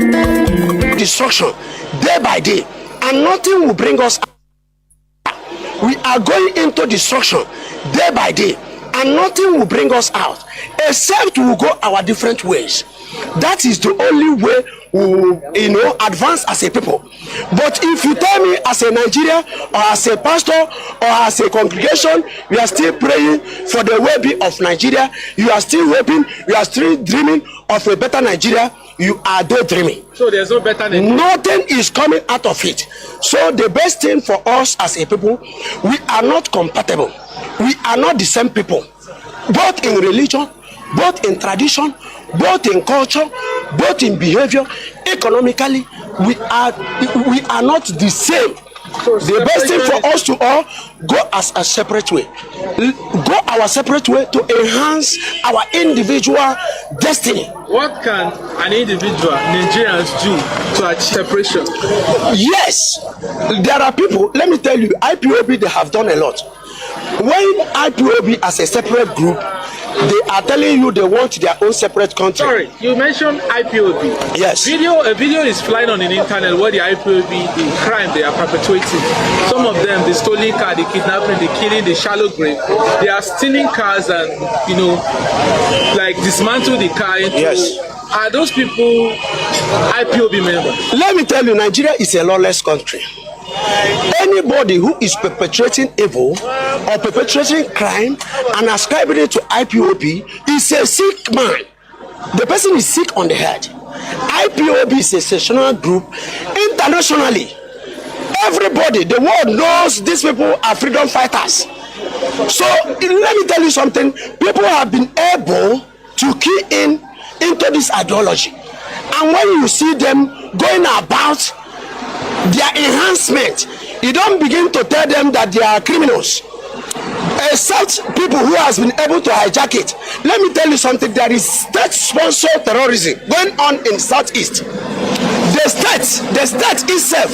Destruction day by day, and nothing will bring us out. We are going into destruction day by day, and nothing will bring us out except we will go our different ways. That is the only way we will, advance as a people. But if you tell me as a Nigerian or as a pastor or as a congregation, we are still praying for the well-being of Nigeria, you are still hoping, you are still dreaming of a better Nigeria, you are daydreaming. So there's no better Nigeria. Nothing is coming out of it. So the best thing for us as a people, we are not compatible. We are not the same people, both in religion, both in tradition, both in culture, both in behavior. Economically, we are not the same. So the best thing for us to all go as a separate way, go our separate way to enhance our individual destiny. What can an individual Nigerians do to achieve separation? Yes, there are people. Let me tell you, IPOB, they have done a lot. When IPOB as a separate group, they are telling you they want their own separate country. Sorry, you mentioned IPOB. Yes. A video is flying on the internet where the IPOB, the crime they are perpetuating. Some of them, the stolen car, the kidnapping, the killing, the shallow grave. They are stealing cars and, like dismantle the car into... Yes. Are those people IPOB members? Let me tell you, Nigeria is a lawless country. Anybody who is perpetrating evil or perpetrating crime and ascribing it to IPOB is a sick man. The person is sick on the head. IPOB is a sectional group internationally. Everybody, the world knows these people are freedom fighters. So let me tell you something. People have been able to key into this ideology. And when you see them going about their enhancement, you don't begin to tell them that they are criminals, except people who has been able to hijack it. Let me tell you something. There is state-sponsored terrorism going on in Southeast. The state itself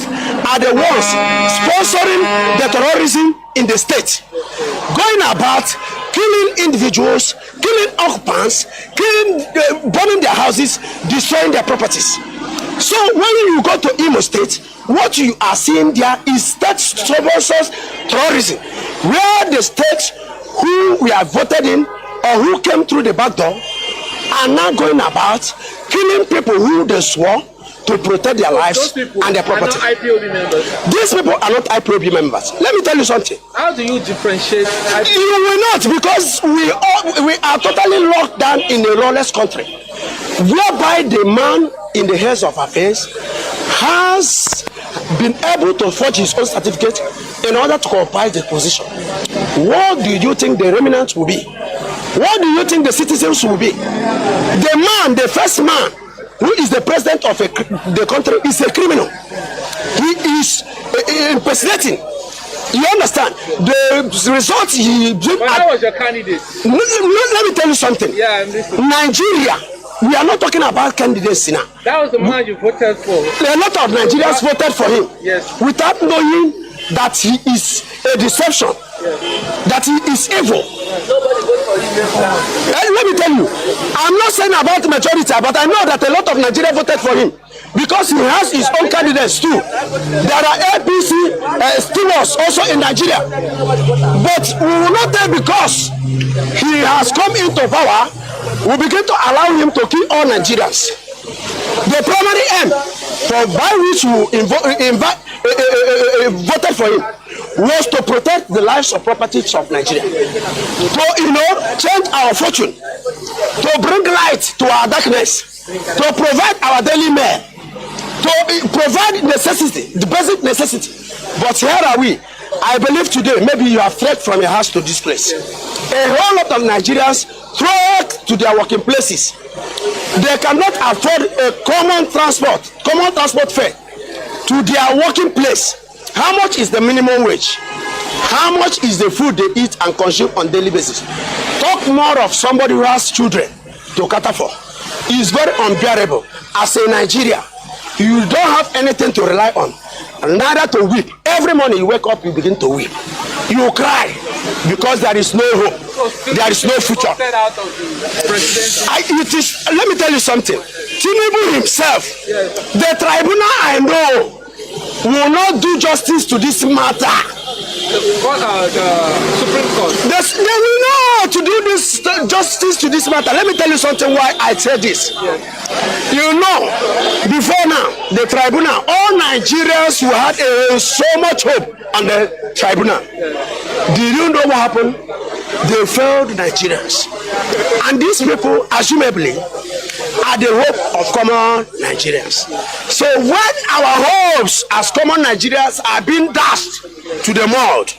are the ones sponsoring the terrorism in the state, going about killing individuals, killing occupants, burning their houses, destroying their properties. So when you go to Imo State, what you are seeing there is state-sponsored terrorism, where the states who we have voted in or who came through the back door are now going about killing people who they swore to protect their lives and their property. Are not IPOB members. These people are not IPOB members. Let me tell you something. How do you differentiate IPOB? You will not, because we are totally locked down in a lawless country, whereby the man in the heads of affairs has been able to forge his own certificate in order to compile the position. What do you think the remnants will be? What do you think the citizens will be? The man, the first man who is the president of the country is a criminal. He is impersonating. You understand? The result he did. But that was your candidate. Let me tell you something. Yeah, I'm listening. Nigeria, we are not talking about candidates now. That was the man you voted for. A lot of Nigerians voted for him. Yes. Without knowing that he is a deception. Yes. That he is evil. Let me tell you, I'm not saying about the majority, but I know that a lot of Nigerians voted for him because he has his own candidates too. There are APC stewards also in Nigeria, but we will not tell because he has come into power, we begin to allow him to kill all Nigerians. The primary aim for by which we voted for him was to protect the lives of properties of Nigeria, to change our fortune, to bring light to our darkness, to provide our daily meal, to provide necessity, the basic necessity. But here are we. I believe today maybe you have fled from your house to this place. A whole lot of Nigerians flock to their working places. They cannot afford a common transport fare to their working place. How much is the minimum wage? How much is the food they eat and consume on daily basis? Talk more of somebody who has children to cater for. It's very unbearable. As a Nigerian, you don't have anything to rely on, neither to weep. Every morning you wake up, you begin to weep. You cry because there is no hope. There is no future. Let me tell you something. Tinubu himself, Yes. the tribunal I know will not do justice to this matter. The Supreme Court. They will know to do this justice to this matter. Let me tell you something why I say this. Yes. You know, before now, the tribunal, all Nigerians who had so much hope on the tribunal. Yes. Did you know what happened? They failed Nigerians. And these people, assumably, are the hope of common Nigerians. So when our hopes as common Nigerians are being dashed to the mud,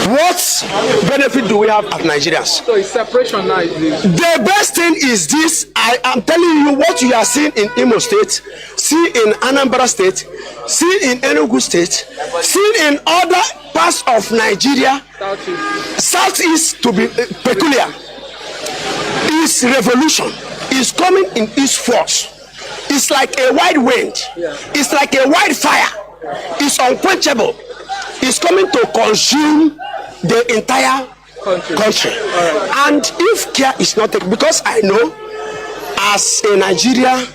what benefit do we have as Nigerians? So it's separation now. The best thing is this. I am telling you what you are seeing in Imo State, see in Anambra State, see in Enugu State, see in other parts of Nigeria, Southeast to be peculiar, is revolution. Is coming in its force. It's like a wide wind. Yeah. It's like a wide fire. It's unquenchable. It's coming to consume the entire country. Right. And if care is not taken, because I know, as a Nigeria,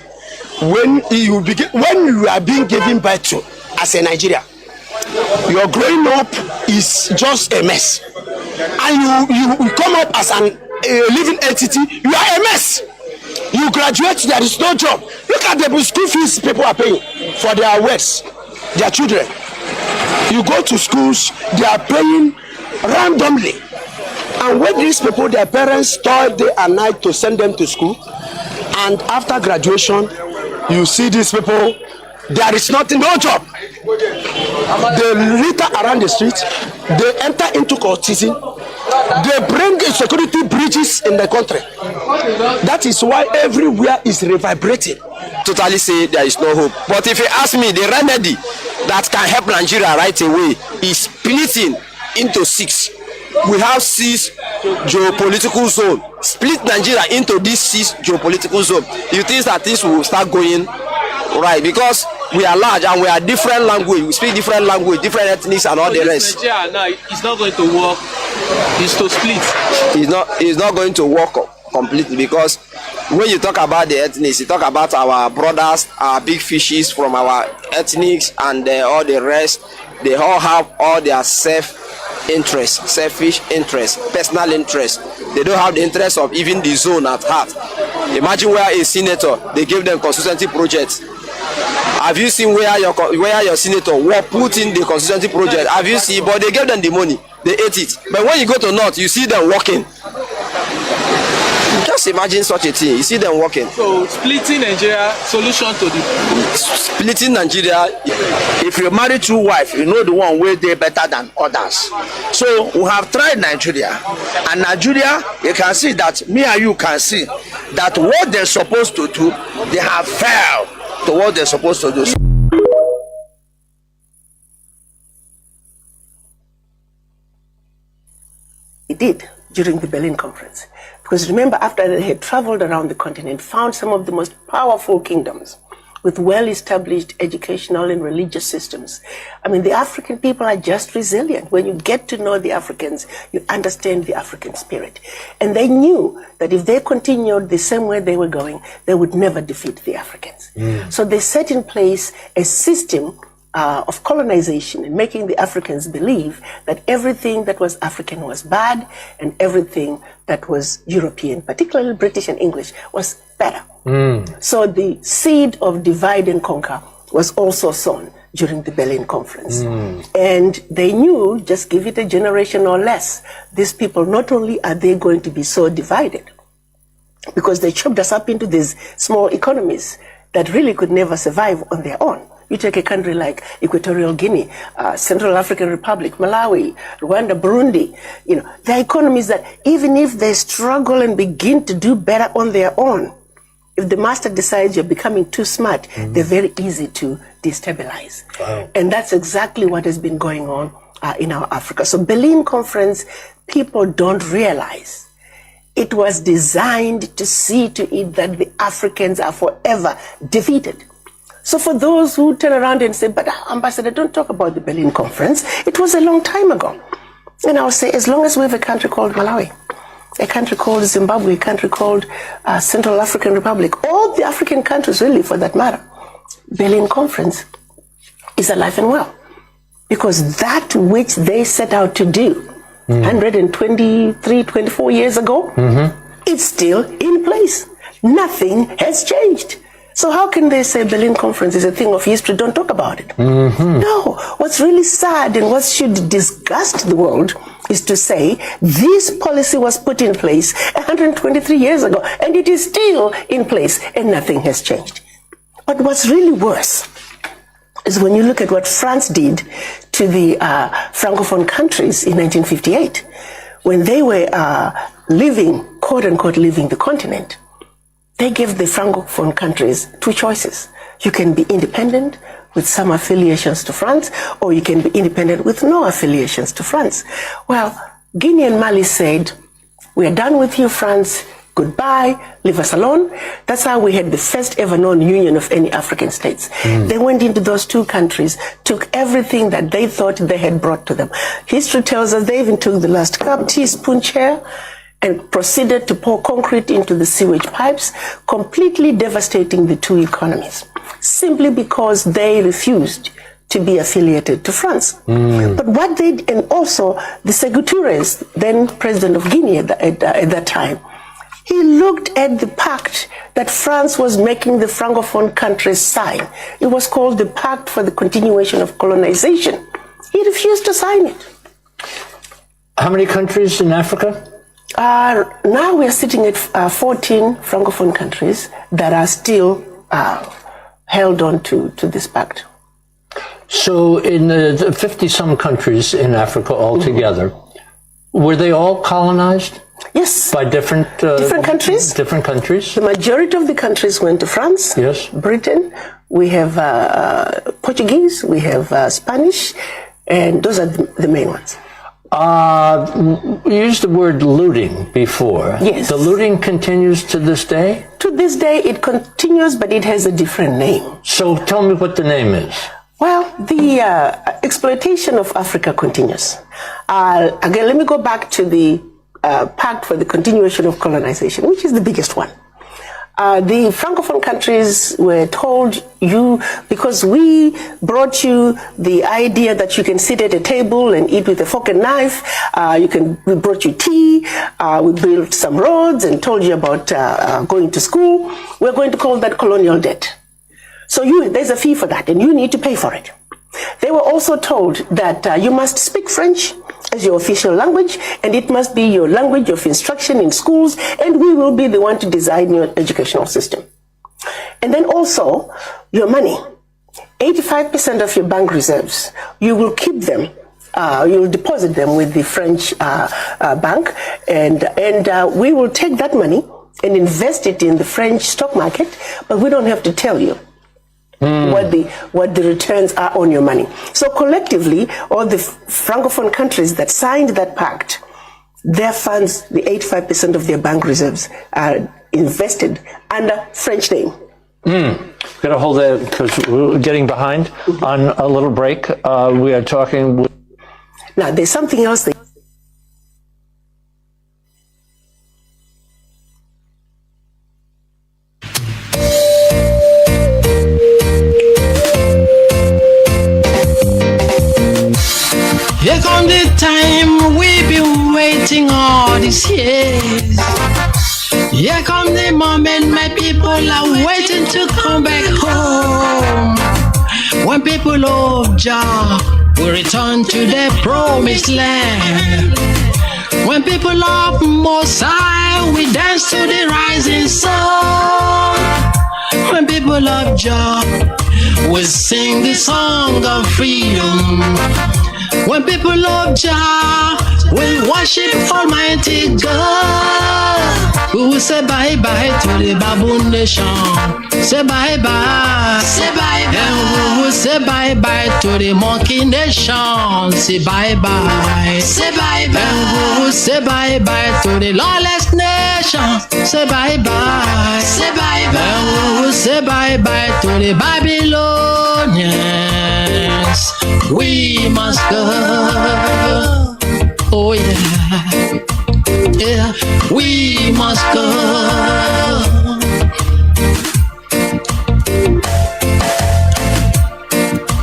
when you are being given birth to as a Nigeria, your growing up is just a mess, and you come up as a living entity. You are a mess. You graduate, there is no job. Look at the school fees people are paying for their words, their children. You go to schools, they are paying randomly. And when these people, their parents toil day and night to send them to school, and after graduation, you see these people, there is nothing, no job. They litter around the streets, they enter into cultism, they bring security breaches in the country. That is why everywhere is reverberating. Totally say there is no hope. But if you ask me, the remedy that can help Nigeria right away is splitting into 6. We have 6 geopolitical zones. Split Nigeria into these 6 geopolitical zones. You think that things will start going right? Because we are large and we are different language. We speak different language, different ethnics and all the rest. Nigeria now, it's not going to work. It's to split. It's not going to work completely, because when you talk about the ethnics, you talk about our brothers, our big fishes from our ethnics and all the rest. They all have all their self-interest, selfish interest, personal interest. They don't have the interest of even the zone at heart. Imagine where a senator, they give them constituency projects. Have you seen where your senator put in the constituency project? Have you seen? But they gave them the money, they ate it. But when you go to North, you see them working. Just imagine such a thing. You see them working. So splitting Nigeria, solution to the splitting Nigeria. If you marry 2 wives, you know the one way they better than others. So we have tried Nigeria, and Nigeria, you can see that me and you can see that what they're supposed to do, they have failed to what they're supposed to do. He did during the Berlin Conference. Because remember, after they had traveled around the continent, found some of the most powerful kingdoms with well-established educational and religious systems. I mean, the African people are just resilient. When you get to know the Africans, you understand the African spirit. And they knew that if they continued the same way they were going, they would never defeat the Africans. So they set in place a system of colonization and making the Africans believe that everything that was African was bad and everything that was European, particularly British and English, was better. So the seed of divide and conquer was also sown during the Berlin Conference. And they knew, just give it a generation or less, these people, not only are they going to be so divided, because they chopped us up into these small economies that really could never survive on their own. You take a country like Equatorial Guinea, Central African Republic, Malawi, Rwanda, Burundi, you know, they're economies that even if they struggle and begin to do better on their own, if the master decides you're becoming too smart, they're very easy to destabilize. Wow. And that's exactly what has been going on in our Africa. So Berlin Conference, people don't realize it was designed to see to it that the Africans are forever defeated. So for those who turn around and say, but Ambassador, don't talk about the Berlin Conference. It was a long time ago. And I'll say, as long as we have a country called Malawi, a country called Zimbabwe, a country called Central African Republic, all the African countries really for that matter. Berlin Conference is alive and well. Because that which they set out to do 123, 24 years ago, it's still in place. Nothing has changed. So how can they say Berlin Conference is a thing of history, don't talk about it? No, what's really sad and what should disgust the world is to say this policy was put in place 123 years ago and it is still in place and nothing has changed. But what's really worse is when you look at what France did to the Francophone countries in 1958, when they were leaving, quote unquote, leaving the continent. They gave the Francophone countries two choices. You can be independent with some affiliations to France, or you can be independent with no affiliations to France. Well, Guinea and Mali said, we are done with you, France. Goodbye, leave us alone. That's how we had the first ever known union of any African states. They went into those two countries, took everything that they thought they had brought to them. History tells us they even took the last cup, teaspoon chair, and proceeded to pour concrete into the sewage pipes, completely devastating the two economies, simply because they refused to be affiliated to France. But what they, and also the Sékou Touré, then president of Guinea at that time, he looked at the pact that France was making the Francophone countries sign. It was called the Pact for the Continuation of Colonization. He refused to sign it. How many countries in Africa? Now we are sitting at 14 Francophone countries that are still held on to this pact. So in the 50-some countries in Africa altogether, were they all colonized? Yes. By different countries? Different countries. The majority of the countries went to France, yes. Britain, we have Portuguese, we have Spanish, and those are the main ones. You used the word looting before. Yes. The looting continues to this day? To this day, it continues, but it has a different name. So tell me what the name is. Well, the exploitation of Africa continues. Again, let me go back to the Pact for the Continuation of Colonization, which is the biggest one. The Francophone countries were told, because we brought you the idea that you can sit at a table and eat with a fork and knife, we brought you tea, we built some roads and told you about going to school, we're going to call that colonial debt. So there's a fee for that and you need to pay for it. They were also told that you must speak French as your official language, and it must be your language of instruction in schools, and we will be the one to design your educational system. And then also, your money, 85% of your bank reserves, you will keep them, you will deposit them with the French bank, and we will take that money and invest it in the French stock market, but we don't have to tell you what the returns are on your money. So collectively, all the Francophone countries that signed that pact, their funds, the 85% of their bank reserves, are invested under French name. Got to hold that because we're getting behind on a little break. We are talking. Now, there's something else. Here come the time we've been waiting all these years. Here come the moment my people are waiting to come back home. When people of Jah will return to their promised land. When people of Mosai will dance to the rising sun. When people of Jah will sing the song of freedom. When people of Jah will worship Almighty God, we will say bye-bye to the baboon nation. Say bye-bye. Say bye-bye. And we will say bye-bye to the monkey nation. Say bye-bye. Say bye-bye. And we will say bye-bye to the lawless nation. Say bye-bye. Say bye-bye. And we will say bye-bye to the Babylonians. We must go. Oh yeah. Yeah, we must go.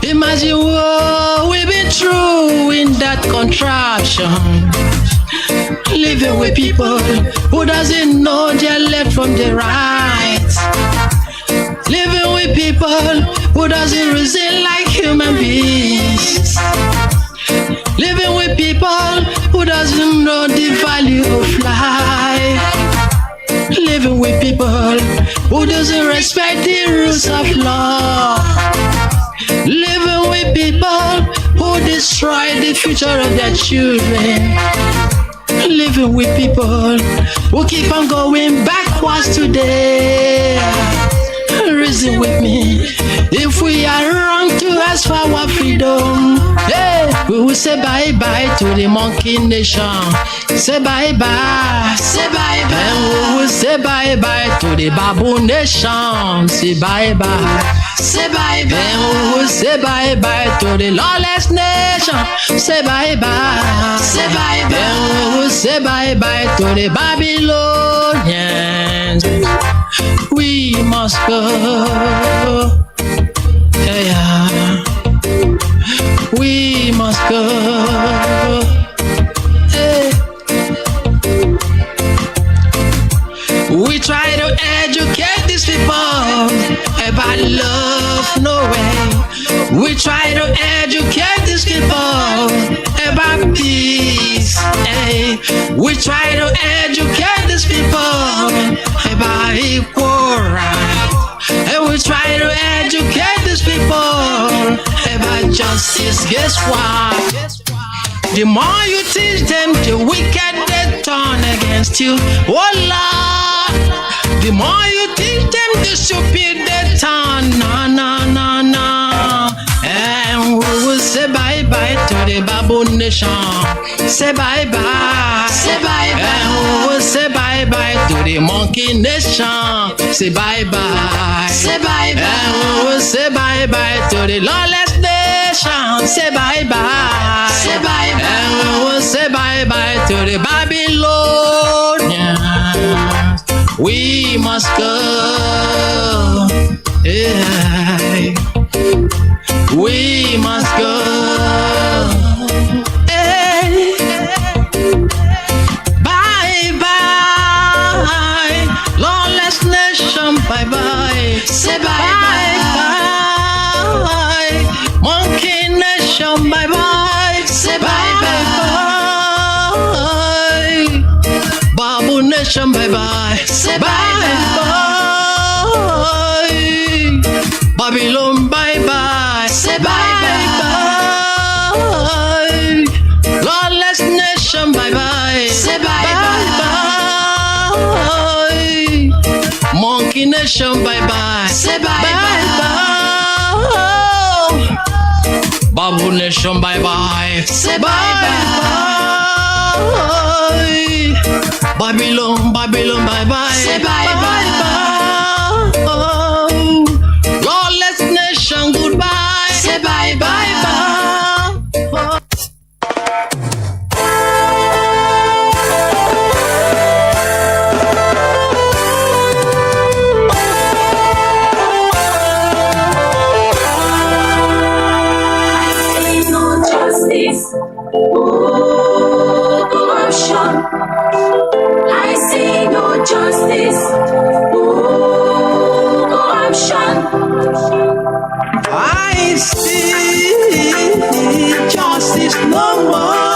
Imagine what we've been through in that contraption. Living with people who doesn't know their left from their right. Living with people who doesn't reason like human beings. Living with people who doesn't know the value of life. Living with people who doesn't respect the rules of law. Living with people who destroy the future of their children. Living with people who keep on going backwards today. Reason with me, if we are wrong to ask for our freedom, hey, we will say bye-bye to the monkey nation. Say bye-bye, say bye-bye. And we will say bye-bye to the baboon nation. Say bye-bye, say bye-bye. And we will say bye-bye to the lawless nation. Say bye-bye, say bye-bye. And we will say bye-bye to the Babylonians. We must go. Yeah. We must go. Hey. We try to educate these people about love, no way. We try to educate these people about peace. Hey. We try to educate these people about equal rights. And we try to educate these people about justice. Guess what? The more you teach them, the wicked they turn against you. Oh Lord, the more you teach them, the stupid they turn. No, no, no, no. And we will say bye-bye to the baboon nation. Say bye-bye, say bye-bye. And we will say bye-bye to the monkey nation. Say bye-bye, say bye-bye. And we will say bye-bye to the lawless nation. Say bye-bye, say bye-bye. And we will say bye-bye to the Babylonians. We must go. Yeah. We must go. Hey. Bye bye, lawless nation. Bye bye. Say bye bye, monkey nation. Bye bye. Say bye bye, babu nation. Bye bye. Say bye bye, Babylon. Bye bye. Say bye-bye. Lawless nation, bye-bye. Say bye-bye. Monkey nation, bye-bye. Say bye-bye. Babu nation, bye-bye. Say bye-bye. Babylon, Babylon, bye-bye. Say bye-bye. Lawless nation, goodbye. Say bye-bye. Corruption. I see no justice. Corruption. I see justice no more.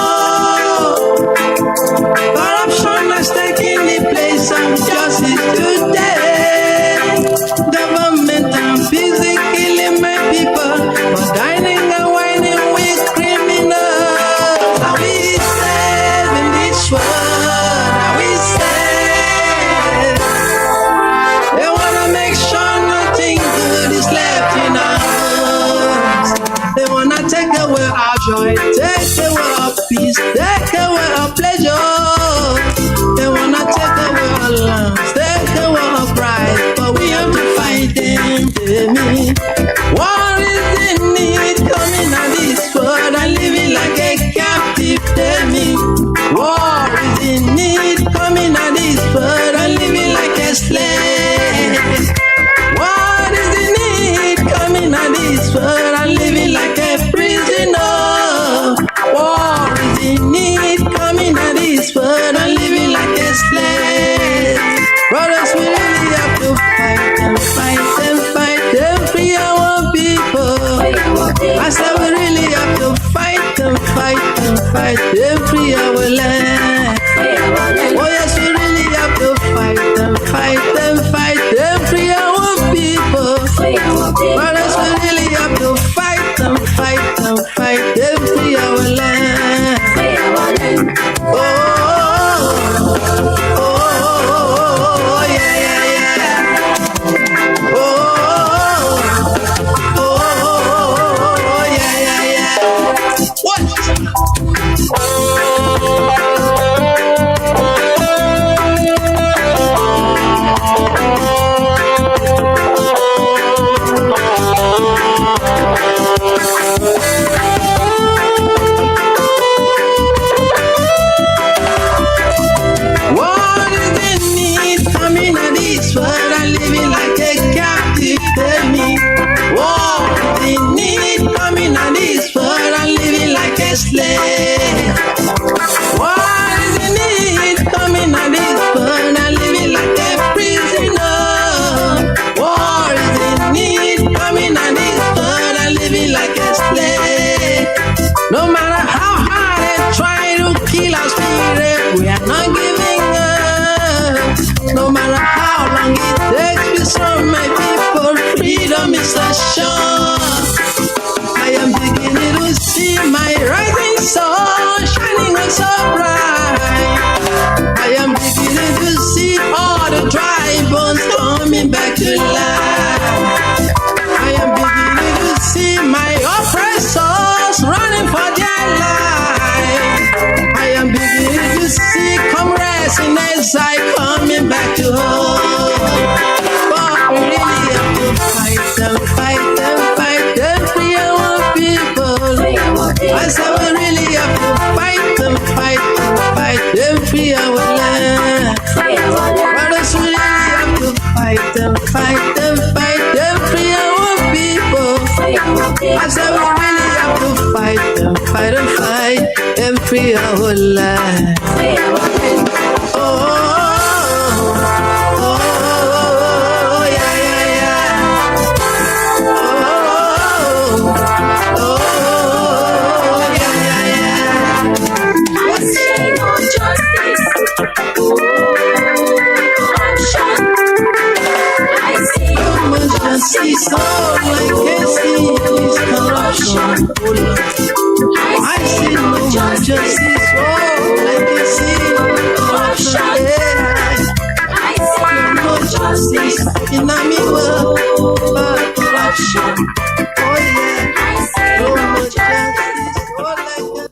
Corruption has taken the place of justice today. Government and busy killing my people, but dining and whining with criminals. Are we safe in this world? Are we safe? They wanna make sure nothing good is left in our hands. They wanna take away our joy, take away our peace, take away our pleasure. They wanna take away our lands, take away our pride, but we have to fight them. War is in need, coming at this world and living like a captive. War is in need. fight and free our land. Oh yes, we really have to fight and fight and fight and free our people. Brothers, we really have to fight and fight and fight and free our land. Oh, yeah, yeah, yeah. Oh, yeah, yeah, yeah. What? What is the need coming at this world and living like a captive? Tell me. What is the need coming at this world and living like a slave? What is the need coming at this world and living like a prisoner? What is the need coming at this world and living like a slave? No matter how hard they try to kill our spirit, we are not giving up. No matter how long it takes, we serve my people. Freedom is assured. I am beginning to see my rising sun shining on so bright. I am beginning to see all the dry bones coming back to life. I am beginning to see my oppressors running for their life. I am beginning to see comrades in exile coming back to home. But we really have to fight and fight and fight and free our people. I said we really have to fight and fight and fight and free our land. Brothers, we really have to fight and fight and fight and free our people. I said we really have to fight and fight and fight and free our land. Oh, yeah, yeah, yeah. Oh, yeah, yeah, yeah. I see no justice. I'm shocked. I see no Justice, all I can see is corruption. I see no justice, all I can see is corruption. I see No justice in my world, but corruption. Oh yeah, no more justice, all I can.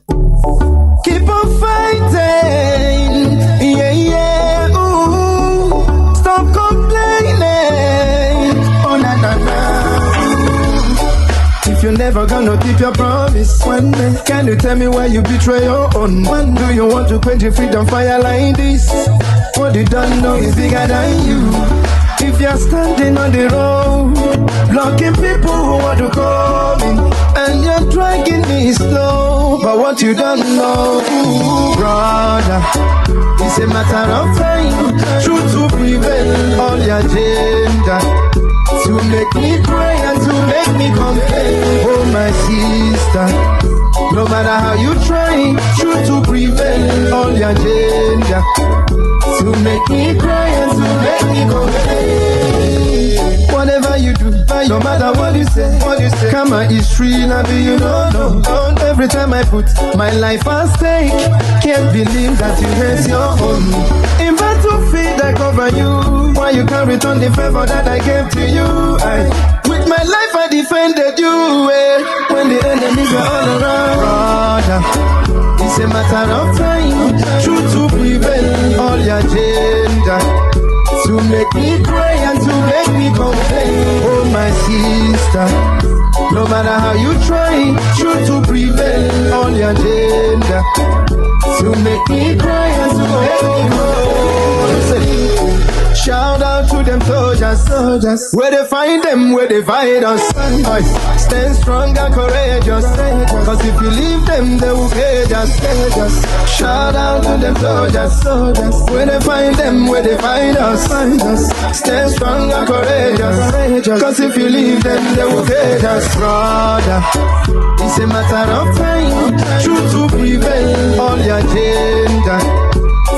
Keep on fighting, yeah, yeah, ooh. Stop complaining, oh na na na. If you're never gonna keep your promise, one day, can you tell me why you betray your own? When do you want to quench your freedom fire like this? What you don't know is bigger than you. If you're standing on the road, blocking people who want to come in, and you're dragging me slow, but what you don't know, brother, it's a matter of time. Truth to prevail on the agenda, to make me cry and to make me complain. Oh my sister, no matter how you try, truth to prevail on the agenda, to make me cry and to make me complain. Whatever you do, no matter what you say, karma is free, now do you know? Every time I put my life at stake, can't believe that you hurt your own. In battlefield I cover you, why you can't return the favor that I gave to you? With my life I defended you, when the enemies were all around. Brother, it's a matter of time. Truth to prevail on the agenda, to make me cry and to make me complain. Oh my sister, no matter how you try, truth to prevail on the agenda, to make me cry and to make me complain. Shout out to the them soldiers. Where they find them, where they find us. Stand strong and courageous. Cause if you leave them, they will cage us. Shout out to them soldiers. Where they find them, where they find us. Stand strong and courageous. Cause if you leave them, they will cage us. Brother, it's a matter of time. Truth to prevail on your agenda.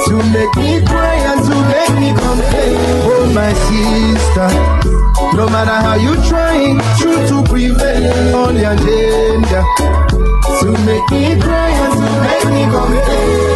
To make me cry and to make me complain. Oh my sister, no matter how you try, truth to prevail on your agenda. To make me cry and to make me complain.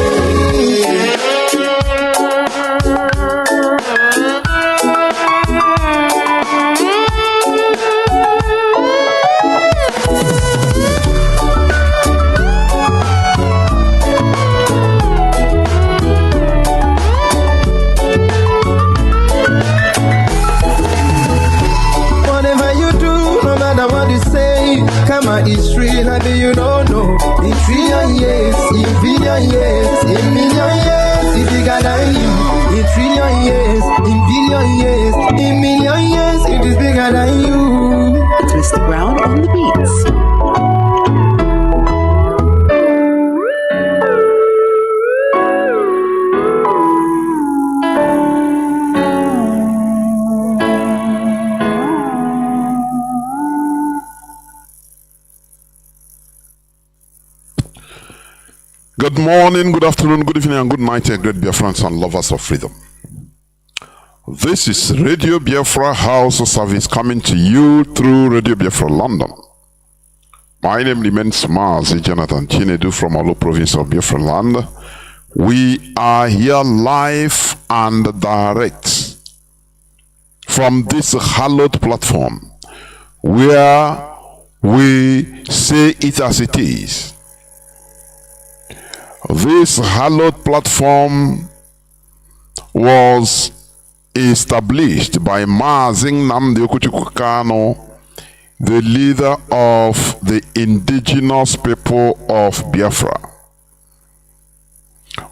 Karma is real and you don't know. In trillion years, in billion years, in million years, it's bigger than you. In trillion years, in billion years, in million years, it is bigger than you. Twist the ground on the beats. Good morning, good afternoon, good evening, and good night, great Biafrans and lovers of freedom. This is Radio Biafra HAUSA-SERVICE coming to you through Radio Biafra London. My name remains Mazi Chinedu from Olu province of Biafra land. We are here live and direct from this hallowed platform where we say it as it is. This hallowed platform was established by Mazi Nnamdi Kanu, the leader of the indigenous people of Biafra,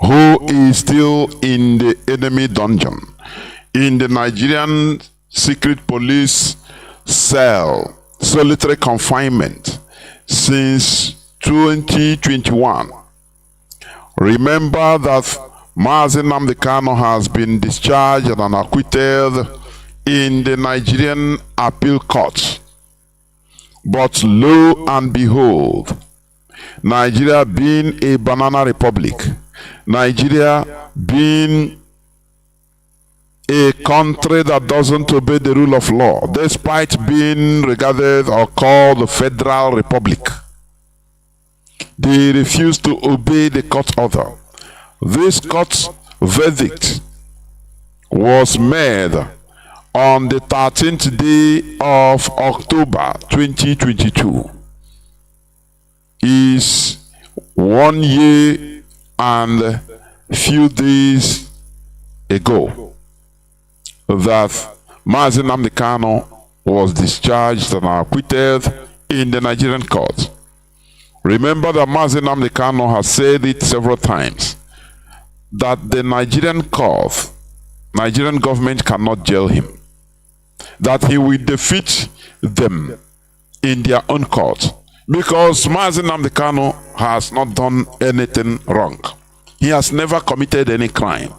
who is still in the enemy dungeon, in the Nigerian secret police cell, solitary confinement since 2021. Remember that Mazi Nnamdi Kanu has been discharged and acquitted in the Nigerian appeal court. But lo and behold, Nigeria being a banana republic, Nigeria being a country that doesn't obey the rule of law, despite being regarded or called the Federal Republic, they refused to obey the court order. This court verdict was made on the 13th day of October 2022. Is 1 year and few days ago that Mazi Nnamdi Kanu was discharged and acquitted in the Nigerian court. Remember that Mazi Nnamdi Kanu has said it several times that the Nigerian court, Nigerian government cannot jail him, that he will defeat them in their own court, because Mazi Nnamdi Kanu has not done anything wrong. He has never committed any crime.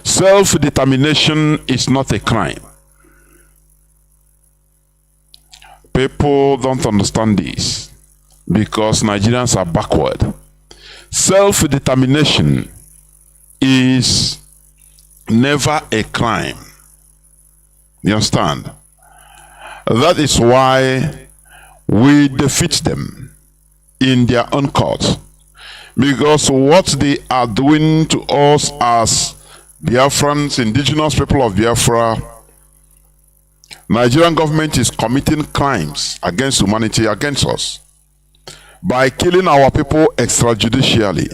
Self-determination is not a crime. People don't understand this because Nigerians are backward. Self-determination is never a crime. You understand? That is why we defeat them in their own court. Because what they are doing to us as Biafrans, indigenous people of Biafra, Nigerian government is committing crimes against humanity, against us, by killing our people extrajudicially.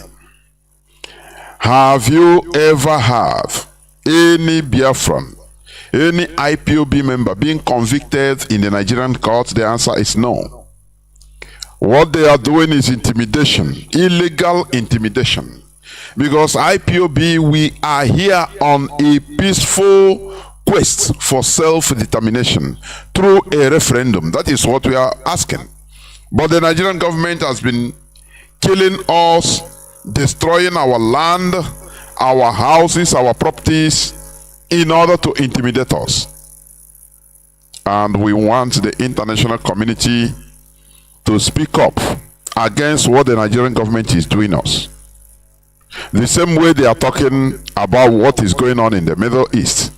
Have you ever had any Biafran, any IPOB member being convicted in the Nigerian court? The answer is no. What they are doing is intimidation, illegal intimidation. Because IPOB, we are here on a peaceful quest for self-determination through a referendum. That is what we are asking. But the Nigerian government has been killing us, destroying our land, our houses, our properties, in order to intimidate us. And we want the international community to speak up against what the Nigerian government is doing us. The same way they are talking about what is going on in the Middle East.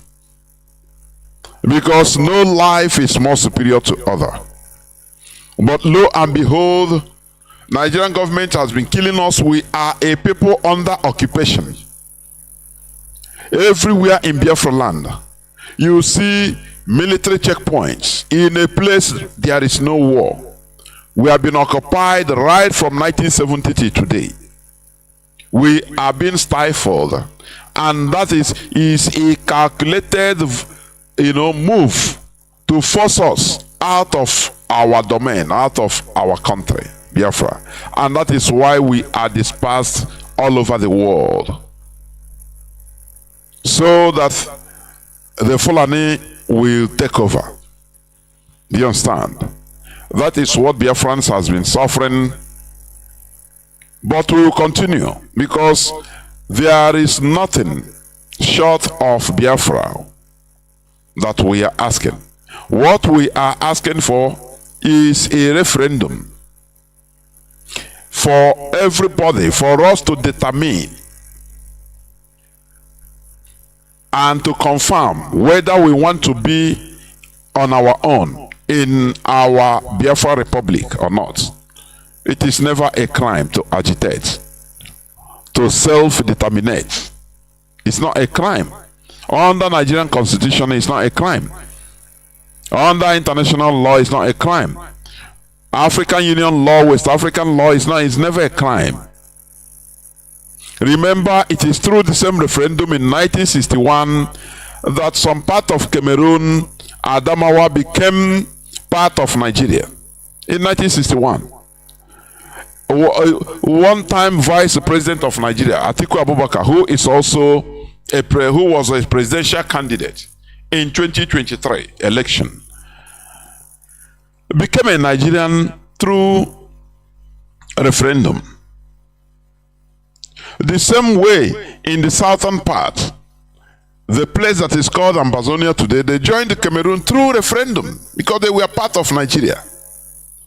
Because no life is more superior to other. But lo and behold, Nigerian government has been killing us. We are a people under occupation. Everywhere in Biafra land, you see military checkpoints. In a place there is no war. We have been occupied right from 1970 to today. We are being stifled, and that is a calculated, move to force us out of our domain, out of our country, Biafra. And that is why we are dispersed all over the world. So that the Fulani will take over. Do you understand? That is what Biafrans has been suffering. But we will continue, because there is nothing short of Biafra that we are asking. What we are asking for is a referendum for everybody, for us to determine and to confirm whether we want to be on our own in our Biafra Republic or not. It is never a crime to agitate, to self-determinate. It's not a crime. Under Nigerian constitution, it's not a crime. Under international law, it's not a crime. African Union law, West African law, it's never a crime. Remember, it is through the same referendum in 1961 that some part of Cameroon, Adamawa, became part of Nigeria. In 1961. One-time vice president of Nigeria, Atiku Abubakar, who was a presidential candidate in 2023 election, became a Nigerian through a referendum. The same way in the southern part, the place that is called Ambazonia today, they joined the Cameroon through referendum because they were part of Nigeria.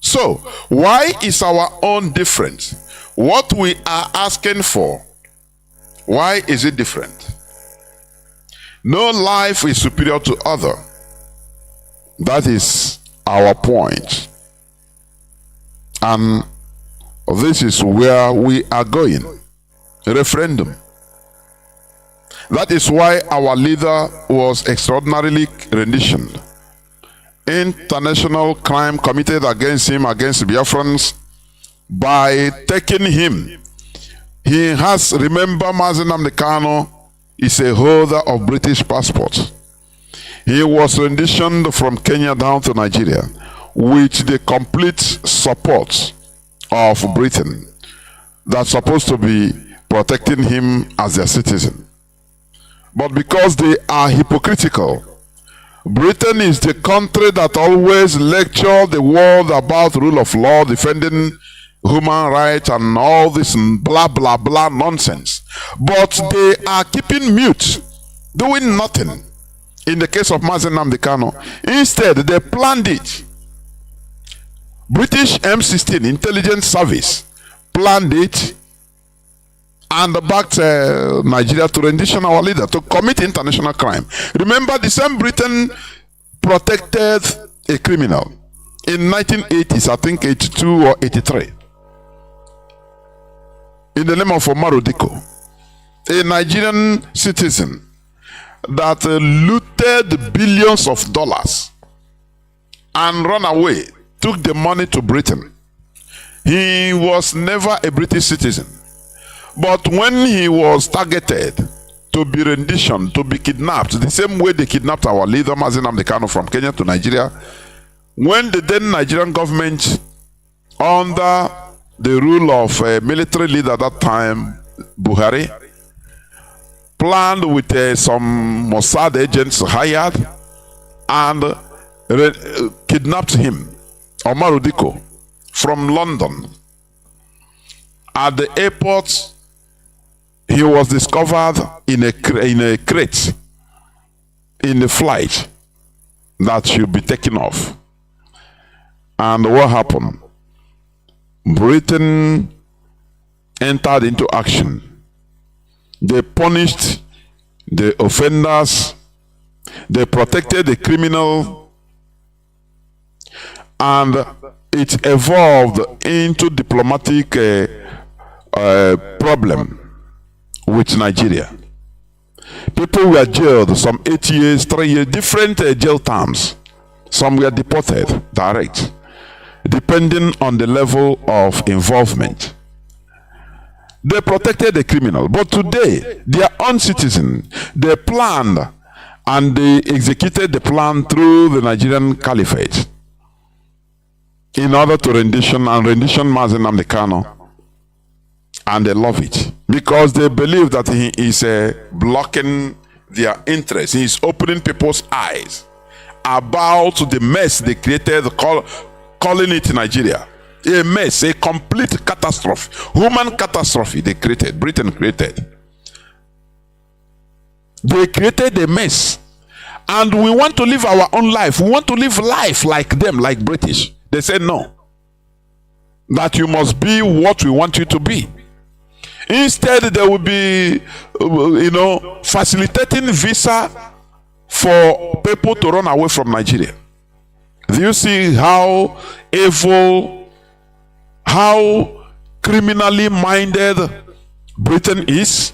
So, why is our own different? What we are asking for, why is it different? No life is superior to other. That is our point. And this is where we are going. A referendum. That is why our leader was extraordinarily renditioned. International crime committed against him, against Biafrans, by taking him. He has, remember, Mazi Kanu is a holder of British passport. He was renditioned from Kenya down to Nigeria with the complete support of Britain that's supposed to be protecting him as their citizen. But because they are hypocritical, Britain is the country that always lecture the world about rule of law, defending human rights and all this blah blah blah nonsense. But they are keeping mute, doing nothing. In the case of Mazi Kanu, instead they planned it. British M16 intelligence service planned it and backed Nigeria to rendition our leader, to commit international crime. Remember, the same Britain protected a criminal in 1980s, I think 82 or 83, in the name of Umaru Diko, a Nigerian citizen that looted billions of dollars and ran away, took the money to Britain. He was never a British citizen. But when he was targeted to be rendition, to be kidnapped, the same way they kidnapped our leader, Mazi Kanu, from Kenya to Nigeria, when the then Nigerian government, under the rule of a military leader at that time, Buhari, planned with some Mossad agents hired and kidnapped him, Omar Diko, from London. At the airport, he was discovered in a crate in the flight that should be taken off. And what happened? Britain entered into action. They punished the offenders, they protected the criminal, and it evolved into diplomatic problem with Nigeria. People were jailed, some 8 years, 3 years, different jail terms. Some were deported direct, depending on the level of involvement. They protected the criminal, but today, their own citizens, they planned and they executed the plan through the Nigerian Caliphate in order to rendition Mazi Nnamdi Kanu. And they love it because they believe that he is blocking their interest. He is opening people's eyes about the mess they created, calling it Nigeria. A mess, a complete catastrophe, human catastrophe they created, Britain created. They created a mess. And we want to live our own life. We want to live life like them, like British. They said no. That you must be what we want you to be. Instead, they will be, facilitating visa for people to run away from Nigeria. Do you see how evil, how criminally minded Britain is?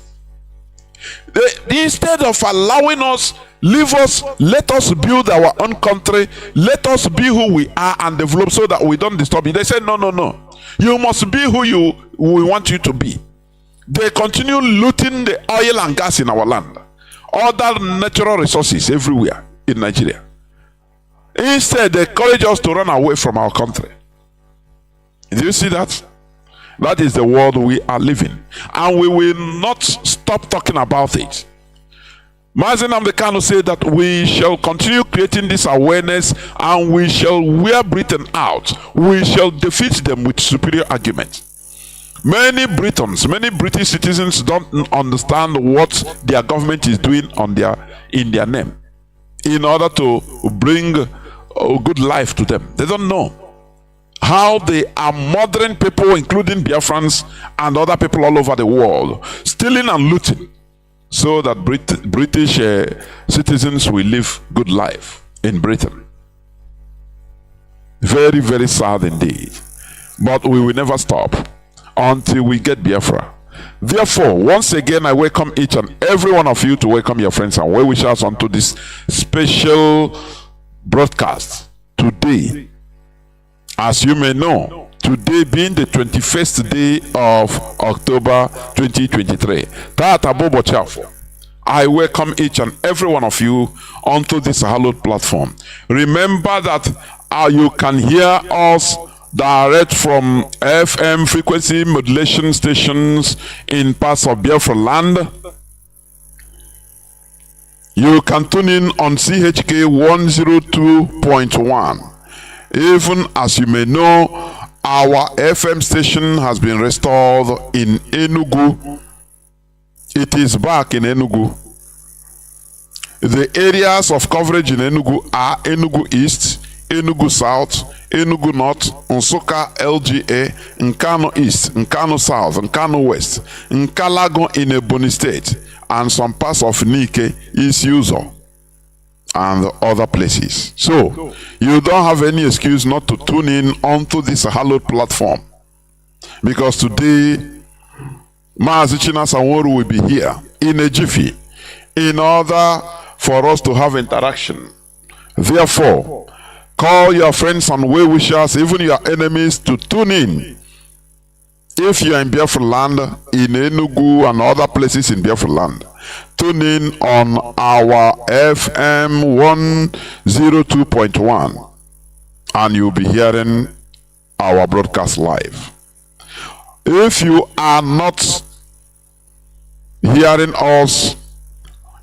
Instead of allowing us, leave us, let us build our own country, let us be who we are and develop so that we don't disturb you. They said, no, no, no. You must be who we want you to be. They continue looting the oil and gas in our land, other natural resources everywhere in Nigeria. Instead, they encourage us to run away from our country. Do you see that? That is the world we are living. And we will not stop talking about it. Mazi Nnamdi Kanu said that we shall continue creating this awareness and we shall wear Britain out. We shall defeat them with superior arguments. Many Britons, many British citizens don't understand what their government is doing in their name in order to bring a good life to them. They don't know how they are murdering people, including Biafrans and other people all over the world, stealing and looting, so that British citizens will live good life in Britain. Very, very sad indeed. But we will never stop until we get Biafra. Therefore, once again, I welcome each and every one of you to welcome your friends and well-wishers onto this special broadcast today. As you may know, today being the 21st day of October 2023, I welcome each and every one of you onto this hallowed platform. Remember that you can hear us direct from FM frequency modulation stations in parts of Biafra land. You can tune in on CHK 102.1. Even as you may know, our FM station has been restored in Enugu. It is back in Enugu. The areas of coverage in Enugu are Enugu East, Enugu South, Enugu North, Nsukka LGA, Nkano East, Nkano South, Nkano West, Nkalago in Ebonyi State, and some parts of Nike, East Uzo, and other places. So, you don't have any excuse not to tune in onto this hallowed platform. Because today, Mazi Chinasa Nworu will be here in a jiffy in order for us to have interaction. Therefore, call your friends and well-wishers, even your enemies, to tune in. If you are in Biafra land, in Enugu and other places in Biafra land, tune in on our FM 102.1 and you'll be hearing our broadcast live. If you are not hearing us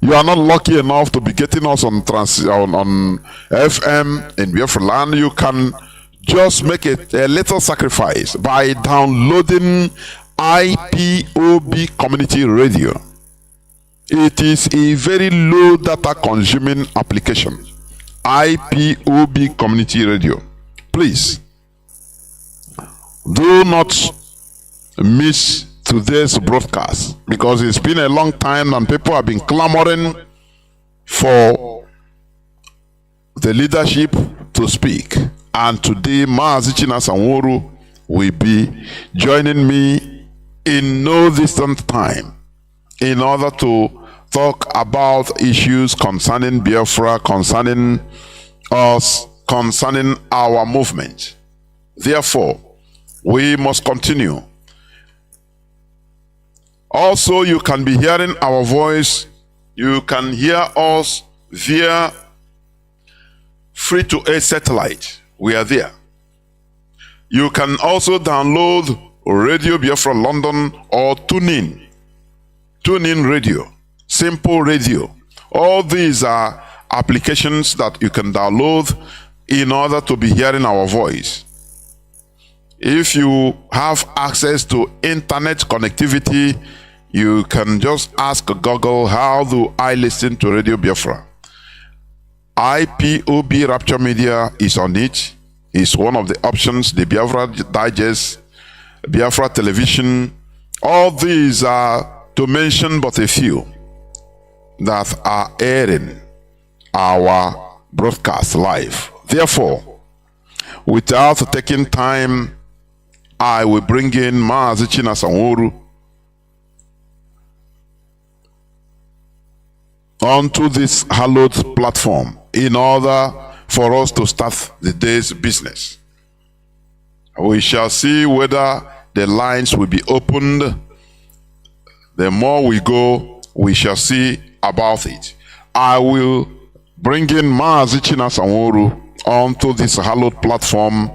You are not lucky enough to be getting us on on FM in Biafra land. You can just make a little sacrifice by downloading IPOB Community Radio. It is a very low data consuming application. IPOB Community Radio. Please do not miss today's broadcast, because it's been a long time and people have been clamoring for the leadership to speak. And today, Mazi Chinasa Nworu will be joining me in no distant time in order to talk about issues concerning Biafra, concerning us, concerning our movement. Therefore, we must continue. Also, you can be hearing our voice. You can hear us via free-to-air satellite. We are there. You can also download Radio Biafra London or TuneIn. TuneIn Radio. Simple Radio. All these are applications that you can download in order to be hearing our voice. If you have access to internet connectivity, you can just ask Google, how do I listen to Radio Biafra? IPOB Rapture Media is on it. It's one of the options. The Biafra Digest, Biafra Television, all these are, to mention but a few, that are airing our broadcast live. Therefore, without taking time, I will bring in Mazi Chinasa Nworu onto this hallowed platform in order for us to start the day's business. We shall see whether the lines will be opened. The more we go, we shall see about it. I will bring in Mazi Chinasa Nworu onto this hallowed platform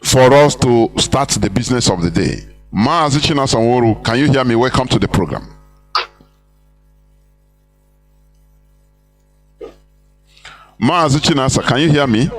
for us to start the business of the day. Mazi Chinasa Nworu, can you hear me? Welcome to the program. Mazi Chinasa, can you hear me?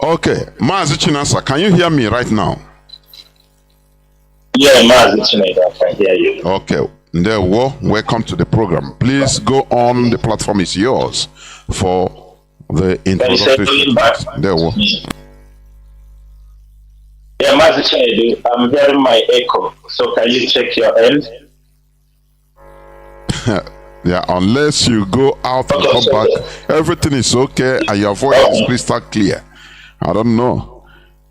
Okay, Mazi Chinasa, can you hear me right now? Yeah, Mazi Chinedu, I can hear you. Okay, welcome to the program. Please go on, the platform is yours for the introduction. Yeah, Mazi Chinedu, I'm hearing my echo, so can you check your end? Yeah, unless you go out and come back, everything is okay and your voice is crystal clear. I don't know.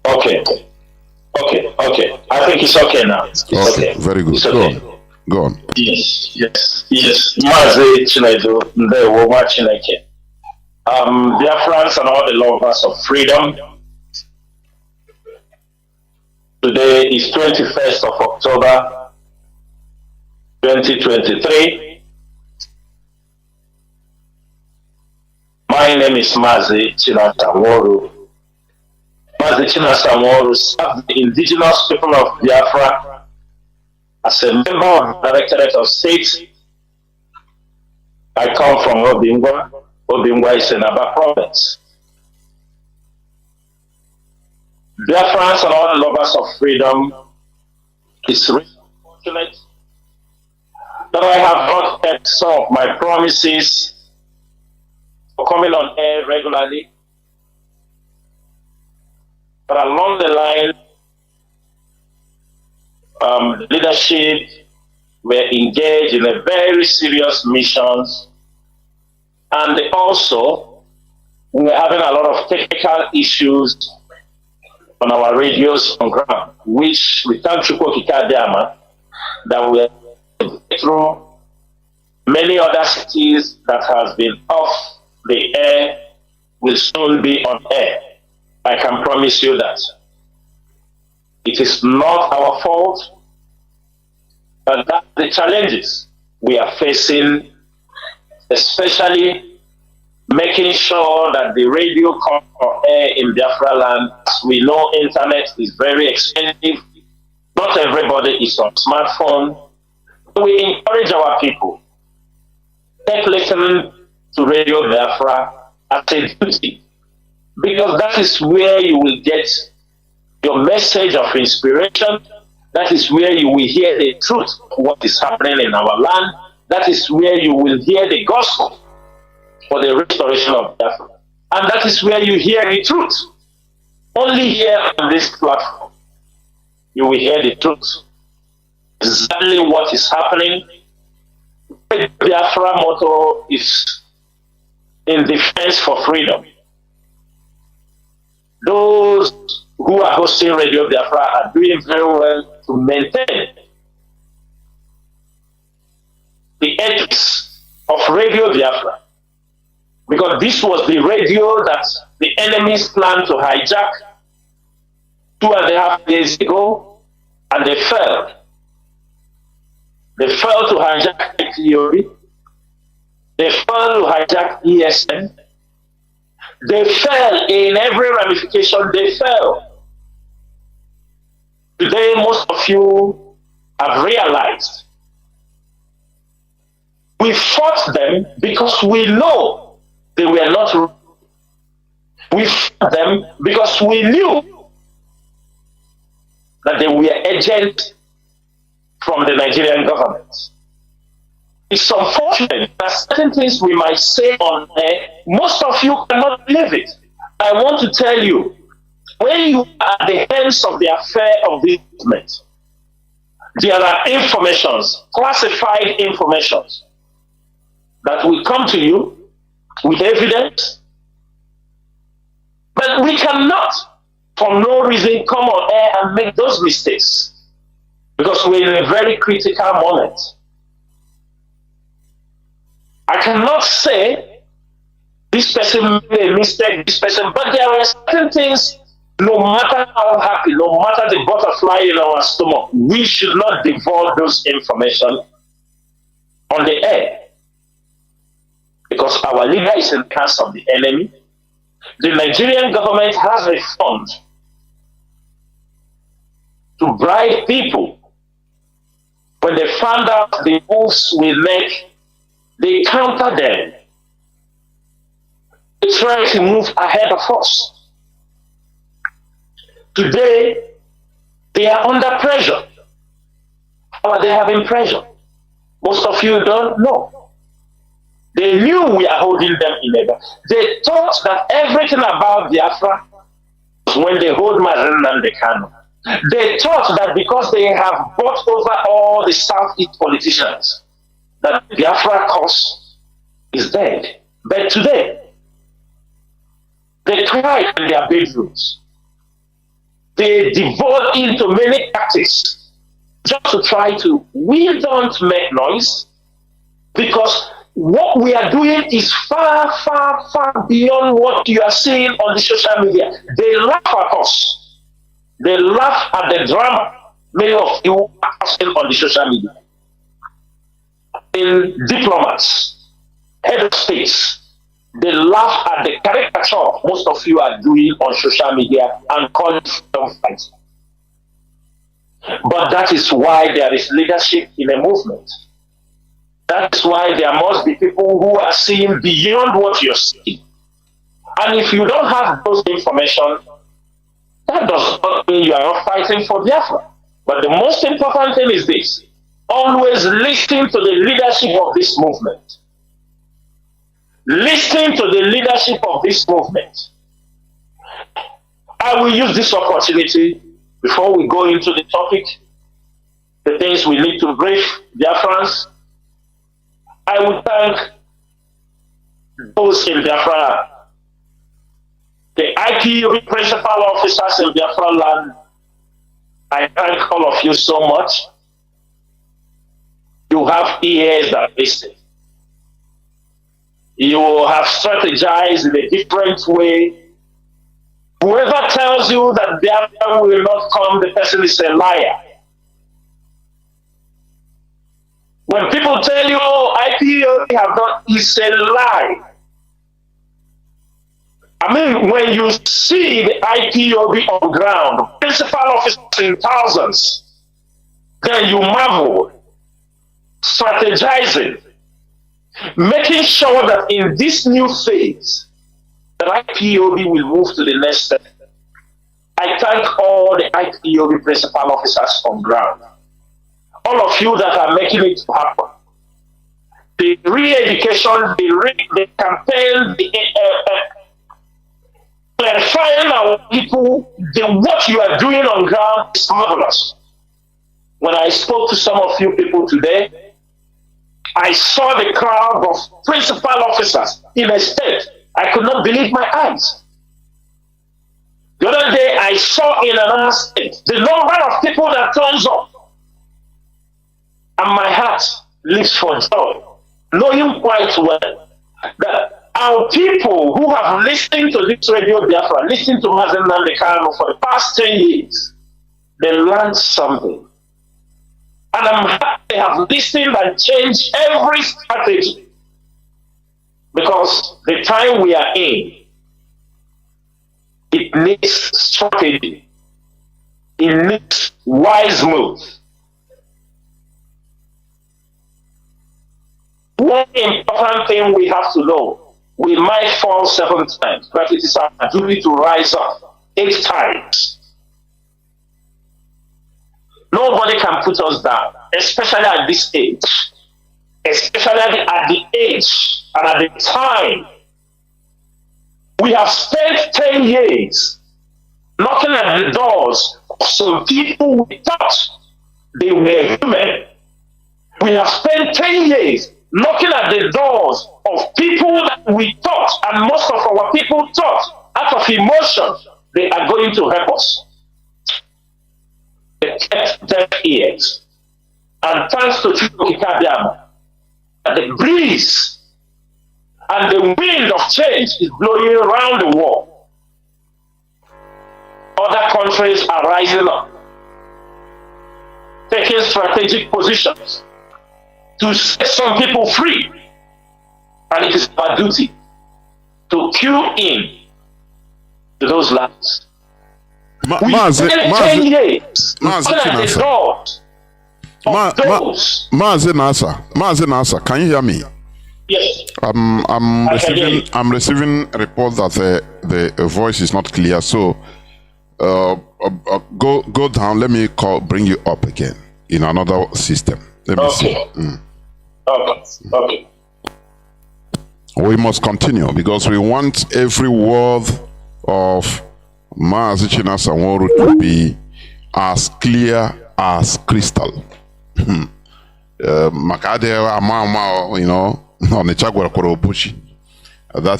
Okay. I think it's okay now. Okay, very good. Okay. Go on. Yes. Mazi Chinedu, Nworu Chineke. Biafrans and all the lovers of freedom. Today is 21st of October, 2023. My name is Mazi Chinasa Nworu. Mazi Chinasa Nworu served the indigenous people of Biafra as a member of the Directorate of State. I come from Obingwa. Obingwa is in Aba province. Biafrans and all the lovers of freedom, it's really unfortunate that I have not kept some of my promises for coming on air regularly. But along the line, leadership were engaged in a very serious missions, and they also were having a lot of technical issues on our radios on ground, which we thank Chukwu Kikadama that we are through many other cities that has been off the air will soon be on air. I can promise you that. It is not our fault, but that the challenges we are facing, especially making sure that the radio comes on air in Biafra land. As we know, internet is very expensive. Not everybody is on smartphone. We encourage our people, take listening to Radio Biafra as a duty, because that is where you will get your message of inspiration. That is where you will hear the truth of what is happening in our land. That is where you will hear the gospel for the restoration of Biafra. And that is where you hear the truth. Only here on this platform, you will hear the truth. Exactly what is happening. The Biafra motto is in defense for freedom. Those who are hosting Radio Biafra are doing very well to maintain the ethics of Radio Biafra, because this was the radio that the enemies planned to hijack 2.5 years ago, and they failed. They failed to hijack IPOB. They failed to hijack ESN. They fell in every ramification. They fell. Today, most of you have realized we fought them because we know they were not wrong. We fought them because we knew that they were agents from the Nigerian government. It's unfortunate that certain things we might say on air, most of you cannot believe it. I want to tell you, when you are at the hands of the affair of this movement, there are informations, classified informations, that will come to you with evidence, but we cannot, for no reason, come on air and make those mistakes, because we're in a very critical moment. I cannot say this person made a mistake, this person, but there are certain things, no matter how happy, no matter the butterfly in our stomach, we should not divulge those information on the air, because our leader is in the hands of the enemy. The Nigerian government has a fund to bribe people. When they found out the moves we make, they counter them. They try to move ahead of us. Today, they are under pressure. How are they having pressure? Most of you don't know. They knew we are holding them in labor. They thought that everything about Biafra was when they hold Mazi and the Kanu. They thought that because they have bought over all the Southeast politicians, that Biafra cause is dead. But today, they tried in their bedrooms. They devote into many tactics just to try to, we don't make noise, because what we are doing is far, far, far beyond what you are seeing on the social media. They laugh at us. They laugh at the drama many of you are casting on the social media. In diplomats, head of states, they laugh at the caricature most of you are doing on social media and call it freedom fight. But that is why there is leadership in a movement. That is why there must be people who are seeing beyond what you're seeing. And if you don't have those information, that does not mean you are not fighting for Biafra. But the most important thing is this: always listen to the leadership of this movement. Listen to the leadership of this movement. I will use this opportunity before we go into the topic, the things we need to brief Biafrans. I will thank those in Biafra, the IPOB principal officers in Biafra land. I thank all of you so much. You have ears that listen. You have strategized in a different way. Whoever tells you that Biafra will not come, the person is a liar. When people tell you, oh, IPOB have not, it's a lie. I mean, when you see the IPOB on ground, principal officers in thousands, then you marvel, strategizing, making sure that in this new phase, the IPOB will move to the next step. I thank all the IPOB principal officers on ground, all of you that are making it happen. The re-education, the campaign, the clarifying our people, what you are doing on ground is marvelous. When I spoke to some of you people today, I saw the crowd of principal officers in a state. I could not believe my eyes. The other day, I saw in another state the number of people that turns up, and my heart leaps for joy, knowing quite well that our people who have listened to this radio Biafra, listened to Mazi Kanu for the past 10 years, they learned something. And I'm happy they have listened and changed every strategy. Because the time we are in, it needs strategy. It needs wise moves. One important thing we have to know, we might fall 7 times, but it is our duty to rise up 8 times. Nobody can put us down, especially at this age. Especially at the age and at the time. We have spent 10 years knocking at the doors of some people we thought they were human. We have spent 10 years knocking at the doors of people that we thought, and most of our people thought, out of emotion, they are going to help us. They kept deaf ears. And thanks to Chinedu, the breeze and the wind of change is blowing around the world. Other countries are rising up, taking strategic positions to set some people free. And it is our duty to cue in to those lives. Mazi Nasa, can you hear me? Yes. I'm receiving a report that the voice is not clear. So go down. Let me bring you up again in another system. Let me see. Okay. We must continue because we want every word of Mazi Chinasa Nworu to be as clear as crystal. That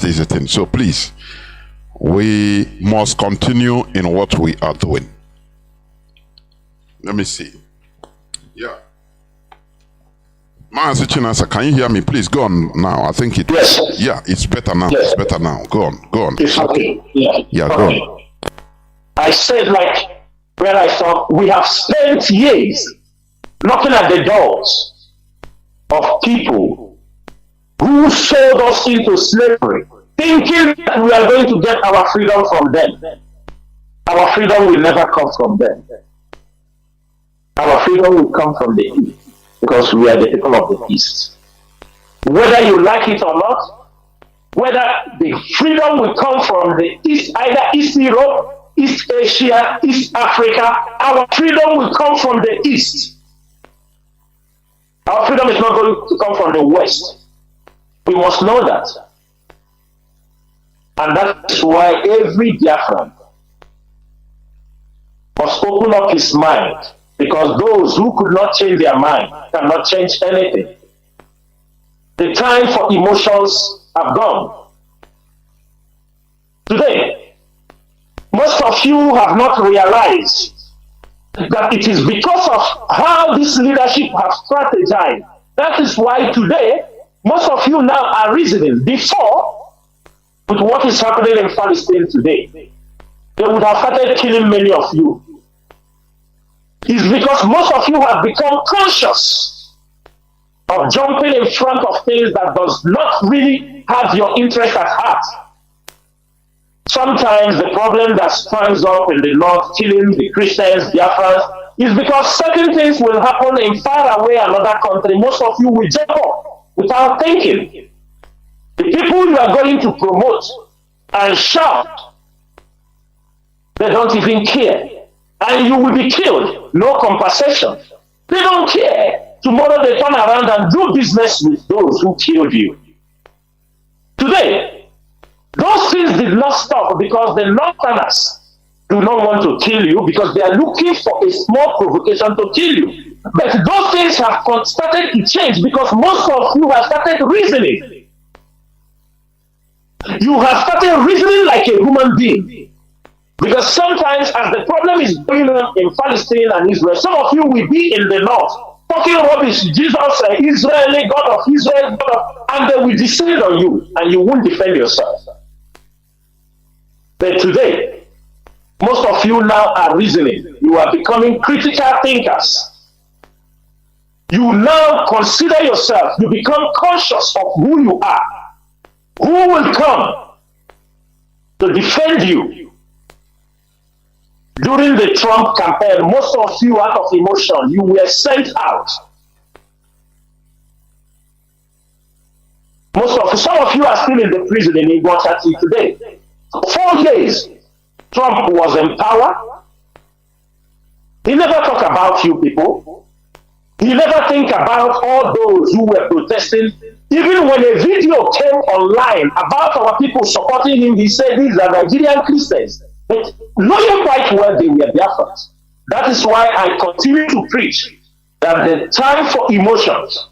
is the thing. So please, we must continue in what we are doing. Let me see. Yeah. Mazi Chinasa, can you hear me? Please go on now. I think it. Yes. Yeah, it's better now. Yes. It's better now. Go on. It's okay. Yeah. Go on. I said, like where I thought we have spent years knocking at the doors of people who sold us into slavery, thinking that we are going to get our freedom from them. Our freedom will never come from them. Our freedom will come from the East, because we are the people of the East. Whether you like it or not, whether the freedom will come from the East, either East Europe, East Asia, East Africa, our freedom will come from the East. Our freedom is not going to come from the West. We must know that. And that's why every Biafran must open up his mind, because those who could not change their mind cannot change anything. The time for emotions have gone. Today, most of you have not realized that it is because of how this leadership has strategized That is why today, most of you now are reasoning. Before, with what is happening in Palestine today, they would have started killing many of you. It's because most of you have become conscious of jumping in front of things that does not really have your interest at heart. Sometimes the problem that stands up in the north, killing the Christians, Biafra, is because certain things will happen in far away another country. Most of you will jump up without thinking. The people you are going to promote and shout, they don't even care. And you will be killed, no compensation. They don't care. Tomorrow they turn around and do business with those who killed you. Today, those things did not stop because the Northerners do not want to kill you because they are looking for a small provocation to kill you. But those things have started to change because most of you have started reasoning. You have started reasoning like a human being. Because sometimes as the problem is going on in Palestine and Israel, some of you will be in the north talking rubbish, Jesus, Israeli, God of Israel, God of, and they will descend on you and you won't defend yourself. But today, most of you now are reasoning. You are becoming critical thinkers. You now consider yourself. You become conscious of who you are. Who will come to defend you? During the Trump campaign, most of you, out of emotion, you were sent out. Some of you are still in the prison in Igbo today. For 4 days, Trump was in power. He never talked about you people. He never think about all those who were protesting. Even when a video came online about our people supporting him, he said these are Nigerian Christians. But knowing quite well they were Biafrans. That is why I continue to preach that the time for emotions,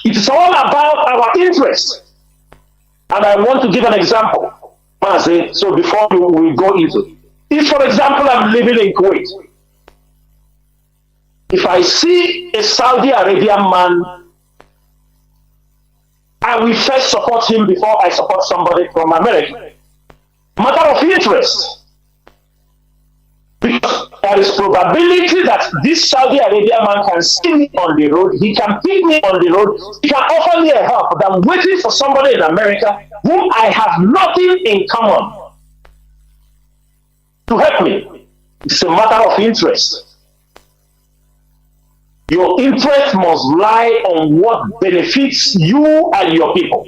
it is all about our interests. And I want to give an example, Mazi, so before we go into it. If, for example, I'm living in Kuwait, if I see a Saudi Arabian man, I will first support him before I support somebody from America. Matter of interest. Because there is probability that this Saudi Arabian man can see me on the road, he can pick me on the road, he can offer me a help, but I'm waiting for somebody in America whom I have nothing in common to help me. It's a matter of interest. Your interest must lie on what benefits you and your people.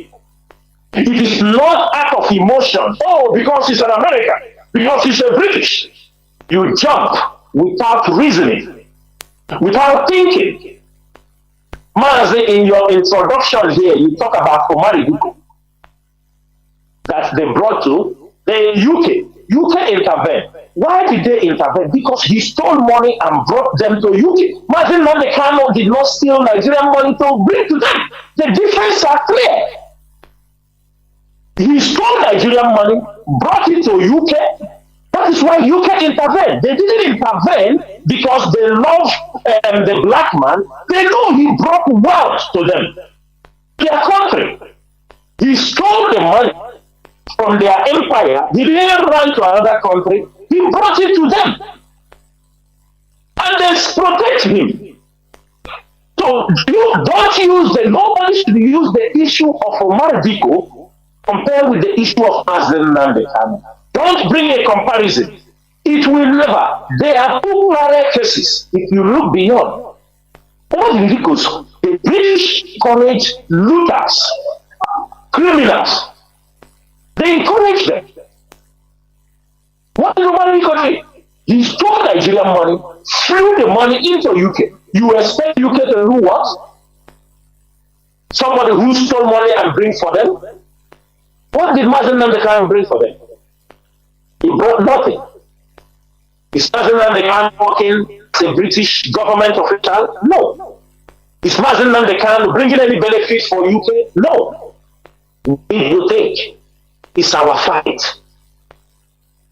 It is not out of emotion. Oh, because he's an American, because he's a British. You jump without reasoning, without thinking. Mazi, in your introduction here, you talk about Omaribuko that they brought to the UK. UK intervened. Why did they intervene? Because he stole money and brought them to UK. Mazi Nnamdi Kanu did not steal Nigerian money to bring to them. The difference are clear. He stole Nigerian money, brought it to UK. That is why UK intervened. They didn't intervene because they love the black man. They know he brought wealth to them, their country. He stole the money from their empire. He didn't run to another country. He brought it to them. And they protect him. So nobody should use the issue of Omar Diko compared with the issue of Mazi Nnamdi Kanu. Don't bring a comparison. It will never. They are two rare cases. If you look beyond, all the vehicles, the British encourage looters, criminals. They encourage them. What did Omar Diko do? He stole Nigerian money, flew the money into UK. You expect UK to do what? Somebody who stole money and bring for them? What did Mazi Nnamdi Kanu bring for them? He brought nothing. Is Mazi Nnamdi Kanu working as a British government official? No. Is Mazi Nnamdi Kanu bringing any benefit for UK? No. If you think it's our fight,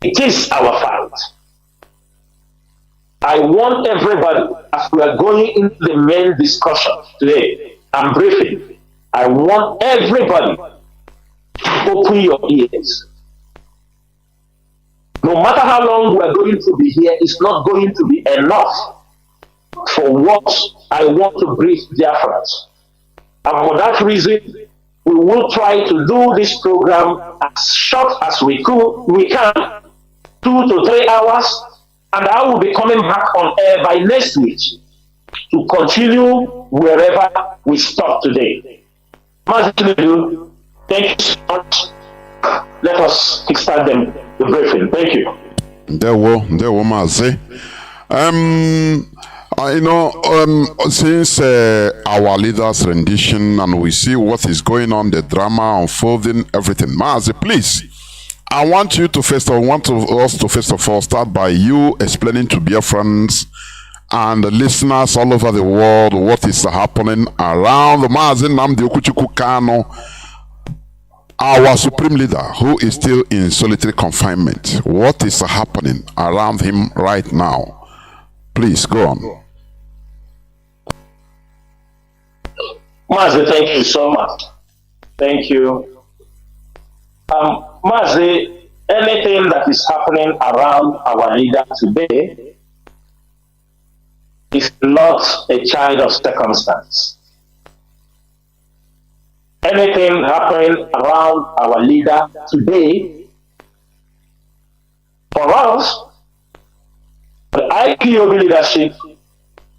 it is our fight. I want everybody, as we are going into the main discussion today, I'm briefing. I want everybody to open your ears. No matter how long we're going to be here, it's not going to be enough for what I want to brief Biafrans. And for that reason, we will try to do this program as short as we can, 2 to 3 hours, and I will be coming back on air by next week to continue wherever we stop today. Mazi Chinedu, thank you so much. Let us kickstart the briefing. Thank you. There were Mazi. Since our leaders' rendition and we see what is going on, the drama unfolding, everything. Mazi, please, I want you to us to first of all start by you explaining to Biafrans and the listeners all over the world what is happening around Mazi Nnamdi Kanu, our supreme leader, who is still in solitary confinement. What is happening around him right now? Please go on. Mazi, thank you so much. Thank you. Mazi, anything that is happening around our leader today is not a child of circumstance. Anything happening around our leader today, for us, the IPOB leadership,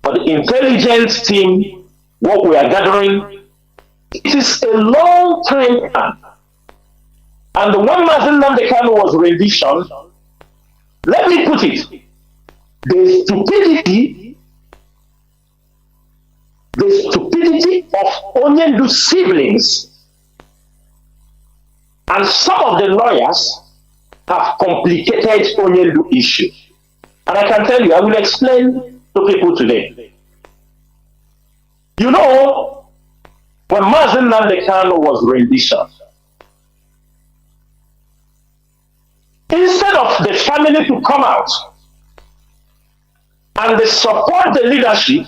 for the intelligence team, what we are gathering, it is a long time plan. And when Mazi Nnamdi Kanu was rendition, let me put it, the stupidity of Onyendu siblings and some of the lawyers have complicated Onyendu issue. And I can tell you, I will explain to people today. You know, when Mazi Nnamdi Kanu was rendition, instead of the family to come out and they support the leadership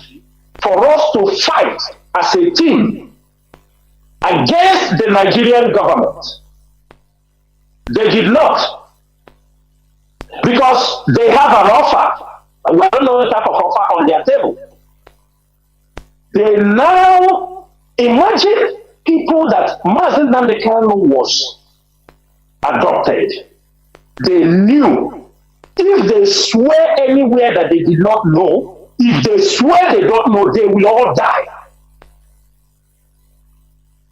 for us to fight as a team against the Nigerian government, they did not, because they have an offer. We don't know what type of offer on their table. They now imagine people that Mazi Nnamdi Kanu was adopted. They knew if they swear anywhere that they did not know, if they swear they don't know, they will all die.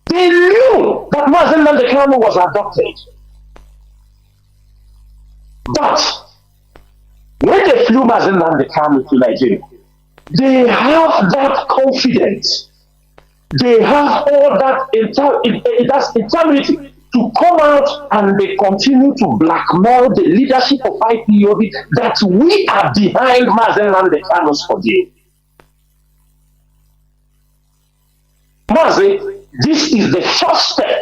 They knew that Mazi Nnamdi Kanu was adopted. But when they flew Mazi Nnamdi Kanu to Nigeria, they have that confidence. They have all that integrity to come out and they continue to blackmail the leadership of IPOB that we are behind Mazi Nnamdi Kanu's forgive. Mazi, this is the first step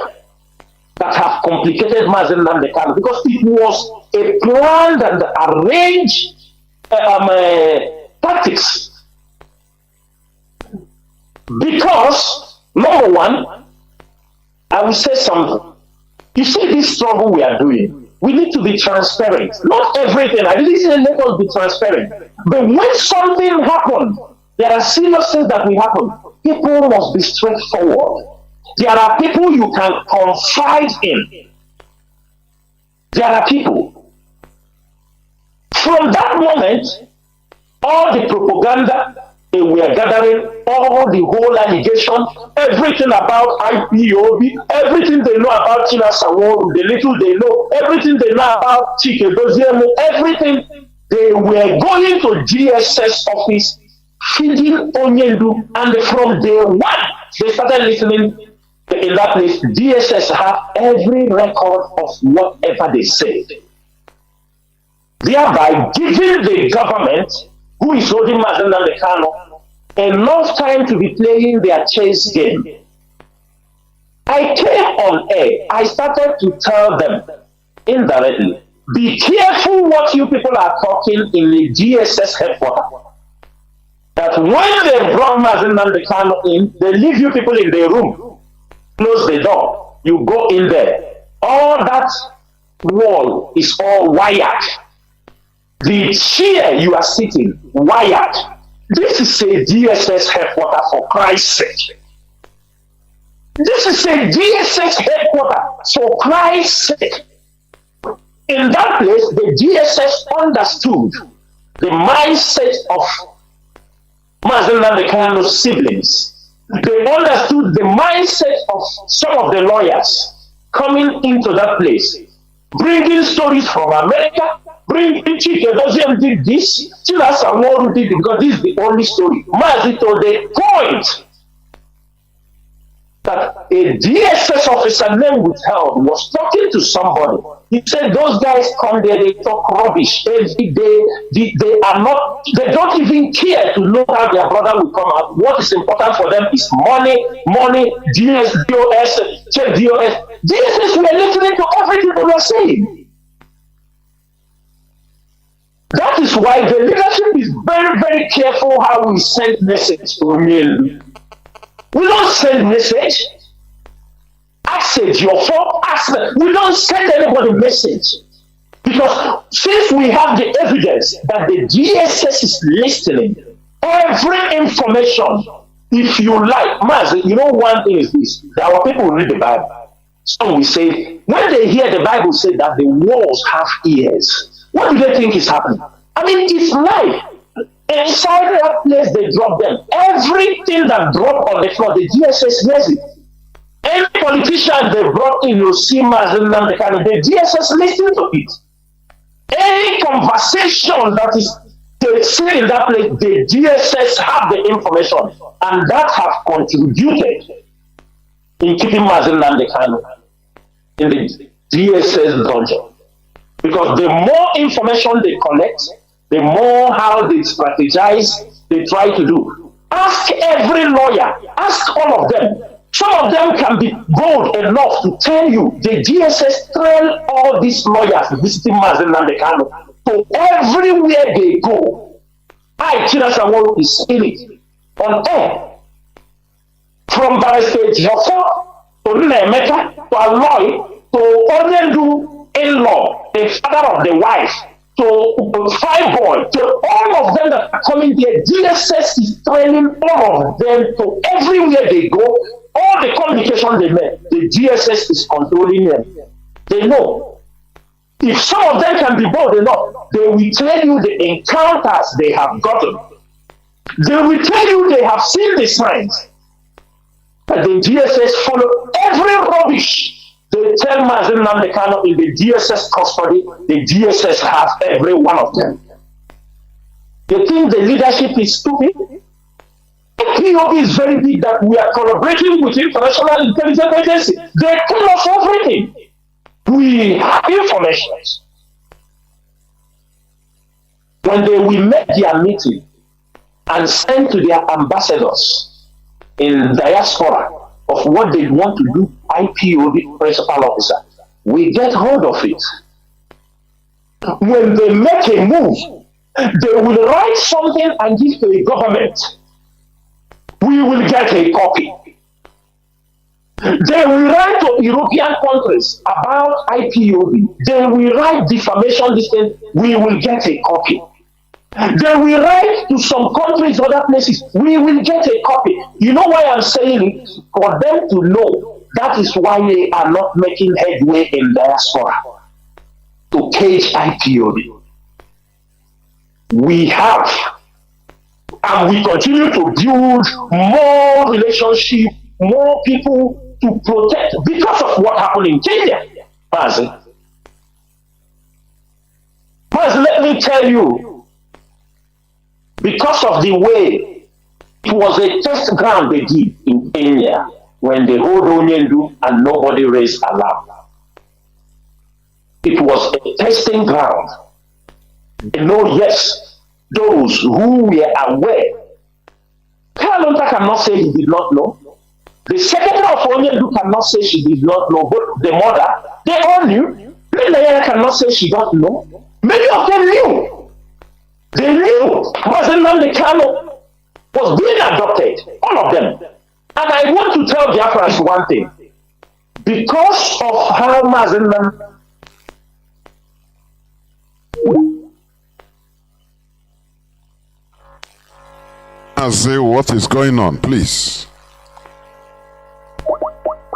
that have complicated Mazi Nnamdi Kanu, because it was a planned and arranged tactics. Because, number one, I will say something. You see this struggle we are doing, we need to be transparent. Not everything, I didn't say let us be transparent. But when something happens, there are serious things that will happen. People must be straightforward. There are people you can confide in. There are people. From that moment, all the propaganda they were gathering, all the whole allegation, everything about IPOB, everything they know about Chinasa, the little they know, everything they know about Chinedu, everything, they were going to GSS office, feeding Onyendu, and from day one, they started listening in that place. DSS have every record of whatever they said, thereby giving the government, who is holding Mazi Nnamdi Kanu, enough time to be playing their chess game. I came on air, I started to tell them indirectly, be careful what you people are talking in the GSS headquarters. that when they brought Mazi Nnamdi Kanu in, they leave you people in the room, close the door, you go in there. All that wall is all wired. The chair you are sitting, wired. This is a DSS headquarters for Christ's sake. This is a DSS headquarters for Christ's sake. In that place, the DSS understood the mindset of Mazi Nnamdi Kanu's siblings. They understood the mindset of some of the lawyers coming into that place, bringing stories from America, bringing Chinedu did this, Chinasa Nworu did it, because this is the only story. Mazi told the point that a DSS officer named Withheld was talking to somebody. He said those guys come there, they talk rubbish every day. They are not, they don't even care to know how their brother will come out. What is important for them is money, DOS, check DOS. DSS were listening to everything they were saying. That is why the leadership is very, very careful how we send message to Nnamdi. We don't send message. Ask your fault. We don't send anybody message. Because since we have the evidence that the DSS is listening, every information, if you like, Mazi, you know one thing is this, that our people read the Bible. So we say, when they hear the Bible say that the walls have ears, what do they think is happening? I mean, it's life. Inside that place, they drop them. Everything that dropped on the floor, the DSS hears it. Any politician they brought in, you see Mazi Nnamdi Kanu, the DSS listen to it. Any conversation that is they say in that place, the DSS have the information, and that have contributed in keeping Mazi Nnamdi Kanu in the DSS dungeon. Because the more information they collect, the more how they strategize, they try to do. Ask every lawyer, ask all of them. Some of them can be bold enough to tell you the DSS trail all these lawyers visiting Mazi Nnamdi Kanu. So everywhere they go, Chinasa is in it, on air. From Barrister Geopolitical to Nnamdi, to Aloy, to Onyendu in-law, the father of the wife, to Five Boy, to all of them that are coming there, DSS is training all of them to everywhere they go, all the communication they make, the DSS is controlling them. They know. If some of them can be bold enough, they will tell you the encounters they have gotten. They will tell you they have seen the signs. But the DSS follow every rubbish. They tell Mazi Nnamdi Kanu in the DSS custody, the DSS has every one of them. They think the leadership is stupid. IPOB is very big that we are collaborating with international intelligence agencies. They tell us everything. We have information. When they will make their meeting and send to their ambassadors in diaspora of what they want to do, IPOB principal officer, we get hold of it. When they make a move, they will write something and give to the government. We will get a copy. They will write to European countries about IPOB. They will write defamation listing. We will get a copy. They will write to some countries, other places. We will get a copy. You know why I'm saying it? For them to know. That is why they are not making headway in diaspora to cage IPOB. We have, and we continue to build more relationship, more people to protect because of what happened in Kenya. Mazi, let me tell you, because of the way it was a test ground they did in Kenya when they hold Onyendu and nobody raised alarm. It was a testing ground. You know, yes, those who were aware. Kalonta cannot say he did not know. The secretary of Onyendu cannot say she did not know, but the mother, they all knew. Nigerian cannot say she don't know. Many of them knew. They knew. Mazi Nnamdi Kanu was being adopted, all of them. And I want to tell Biafrans one thing. Because of how Mazi Say what is going on, please.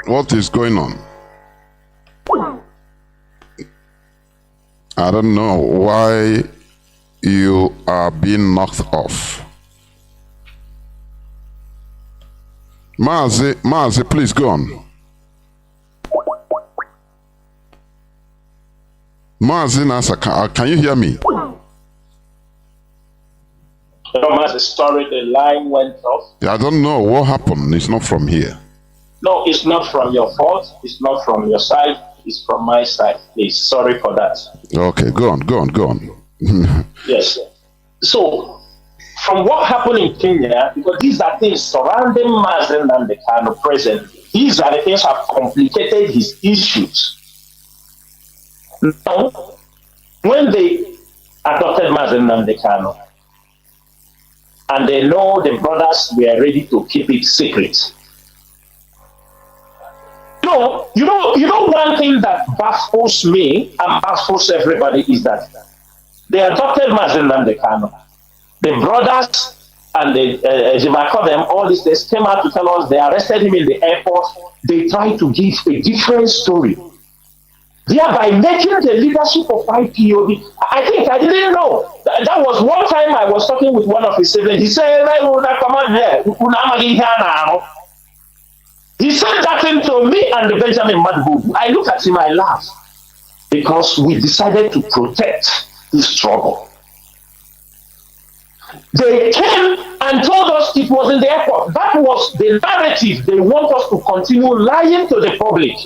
What is going on? I don't know why you are being knocked off. Mazi, please go on. Mazi Nasa, can you hear me? Sorry, the line went off. I don't know what happened. It's not from here. No, it's not from your fault. It's not from your side. It's from my side. Please, sorry for that. Okay, go on. Yes. So, from what happened in Kenya, because these are things surrounding Mazi and the Kanu present, these are the things that have complicated his issues. Now, when they adopted Mazi and the Kanu, and they know the brothers were ready to keep it secret. No, you know one thing that baffles me and baffles everybody is that they adopted Mazi and the Kanu. The brothers and I call them, all these days came out to tell us they arrested him in the airport. They tried to give a different story, thereby making the leadership of IPOB. I didn't know. That was one time I was talking with one of his siblings. He said, come on here. He said that thing to me and the Benjamin Madbu. I look at him, I laugh. Because we decided to protect this struggle. They came and told us it was in the airport. That was the narrative. They want us to continue lying to the public.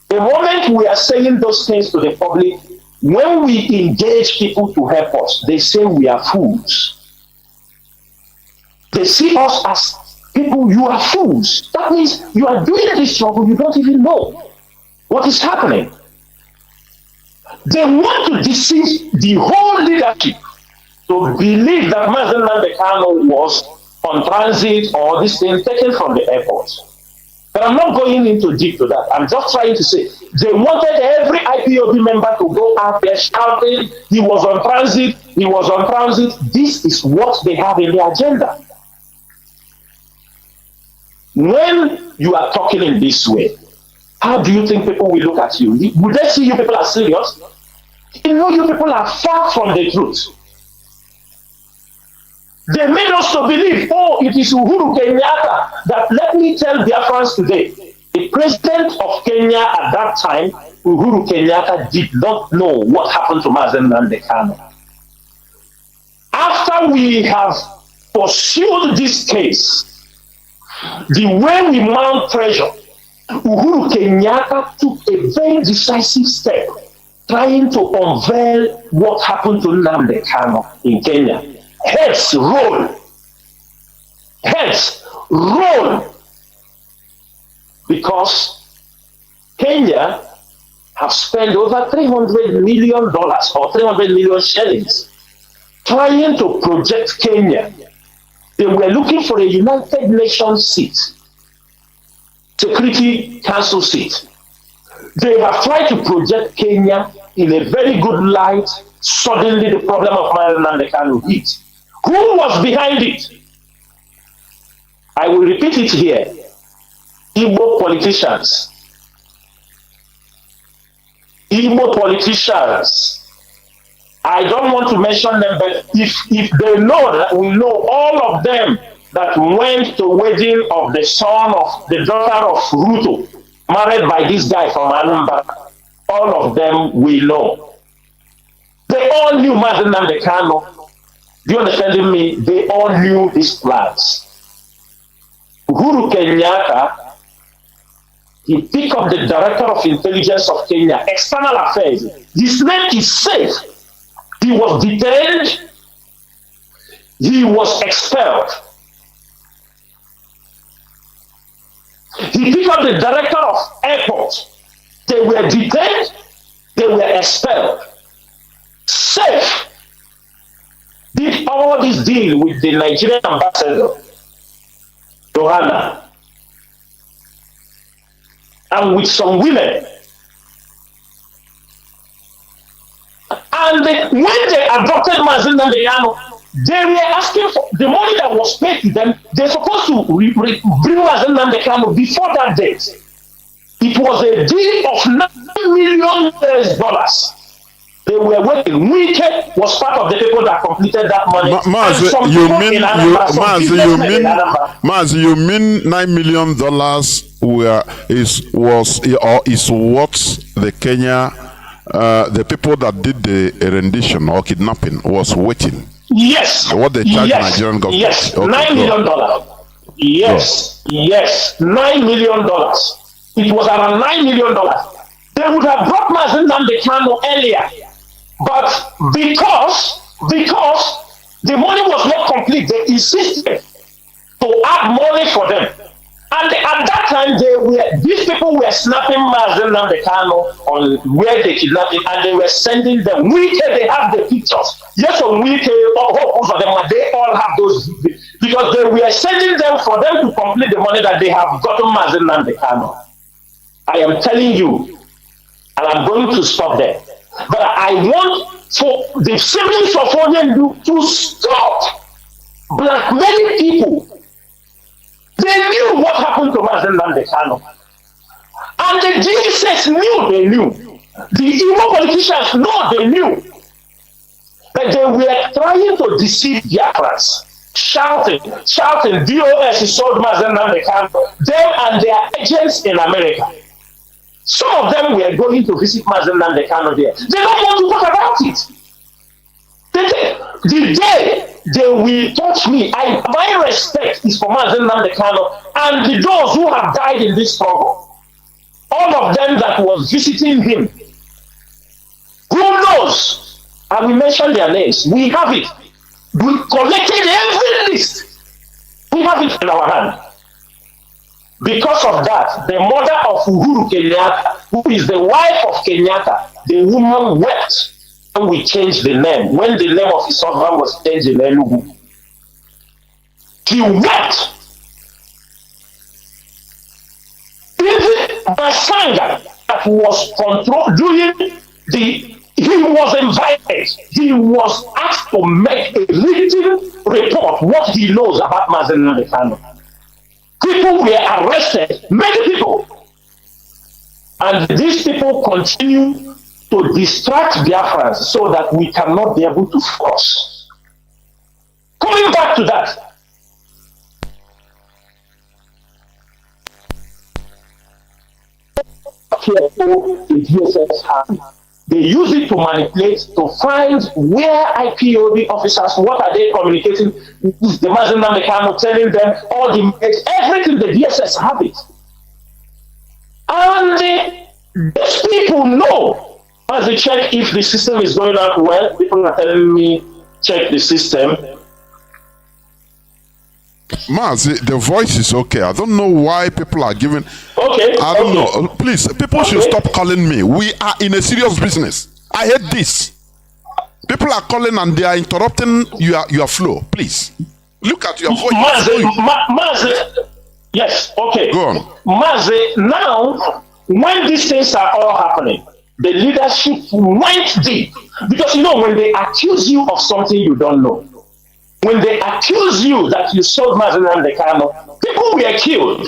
The moment we are saying those things to the public, when we engage people to help us, they say we are fools. They see us as people, you are fools. That means you are doing this struggle, you don't even know what is happening. They want to deceive the whole leadership to believe that Mazi and Kanu was on transit or this thing taken from the airport. But I'm not going into deep to that. I'm just trying to say they wanted every IPOB member to go out there shouting, he was on transit, he was on transit. This is what they have in their agenda. When you are talking in this way, how do you think people will look at you? Would they see you people as serious? You know you people are far from the truth. They made us to believe, oh, it is Uhuru Kenyatta that, let me tell Biafrans today, the president of Kenya at that time, Uhuru Kenyatta, did not know what happened to Mazi and Kanu. After we have pursued this case, the way we mount pressure, Uhuru Kenyatta took a very decisive step, trying to unveil what happened to Nnamdi Kanu in Kenya. Heads roll. Heads roll. Because Kenya have spent over $300 million or 300 million shillings trying to project Kenya. They were looking for a United Nations seat, Security Council seat. They have tried to project Kenya in a very good light. Suddenly the problem of Nnamdi Kanu hit. Who was behind it? I will repeat it here. Igbo politicians. Igbo politicians. I don't want to mention them, but if they know that, we know all of them that went to wedding of the son of the daughter of Ruto, married by this guy from Anambra. All of them we know. They all knew Mazi and Kanu. Do you understand me? They all knew these plans. Uhuru Kenyatta, he picked up the director of intelligence of Kenya, external affairs. His name is safe. He was detained. He was expelled. He picked up the director of airports. They were detained. They were expelled. Safe did all this deal with the Nigerian ambassador Johanna, and with some women. And when they adopted Mazi Nnamdi Kanu, they were asking for the money that was paid to them. They're supposed to bring Mazi Nnamdi Kanu before that date. It was a deal of $9 million. They were waiting. Wike was part of the people that completed that money. Mazi, you mean $9 million is what the Kenya, the people that did the rendition or kidnapping was waiting? Yes. What they charge Nigerian government? Yes, okay, $9 million. Yes, yes, $9 million. It was around $9 million. They would have brought Mazi Nnamdi Kanu earlier, but because the money was not complete, they insisted to add money for them. And at that time, these people were snapping Mazi Nnamdi Kanu on where they kidnapped him, and they were sending them. They have the pictures. Yes, on they all have those, because they were sending them for them to complete the money that they have gotten Mazi Nnamdi Kanu. I am telling you, and I'm going to stop there. But I want for the siblings of Onyendu to stop blackmailing people. They knew what happened to Mazi Nnamdi Kanu. And the GSS knew they knew. The Igbo politicians know they knew. But they were trying to deceive Biafrans, shouting, DOS sold Mazi Nnamdi Kanu, them and their agents in America. Some of them were going to visit Mazi Nnamdi Kanu there. They don't want to talk about it. The day they will touch me, my respect is for Mazi Nnamdi Kanu and those who have died in this struggle. All of them that was visiting him. Who knows? I will mention their names. We have it. We collected every list. We have it in our hand. Because of that, the mother of Uhuru Kenyatta, who is the wife of Kenyatta, the woman wept when we changed the name. When the name of his husband was changed in Enugu, she wept. Even Basanga, that was controlled during he was invited. He was asked to make a written report what he knows about Mazi Nnamdi Kanu. People were arrested, many people. And these people continue to distract Biafrans so that we cannot be able to force. Coming back to that, the DSS have. They use it to manipulate, to find where IPOB officers, what are they communicating with the Mazi Nnamdi Kanu, telling them all everything the DSS have it. And these people know, as they check if the system is going out well. People are telling me, check the system. Mazi, the voice is okay. I don't know why people are giving. Okay. I don't know. Please, people should stop calling me. We are in a serious business. I hate this. People are calling and they are interrupting your flow. Please, look at your voice. Mazi, yes, okay. Go on. Mazi, now, when these things are all happening, the leadership went deep. Because, when they accuse you of something you don't know, when they accuse you that you sold Mazi Nnamdi Kanu, people were killed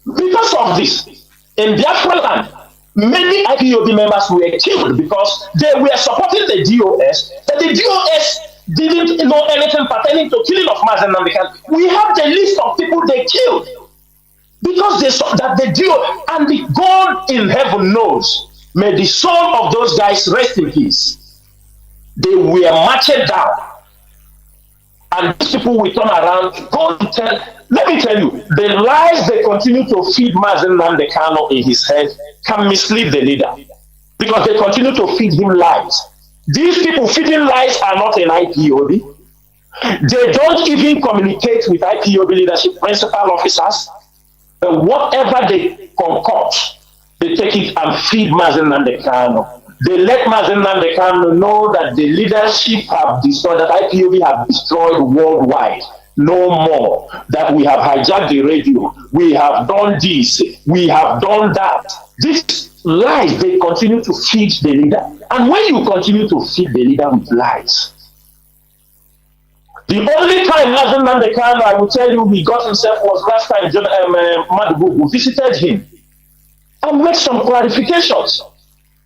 because of this. In Biafra land, many IPOB members were killed because they were supporting the DOS, but the DOS didn't know anything pertaining to killing of Mazi Nnamdi Kanu. We have the list of people they killed because they saw that the DOS, and the God in heaven knows, may the soul of those guys rest in peace. They were marched down. And these people will turn around, go to tell. Let me tell you, the lies they continue to feed Mazi Nnamdi Kanu in his head can mislead the leader. Because they continue to feed him lies. These people feeding lies are not in IPOB. They don't even communicate with IPOB leadership principal officers. But whatever they concoct, they take it and feed Mazi Nnamdi Kanu. They let Mazi Nnamdi Kanu know that the leadership have destroyed, that IPOB have destroyed worldwide. no more. That we have hijacked the radio, we have done this, we have done that. These lies, they continue to feed the leader. And when you continue to feed the leader with lies, the only time Nnamdi Kanu, I will tell you, he got himself was last time Madibu visited him and made some clarifications.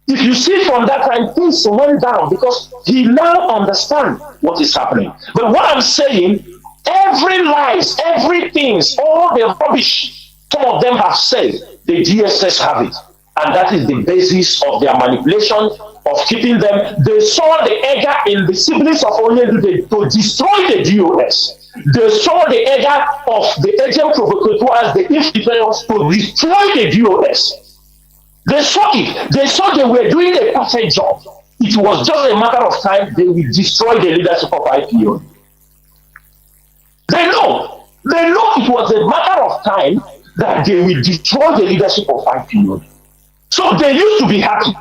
If you see from that time, things went down because he now understands what is happening. But what I'm saying, every lies, everything, all the rubbish some of them have said, the DSS have it. And that is the basis of their manipulation, of keeping them. They saw the egger in the siblings of Onyedu to destroy the DOS. They saw the egger of the agent provocateurs, the infiltrators, to destroy the DOS. They saw it. They saw they were doing a perfect job. It was just a matter of time they will destroy the leadership of IPOB. They know it was a matter of time that they will destroy the leadership of IPOB. So they used to be happy.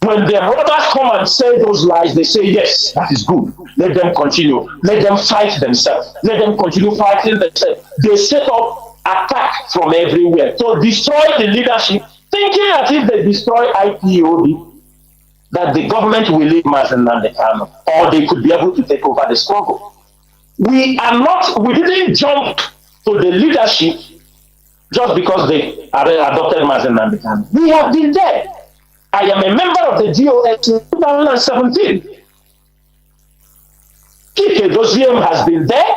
When their brothers come and say those lies, they say, yes, that is good. Let them continue. Let them fight themselves. Let them continue fighting themselves. They set up attack from everywhere to destroy the leadership, thinking as if they destroy IPOB, that the government will leave Mazi Nnamdi Kanu, or they could be able to take over the struggle. We didn't jump to the leadership just because they adopted Mazi Nnamdi Kanu. We have been there. I am a member of the DOS in 2017. Kike Doziem has been there.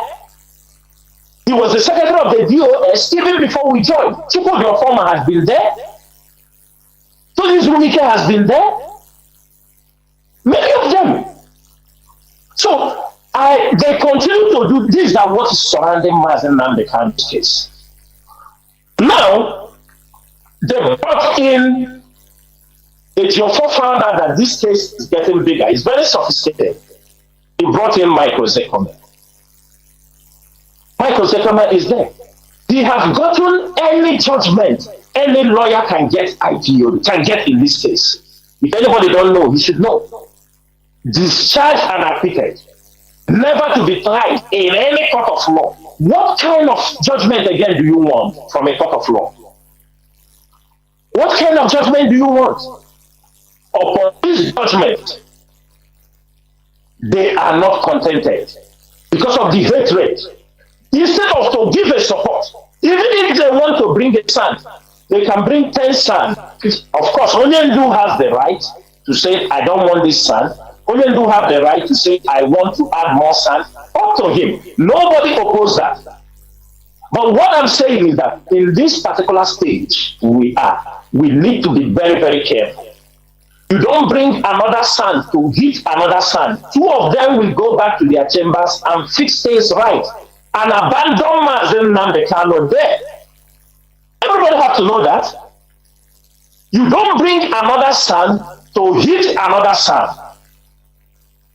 He was the secretary of the DOS even before we joined. Chukwudi Ofoma has been there. Tony Zumike has been there. Many of them. So they continue to do this. That what is surrounding Mazi Nnamdi Kanu's case. Now they brought in. Ejiofor found out that this case is getting bigger. It's very sophisticated. He brought in Michael Zekome. Michael Zekome is there. He has gotten any judgment any lawyer can get IPOB, can get in this case. If anybody don't know, he should know. Discharged and acquitted. Never to be tried in any court of law. What kind of judgment again do you want from a court of law? What kind of judgment do you want? Upon this judgment, they are not contented because of the hatred. Instead of to give a support, even if they want to bring a sand, they can bring 10 sand. Of course, Onyendu has the right to say, I don't want this sand. Onyendu have the right to say, I want to add more sand. Up to him. Nobody opposed that. But what I'm saying is that in this particular stage we need to be very, very careful. You don't bring another son to hit another son. Two of them will go back to their chambers and fix things right. And abandon Mazi Nnamdi Kanu there. Everybody have to know that. You don't bring another son to hit another son.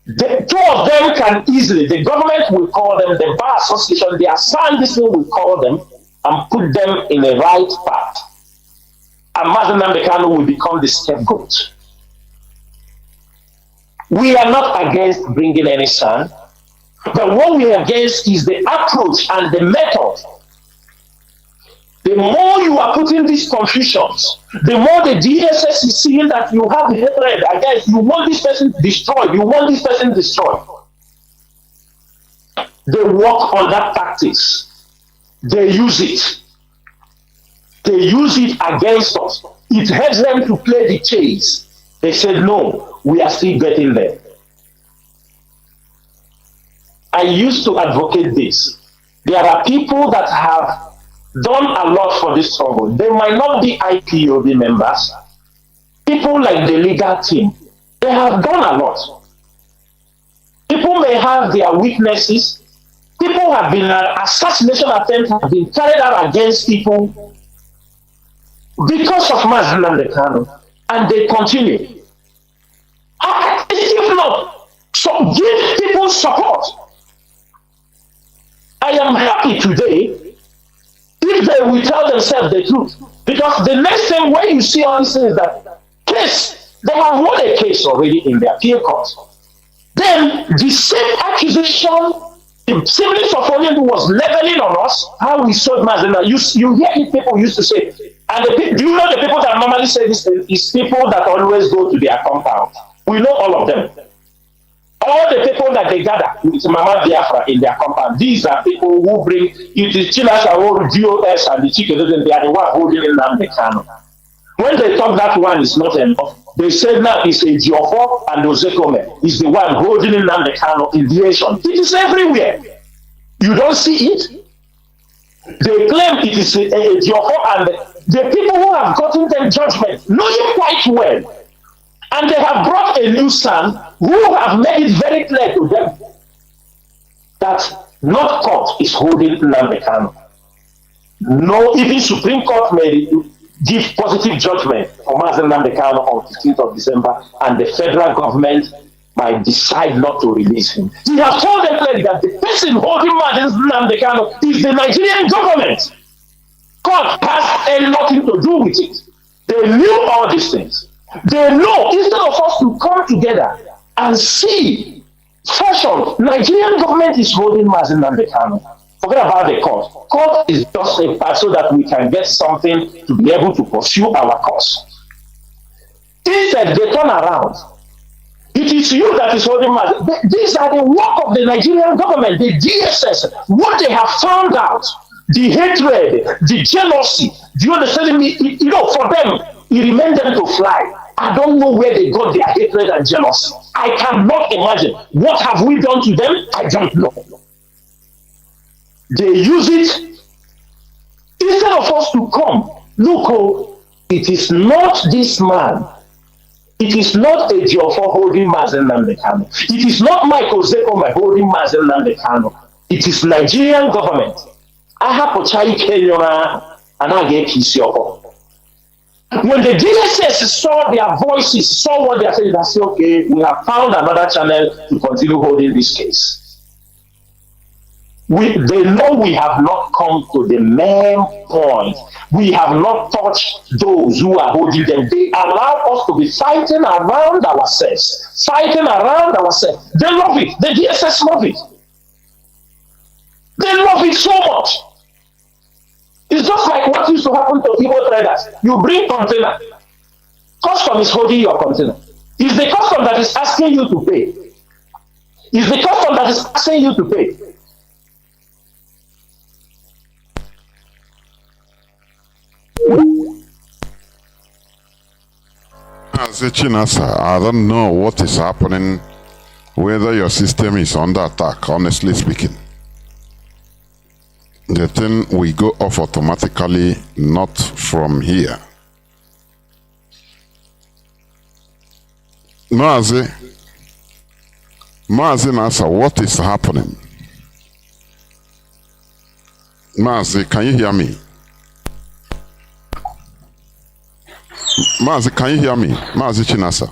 The two of them can easily, the government will call them, the bar association, the assigned this will call them and put them in the right path. And Mazi Nnamdi Kanu will become the scapegoat. We are not against bringing any son, but what we are against is the approach and the method. The more you are putting these confusions, the more the DSS is seeing that you have hatred against, you want this person destroyed, you want this person destroyed. They work on that tactics. They use it. They use it against us. It helps them to play the chase. They said, no, we are still getting there. I used to advocate this. There are people that have done a lot for this struggle. They might not be IPOB members. People like the legal team, they have done a lot. People may have their weaknesses. People have been, assassination attempts have been carried out against people because of Mazi Nnamdi Kanu, and they continue. If not, so give people support. I am happy today if they will tell themselves the truth. Because the next thing when you see all this is that case, they have won a case already in their appeal court. Then the same accusation The siblings of Onyelu was leveling on us, how we sold Mazi. You hear it, people used to say, and do you know the people that normally say this is people that always go to their compound? We know all of them. All the people that they gather with Mama Biafra in their compound, these are people who bring, it is Chinasa, GOS, and the Chinedu, they are the one holding Nnamdi Kanu. When they talk that one is not enough, they say now it's a Geopolitical and Ozekome is the one holding Nnamdi Kanu in the nation. It is everywhere. You don't see it. They claim it is a Geopolitical, and the people who have gotten them judgment know it quite well. And they have brought a new son who have made it very clear to them that not court is holding Nnamdi Kanu. No, even Supreme Court may give positive judgment for Mazi Nnamdi Kanu on 15th of December, and the federal government might decide not to release him. He has told them clearly that the person holding Mazi Nnamdi Kanu is the Nigerian government. God has nothing to do with it. They knew all these things. They know, instead of us to come together and see, fashion, Nigerian government is holding Mazi Nnamdi Kanu. Forget about the court. Court is just a part so that we can get something to be able to pursue our cause. Instead, they turn around. It is you that is holding Mazi. These are the work of the Nigerian government, the DSS, what they have found out, the hatred, the jealousy. Do you understand me? You know, for them, it remained them to fly. I don't know where they got their hatred and jealousy. I cannot imagine. What have we done to them? I don't know. They use it instead of us to come. Look, oh, it is not this man. It is not a Geopolitical holding Mazi Nnamdi Kanu. It is not Michael Zekoma holding Mazi Nnamdi Kanu. It is Nigerian government. I have to try Kenya and I get his yoke. When the DSS saw their voices, saw what they are saying, they say, okay, we have found another channel to continue holding this case. They know we have not come to the main point. We have not touched those who are holding them. They allow us to be fighting around ourselves. Fighting around ourselves. They love it. The DSS love it. They love it so much. It's just like what used to happen to Igbo traders. You bring container. Custom is holding your container. It's the custom that is asking you to pay. It's the custom that is asking you to pay. As a Chinasa, I don't know what is happening, whether your system is under attack, honestly speaking. The thing will go off automatically, not from here. Mazi Nasa, what is happening? Mazi, can you hear me? Mazi, can you hear me? Mazi Chinasa.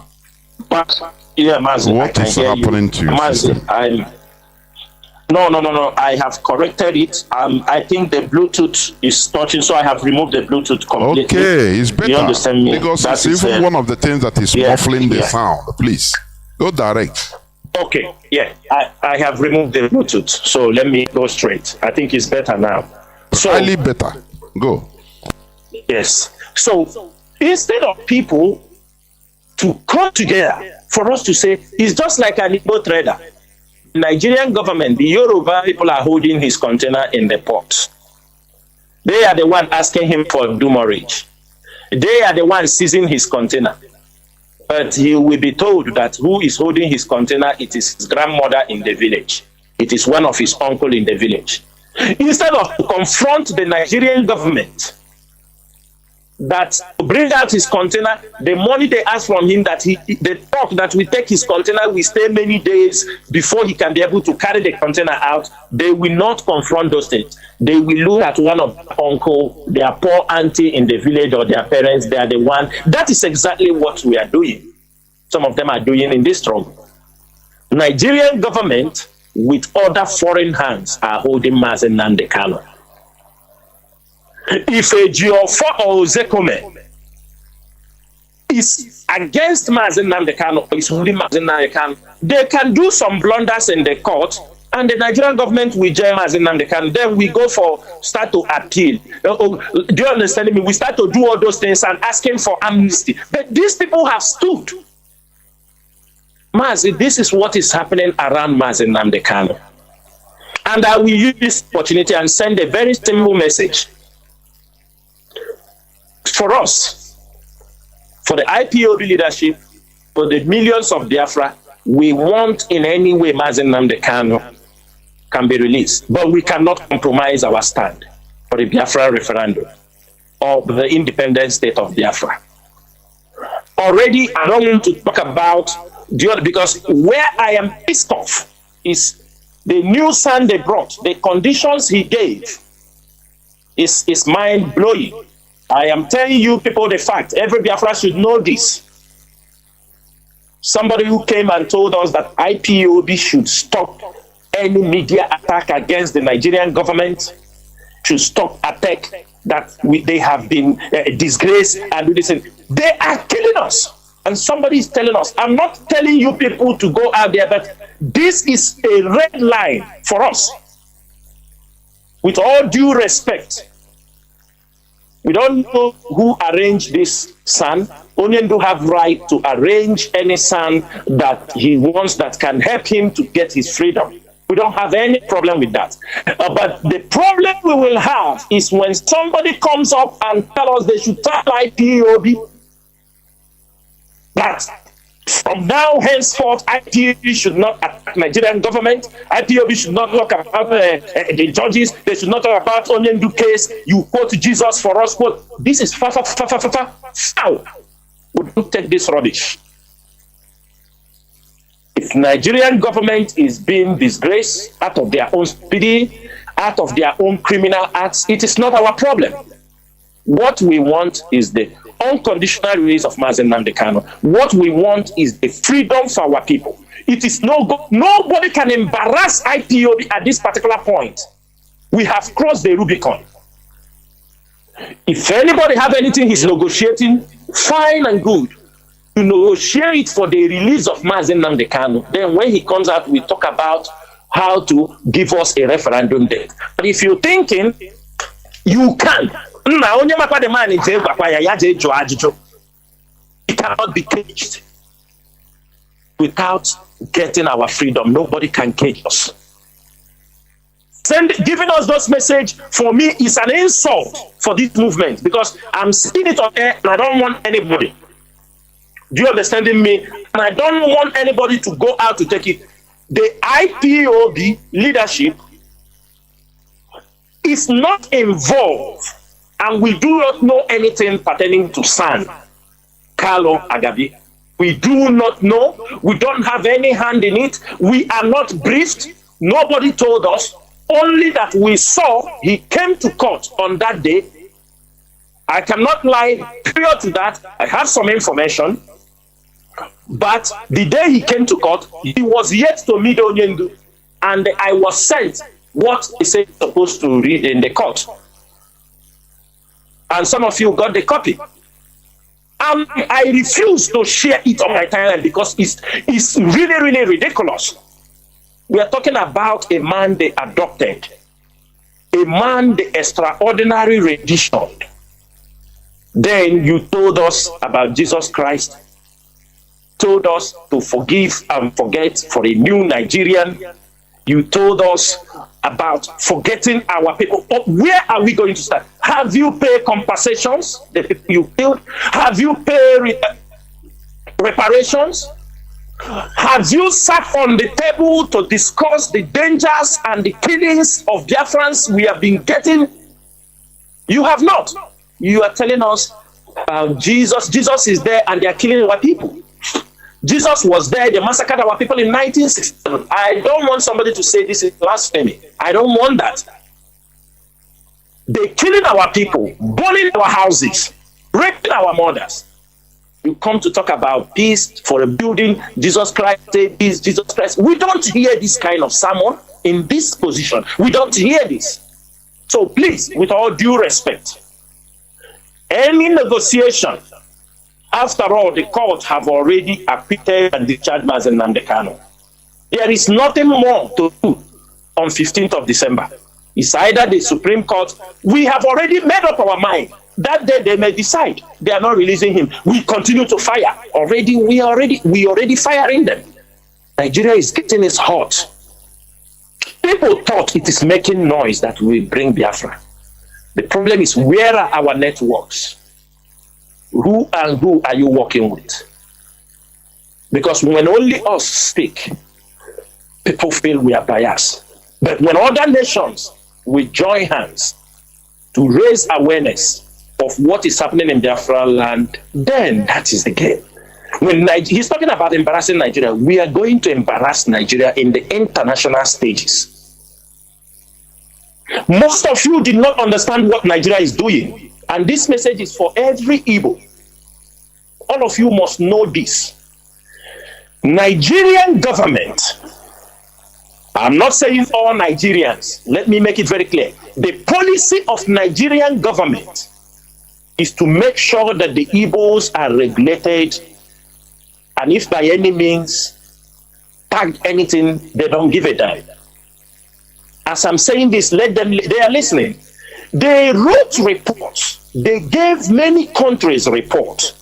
Yeah, Mazi. What is happening to you? Mazi, No. I have corrected it. I think the Bluetooth is touching, so I have removed the Bluetooth completely. Okay, it's better. You understand me? Because it's even one of the things that is muffling the sound. Please, go direct. Okay, yeah. I have removed the Bluetooth, so let me go straight. I think it's better now. Highly better. Go. Yes. So, instead of people to come together for us to say, it's just like an Igbo trader. Nigerian government, the Yoruba people are holding his container in the port. They are the one asking him for demurrage. They are the one seizing his container. But he will be told that who is holding his container, it is his grandmother in the village. It is one of his uncle in the village. Instead of to confront the Nigerian government, that bring out his container, the money they ask from him, that they talk that we take his container, we stay many days before he can be able to carry the container out. They will not confront those things. They will look at one of their uncle, their poor auntie in the village, or their parents. They are the one. That is exactly what we are doing. Some of them are doing in this struggle. Nigerian government with other foreign hands are holding Mazi Nnamdi Kanu. If a Geopolitical or Zekome is against Mazi Nnamdi Kanu, is holding Mazi Nnamdi Kanu, they can do some blunders in the court And the Nigerian government will jail Mazi Nnamdi Kanu. Then we go start to appeal. Do you understand me? We start to do all those things and asking for amnesty. But these people have stood. Mazi, this is what is happening around Mazi Nnamdi Kanu. And I will use this opportunity and send a very simple message. For us, for the IPOB leadership, for the millions of Biafra, we want in any way Mazi Nnamdi Kanu can be released. But we cannot compromise our stand for the Biafra referendum or the independent state of Biafra. Already, I don't want to talk about the other, because where I am pissed off is the new son they brought, the conditions he gave is mind-blowing. I am telling you people the fact. Every Biafra should know this. Somebody who came and told us that IPOB should stop any media attack against the Nigerian government, should stop attack that they have been disgraced and do this. They are killing us. And somebody is telling us, I'm not telling you people to go out there, but this is a red line for us. With all due respect, we don't know who arranged this son. Onyendo have right to arrange any son that he wants that can help him to get his freedom. We don't have any problem with that. But the problem we will have is when somebody comes up and tells us they should tell IPOB that from now henceforth IPOB should not attack Nigerian government, IPOB should not talk about the judges, they should not talk about Onyendo case, you quote Jesus for us, quote. This is foul. We don't take this rubbish. If Nigerian government is being disgraced out of their own stupidity, out of their own criminal acts, it is not our problem. What we want is the unconditional release of Mazi Nnamdi Kanu. What we want is the freedom for our people. It is nobody can embarrass IPOB at this particular point. We have crossed the Rubicon. If anybody have anything he's negotiating, fine and good. To negotiate for the release of Mazi Nnamdi Kanu. Then when he comes out, we talk about how to give us a referendum date. But if you're thinking you can, he cannot be caged. Without getting our freedom, nobody can cage us. Giving us those message, for me, is an insult for this movement, because I'm seeing it on air and I don't want anybody. Do you understand me? And I don't want anybody to go out to take it. The IPOB leadership is not involved, and we do not know anything pertaining to San Carlo Agabi. We do not know. We don't have any hand in it. We are not briefed. Nobody told us. Only that we saw he came to court on that day. I cannot lie. Prior to that, I have some information. But the day he came to court, he was yet to meet Onyendo, and I was sent what he said supposed to read in the court. And some of you got the copy. I refuse to share it on my timeline because it's really, really ridiculous. We are talking about a man they adopted, a man the extraordinary rendition. Then you told us about Jesus Christ, told us to forgive and forget for a new Nigerian. You told us about forgetting our people. Where are we going to start? Have you paid compensations, the people you killed? Have you paid reparations? Have you sat on the table to discuss the dangers and the killings of Biafrans we have been getting? You have not. You are telling us Jesus is there and they are killing our people. Jesus was there, they massacred our people in 1967. I don't want somebody to say this is blasphemy. I don't want that. They're killing our people, burning our houses, raping our mothers. You come to talk about peace for a building, Jesus Christ, peace, Jesus Christ. We don't hear this kind of sermon in this position. We don't hear this. So please, with all due respect, any negotiation, after all, the court have already acquitted and discharged Mazi Nnamdi Kanu. There is nothing more to do on 15th of December. It's either the Supreme Court, we have already made up our mind. That day they may decide they are not releasing him. We continue to fire. We already firing them. Nigeria is getting its hot. People thought it is making noise that we bring Biafra. The problem is, where are our networks? Who are you working with? Because when only us speak, people feel we are biased. But when other nations will join hands to raise awareness of what is happening in Biafra land, then that is the game. When he's talking about embarrassing Nigeria, we are going to embarrass Nigeria in the international stages. Most of you did not understand what Nigeria is doing. And this message is for every Igbo. All of you must know this. Nigerian government, I'm not saying all Nigerians, let me make it very clear. The policy of Nigerian government is to make sure that the Igbos are regulated, and if by any means tagged anything, they don't give a damn. As I'm saying this, let them, they are listening. They wrote reports. They gave many countries reports,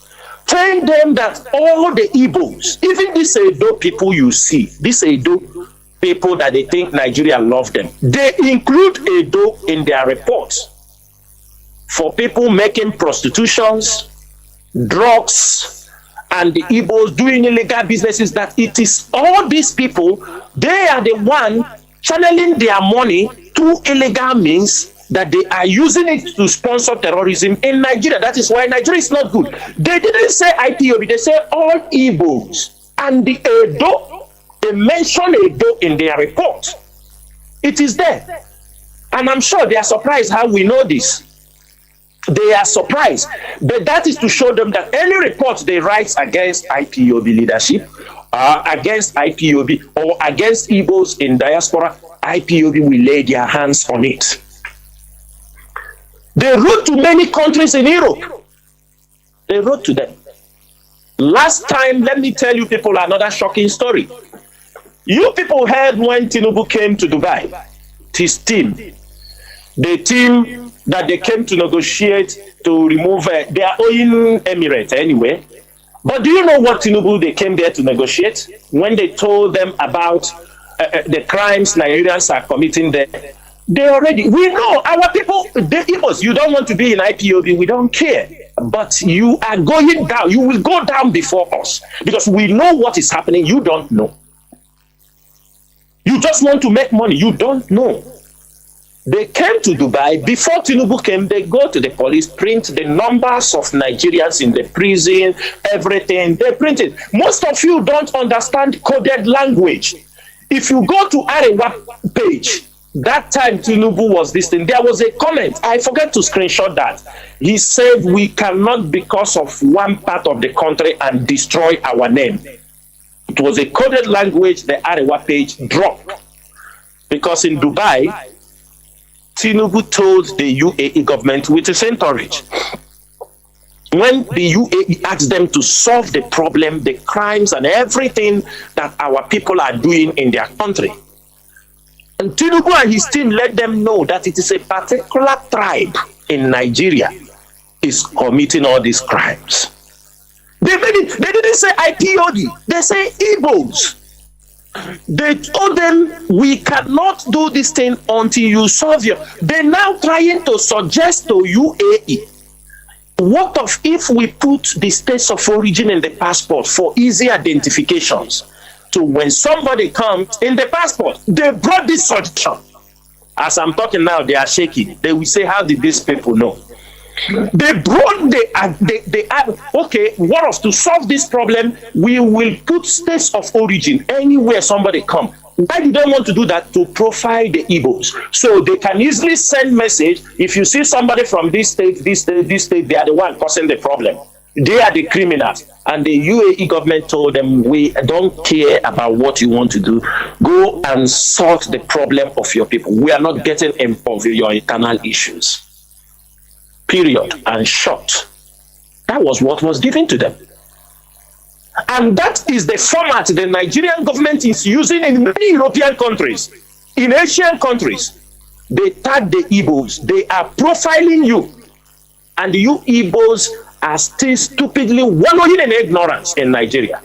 telling them that all the Igbos, even these Edo people you see, these Edo people that they think Nigeria love them, they include Edo in their reports for people making prostitutions, drugs, and the Igbos doing illegal businesses, that it is all these people, they are the one channeling their money to illegal means, that they are using it to sponsor terrorism in Nigeria. That is why Nigeria is not good. They didn't say IPOB, they say all Igbos. And the Edo, they mention Edo in their report. It is there. And I'm sure they are surprised how we know this. They are surprised. But that is to show them that any report they write against IPOB leadership, against IPOB, or against Igbos in diaspora, IPOB will lay their hands on it. They wrote to many countries in Europe. They wrote to them. Last time, let me tell you people another shocking story. You people heard when Tinubu came to Dubai, his team, the team that they came to negotiate to remove their own emirate anyway. But do you know what Tinubu they came there to negotiate? When they told them about the crimes Nigerians are committing there, we know our people, the Igbos, you don't want to be in IPOB, we don't care. But you are going down, you will go down before us. Because we know what is happening, you don't know. You just want to make money, you don't know. They came to Dubai. Before Tinubu came, they go to the police, print the numbers of Nigerians in the prison, everything. They print it. Most of you don't understand coded language. If you go to Arewa page, that time Tinubu was this thing, there was a comment, I forget to screenshot that. He said, we cannot, because of one part of the country, and destroy our name. It was a coded language, the Arewa page dropped. Because in Dubai, Tinubu told the UAE government with his entourage, when the UAE asked them to solve the problem, the crimes and everything that our people are doing in their country, and Tinubu and his team let them know that it is a particular tribe in Nigeria is committing all these crimes. They didn't say IPOB, they say Igbos. They told them, we cannot do this thing until you solve your... They're now trying to suggest to UAE, what if we put the states of origin in the passport for easy identifications? So when somebody comes in the passport, they brought this suggestion. As I'm talking now, they are shaking. They will say, how did these people know? They brought okay, what else? To solve this problem, we will put states of origin anywhere somebody come. Why do they want to do that? To profile the Igbos. So they can easily send message. If you see somebody from this state, this state, they are the one causing the problem. They are the criminals. And the UAE government told them, we don't care about what you want to do. Go and sort the problem of your people. We are not getting involved in your internal issues. Period. And short. That was what was given to them. And that is the format the Nigerian government is using in many European countries. In Asian countries, they tag the Igbos. They are profiling you. And you Igbos are still stupidly wallowing in ignorance in Nigeria.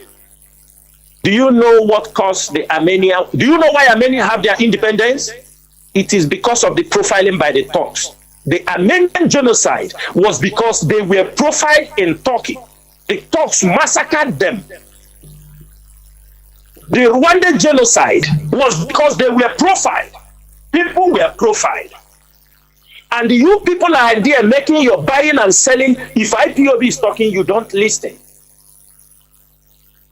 Do you know what caused the Armenian? Do you know why Armenia have their independence? It is because of the profiling by the Turks. The Armenian genocide was because they were profiled in Turkey. The Turks massacred them. The Rwandan genocide was because they were profiled. People were profiled. And you people are there making your buying and selling. If IPOB is talking, you don't listen.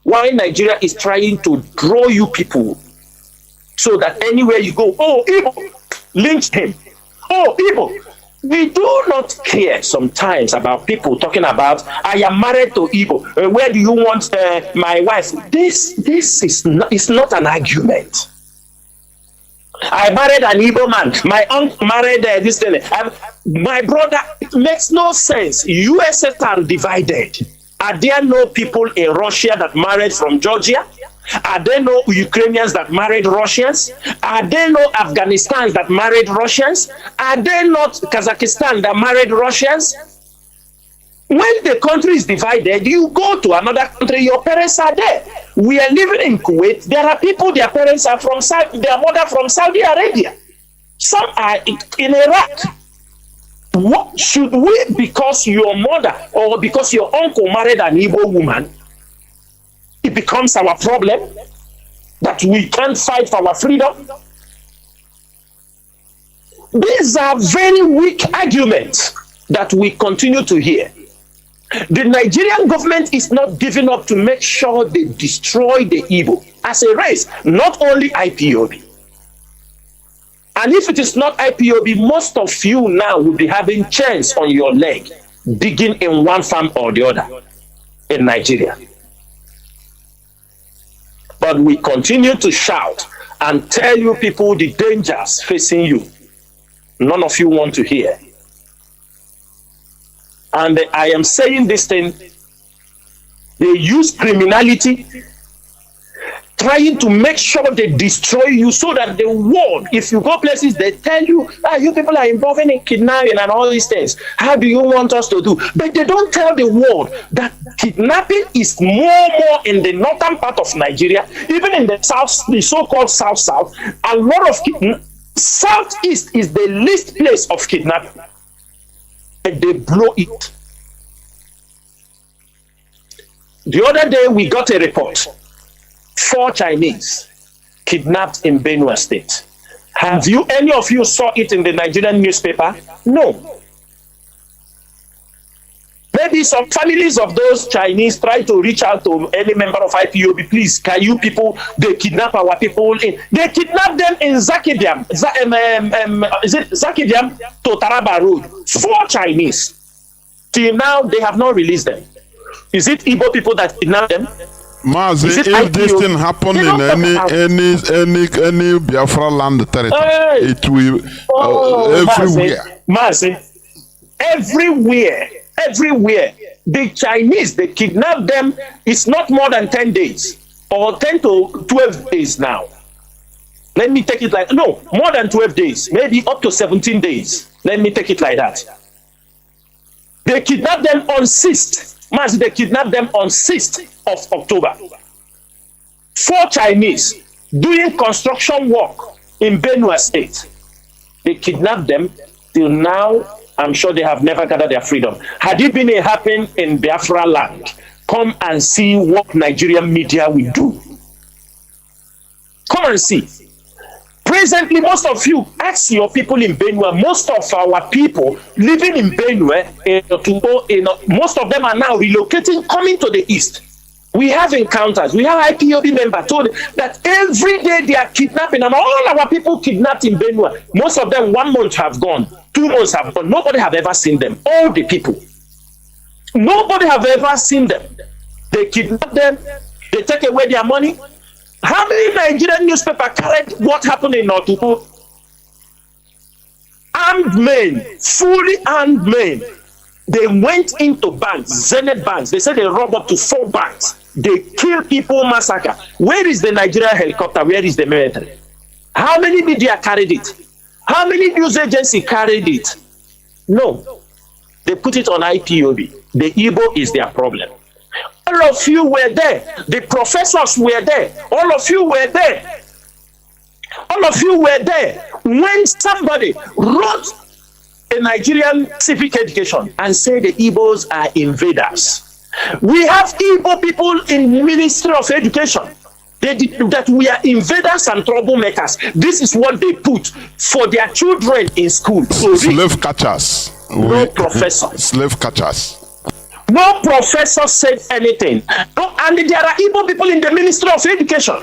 Why Nigeria is trying to draw you people so that anywhere you go, oh, Igbo, lynch him. Oh, Igbo. We do not care sometimes about people talking about, I am married to Igbo. Where do you want my wife? This is not an argument. I married an Igbo man. My uncle married this thing. My brother, it makes no sense. USSR are divided. Are there no people in Russia that married from Georgia? Are there no Ukrainians that married Russians? Are there no Afghanistans that married Russians? Are there not Kazakhstan that married Russians? When the country is divided, you go to another country, your parents are there. We are living in Kuwait. There are people, their parents are from their mother from Saudi Arabia. Some are in Iraq. What should we, because your mother or because your uncle married an Igbo woman, it becomes our problem that we can't fight for our freedom? These are very weak arguments that we continue to hear. The Nigerian government is not giving up to make sure they destroy the Igbo as a race, not only IPOB. And if it is not IPOB, most of you now will be having chains on your leg, digging in one farm or the other in Nigeria. But we continue to shout and tell you people the dangers facing you. None of you want to hear. And I am saying this thing, they use criminality, trying to make sure they destroy you so that the world, if you go places, they tell you, you people are involved in kidnapping and all these things. How do you want us to do? But they don't tell the world that kidnapping is more in the northern part of Nigeria, even in the south, the so-called south. A lot of southeast is the least place of kidnapping. And they blow it. The other day we got a report. 4 Chinese kidnapped in Benue State. Have you, any of you saw it in the Nigerian newspaper? No. Maybe some families of those Chinese try to reach out to any member of IPOB. Please, can you people, they kidnap our people. They kidnap them in Zakidiam. Is it Zakidiam to Taraba Road? 4 Chinese. Till now, they have not released them. Is it Igbo people that kidnap them? Mazi, if this thing happen in any Biafra land territory, it will everywhere. Mazi, everywhere. The Chinese, they kidnap them. It's not more than 10 days or 10 to 12 days now. Let me take it like, no, more than 12 days, maybe up to 17 days. Let me take it like that. They kidnapped them on 6th. Mazi, they kidnapped them on 6th of October. 4 Chinese doing construction work in Benue State. They kidnapped them. Till now, I'm sure they have never gathered their freedom. Had it been happening in Biafra land, come and see what Nigerian media will do. Come and see. Presently, most of you, ask your people in Benue, most of our people living in Benue, most of them are now relocating, coming to the east. We have encounters. We have IPOB members told that every day they are kidnapping, and all our people kidnapped in Benue. Most of them 1 month have gone, 2 months have gone. Nobody have ever seen them. All the people. Nobody have ever seen them. They kidnap them. They take away their money. How many Nigerian newspapers carried what happened in Otupo? Armed men, fully armed men. They went into banks, Zenith banks. They said they robbed up to 4 banks. They kill people, massacre. Where is the Nigerian helicopter? Where is the military? How many media carried it? How many news agency carried it? No. They put it on IPOB. The Igbo is their problem. All of you were there. The professors were there. All of you were there. All of you were there when somebody wrote a Nigerian civic education and said the Igbos are invaders. We have Igbo people in Ministry of Education that we are invaders and troublemakers. This is what they put for their children in school. Slave catchers. No professor. Slave catchers. No professor said anything. No, and there are Igbo people in the Ministry of Education.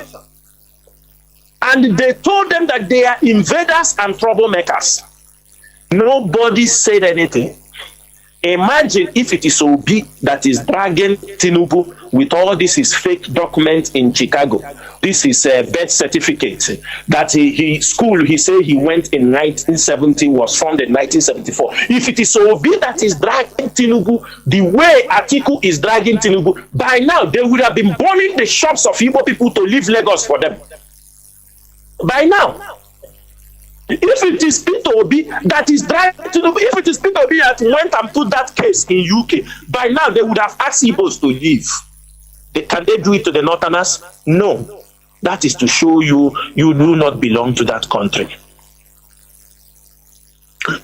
And they told them that they are invaders and troublemakers. Nobody said anything. Imagine if it is Obi that is dragging Tinubu with all this is fake documents in Chicago. This is a birth certificate that he said he went in 1970, was found in 1974. If it is Obi that is dragging Tinubu the way Atiku is dragging Tinubu, by now they would have been burning the shops of Igbo people to leave Lagos for them. By now. If it is Peter Obi that is driving Tinubu, if it is Peter Obi that went and put that case in UK, by now they would have asked Igbos to leave. Can they do it to the Northerners? No. That is to show you do not belong to that country.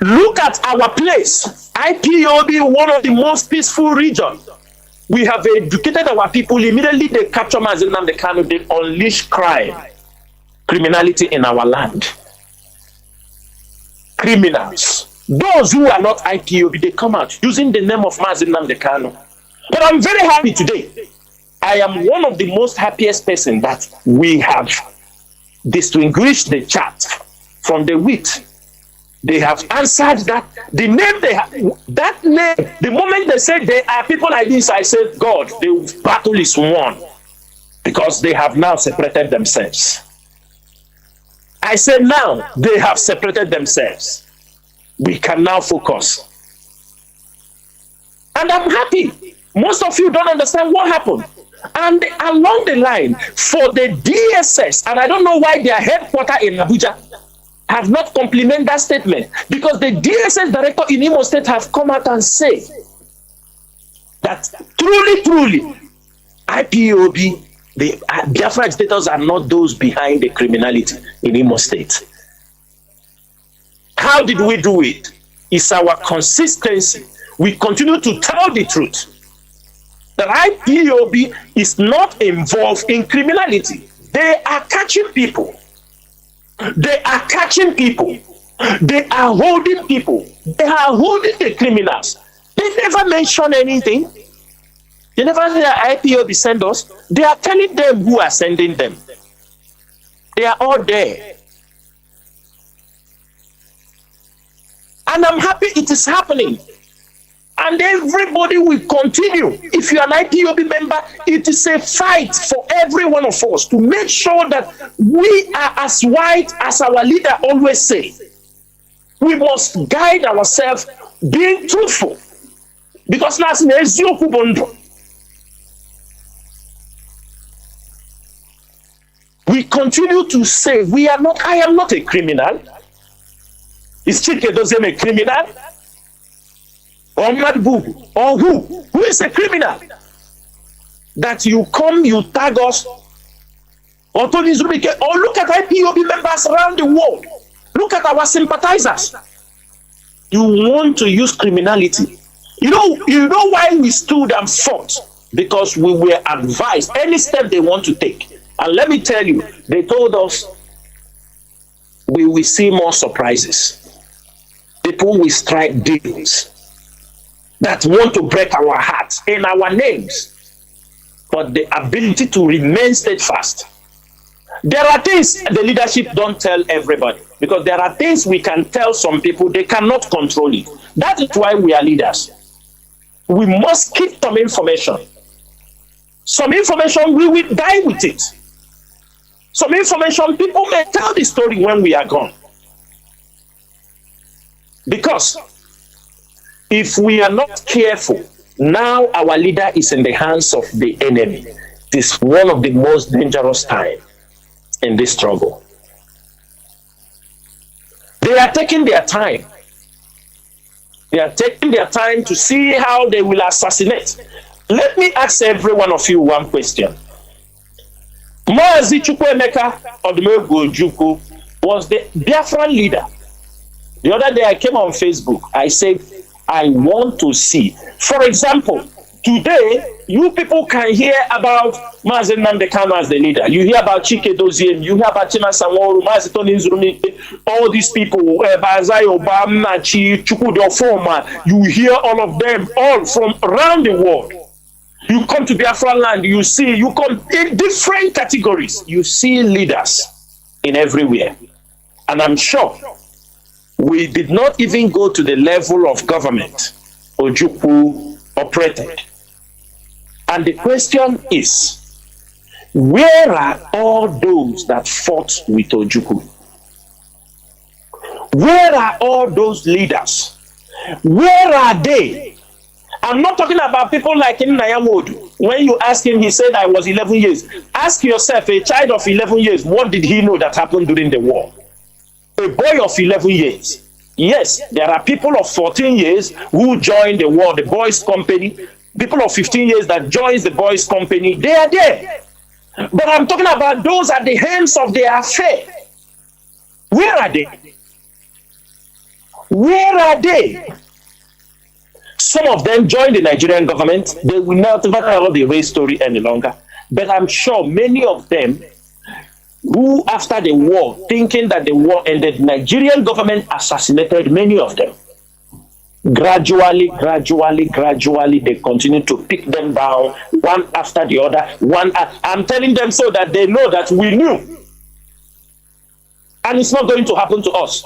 Look at our place. IPOB, one of the most peaceful regions. We have educated our people. Immediately they capture Mazi Nnamdi Kanu, they unleash crime, criminality in our land. Criminals, those who are not IPOB, they come out using the name of Mazi Nnamdi Kanu. But I'm very happy today. I am one of the most happiest person that we have distinguished the chaff from the wheat. They have answered that the name they have, that name, the moment they said they are people like this, I said, God, the battle is won, because they have now separated themselves. I said now they have separated themselves. We can now focus. And I'm happy. Most of you don't understand what happened. And along the line, for the DSS, and I don't know why their headquarters in Abuja have not complimented that statement, because the DSS director in Imo State have come out and said that truly, IPOB, the Biafra agitators are not those behind the criminality in Imo State. How did we do it? It's our consistency. We continue to tell the truth. That IPOB is not involved in criminality. They are catching people. They are catching people. They are holding people. They are holding the criminals. They never mention anything. They never say that IPOB send us. They are telling them who are sending them. They are all there. And I'm happy it is happening. And everybody will continue. If you are an IPOB member, it is a fight for every one of us to make sure that we are as white as our leader always say. We must guide ourselves being truthful. Because now we continue to say I am not a criminal. Is Chinedu a criminal? Or Nnamdi, or who is a criminal? That you come, you tag us, or look at IPOB members around the world. Look at our sympathizers. You want to use criminality. You know why we stood and fought? Because we were advised any step they want to take. And let me tell you, they told us we will see more surprises. People will strike deals that want to break our hearts in our names, but the ability to remain steadfast. There are things the leadership don't tell everybody, because there are things we can tell some people, they cannot control it. That is why we are leaders. We must keep some information. Some information we will die with it. Some information people may tell the story when we are gone. Because if we are not careful, now our leader is in the hands of the enemy. It is one of the most dangerous times in this struggle. They are taking their time. They are taking their time to see how they will assassinate. Let me ask every one of you one question. Mazi Chukwuemeka Odumegwu Ojukwu was the Biafran leader. The other day I came on Facebook. I said, I want to see. For example, today, you people can hear about Mazi Nnamdi Kanu as the leader. You hear about Chinedu, you hear about Chinasa, Nworu, Mazi Nworu, all these people, Bazai, Obama, Chukwudo Forma. You hear all of them, all from around the world. You come to Biafra land, you come in different categories. You see leaders in everywhere. And I'm sure we did not even go to the level of government Ojukwu operated. And the question is, where are all those that fought with Ojukwu? Where are all those leaders? Where are they? I'm not talking about people like Nworu. When you ask him, he said, I was 11 years. Ask yourself, a child of 11 years, what did he know that happened during the war? A boy of 11 years. Yes, there are people of 14 years who joined the war, the boys' company. People of 15 years that joins the boys' company, they are there. But I'm talking about those at the hands of their affair. Where are they? Where are they? Some of them joined the Nigerian government. They will not tell the race story any longer. But I'm sure many of them who, after the war, thinking that the war ended, Nigerian government assassinated many of them. Gradually, they continue to pick them down, one after the other. I'm telling them so that they know that we knew. And it's not going to happen to us.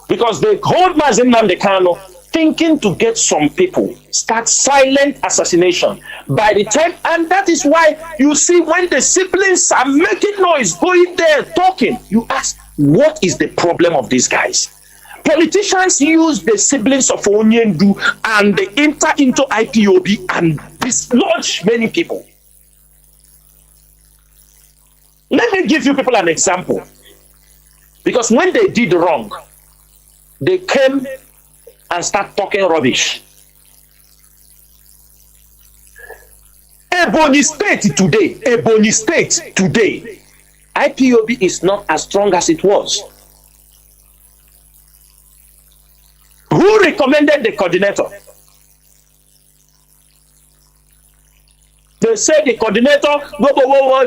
Because they hold Mazi Nnamdi Kanu, thinking to get some people, start silent assassination. By the time, and that is why you see when the siblings are making noise, going there, talking, you ask, what is the problem of these guys? Politicians use the siblings of Onyendu and they enter into IPOB and dislodge many people. Let me give you people an example. Because when they did wrong, they came and start talking rubbish. Ebonyi State today, IPOB is not as strong as it was. Who recommended the coordinator? They say the coordinator,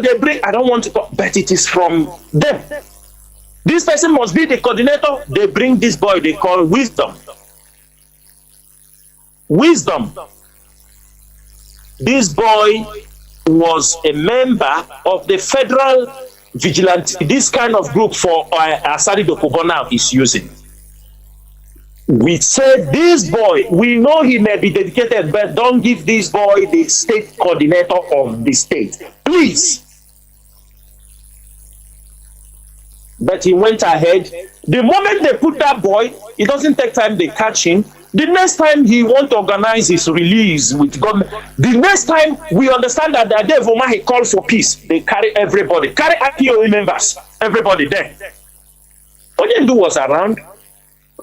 they bring, I don't want to talk, but it is from them. This person must be the coordinator. They bring this boy they call Wisdom. This boy was a member of the federal vigilante, this kind of group for Asari Dokubo now is using. We said this boy, we know he may be dedicated, but don't give this boy the state coordinator of the state. Please. But he went ahead. The moment they put that boy, it doesn't take time, they catch him. The next time he want to organize his release with government, the next time we understand that the day Voma he called for peace, they carry everybody, carry IPOB members, everybody there. Onyendu was around,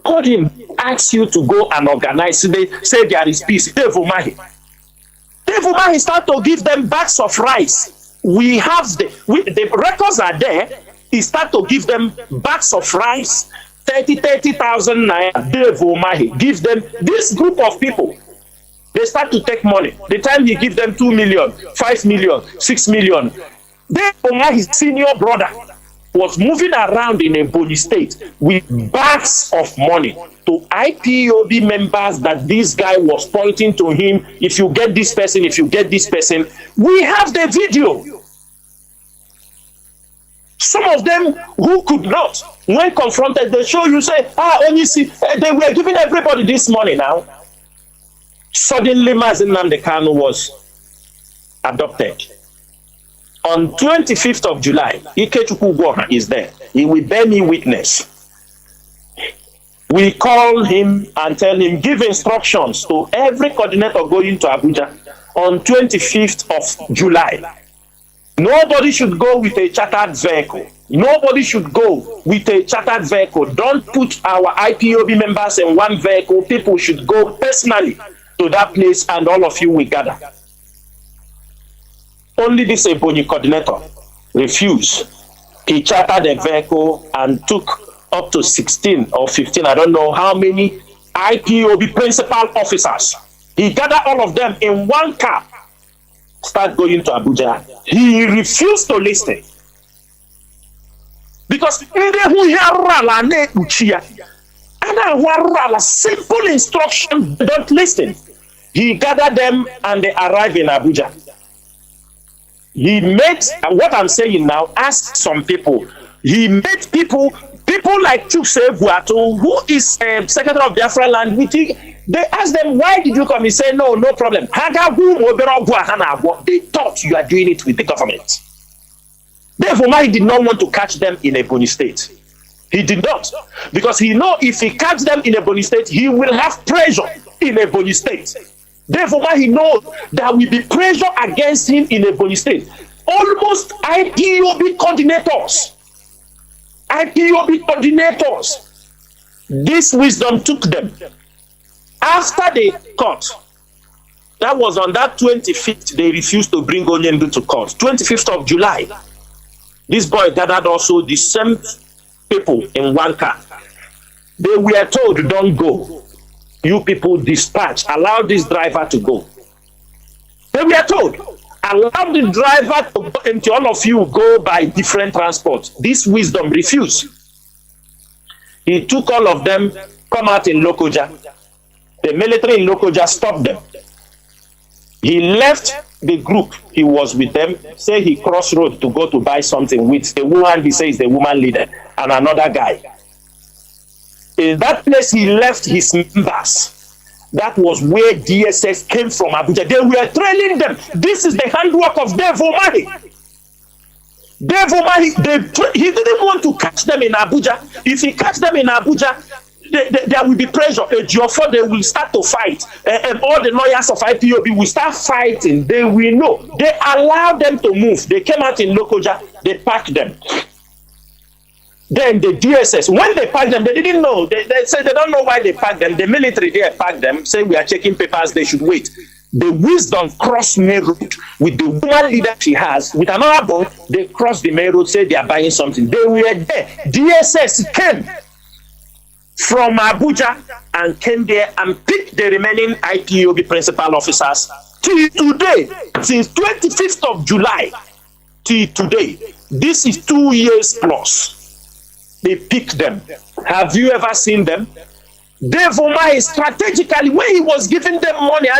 called him, asked you to go and organize. They say there is peace. Dave Umahi start to give them bags of rice. We have the records are there. He start to give them bags of rice, 30,000 naira. Dave Umahi give them this group of people. They start to take money. The time he give them 2 million, 5 million, 6 million. Dave Umahi's senior brother was moving around in Ebonyi State with bags of money to IPOB members that this guy was pointing to him. If you get this person, if you get this person, we have the video. Some of them who could not, when confronted, they show you, say, only see, they were giving everybody this money now. Suddenly, Mazi Nnamdi Kanu was adopted. On 25th of July, Ikechukwu Gwora is there. He will bear me witness. We call him and tell him, give instructions to every coordinator going to Abuja on 25th of July. Nobody should go with a chartered vehicle. Nobody should go with a chartered vehicle. Don't put our IPOB members in one vehicle. People should go personally to that place, and all of you will gather. Only this Ebonyi coordinator refused. He chartered a vehicle and took up to 16 or 15, I don't know how many IPOB principal officers. He gathered all of them in one car, start going to Abuja. He refused to listen. Because simple instruction, don't listen. He gathered them and they arrived in Abuja. He made, what I'm saying now, ask some people. He made people like Chukse Buato, who is Secretary of Biafra land, they asked them, why did you come? He said, no problem. They thought you are doing it with the government. Therefore, he did not want to catch them in a Ebonyi state. He did not. Because he know if he catch them in a Ebonyi state, he will have pressure in a Ebonyi state. Therefore, he knows there will be pressure against him in a Ebonyi state. Almost IPOB coordinators. This wisdom took them. After they caught, that was on that 25th, they refused to bring Onyendu to court. 25th of July. This boy gathered also the same people in one car. They were told, don't go. You people dispatch, allow this driver to go. They were told, allow the driver to go, and all of you go by different transport. This wisdom refused. He took all of them, come out in Lokoja. The military in Lokoja stopped them. He left the group he was with them, say he crossed road to go to buy something with a woman he says the woman leader and another guy. In that place he left his members. That was where DSS came from Abuja. They were trailing them. This is the handwork of Devomahi. Devomahi, he didn't want to catch them in Abuja. If he catch them in Abuja, there will be pressure. Therefore, they will start to fight. And all the lawyers of IPOB will start fighting. They will know. They allowed them to move. They came out in Lokoja. They packed them. Then the DSS, when they packed them, they didn't know. They said they don't know why they packed them. The military there packed them, say we are checking papers, they should wait. The wisdom crossed main road with the woman leader she has, with another boy, they crossed the main road, say they are buying something. They were there. DSS came from Abuja and came there and picked the remaining IPOB principal officers. Till today, since 25th of July, till today, this is 2 years plus. They picked them. Have you ever seen them? Devomai strategically, when he was giving them money,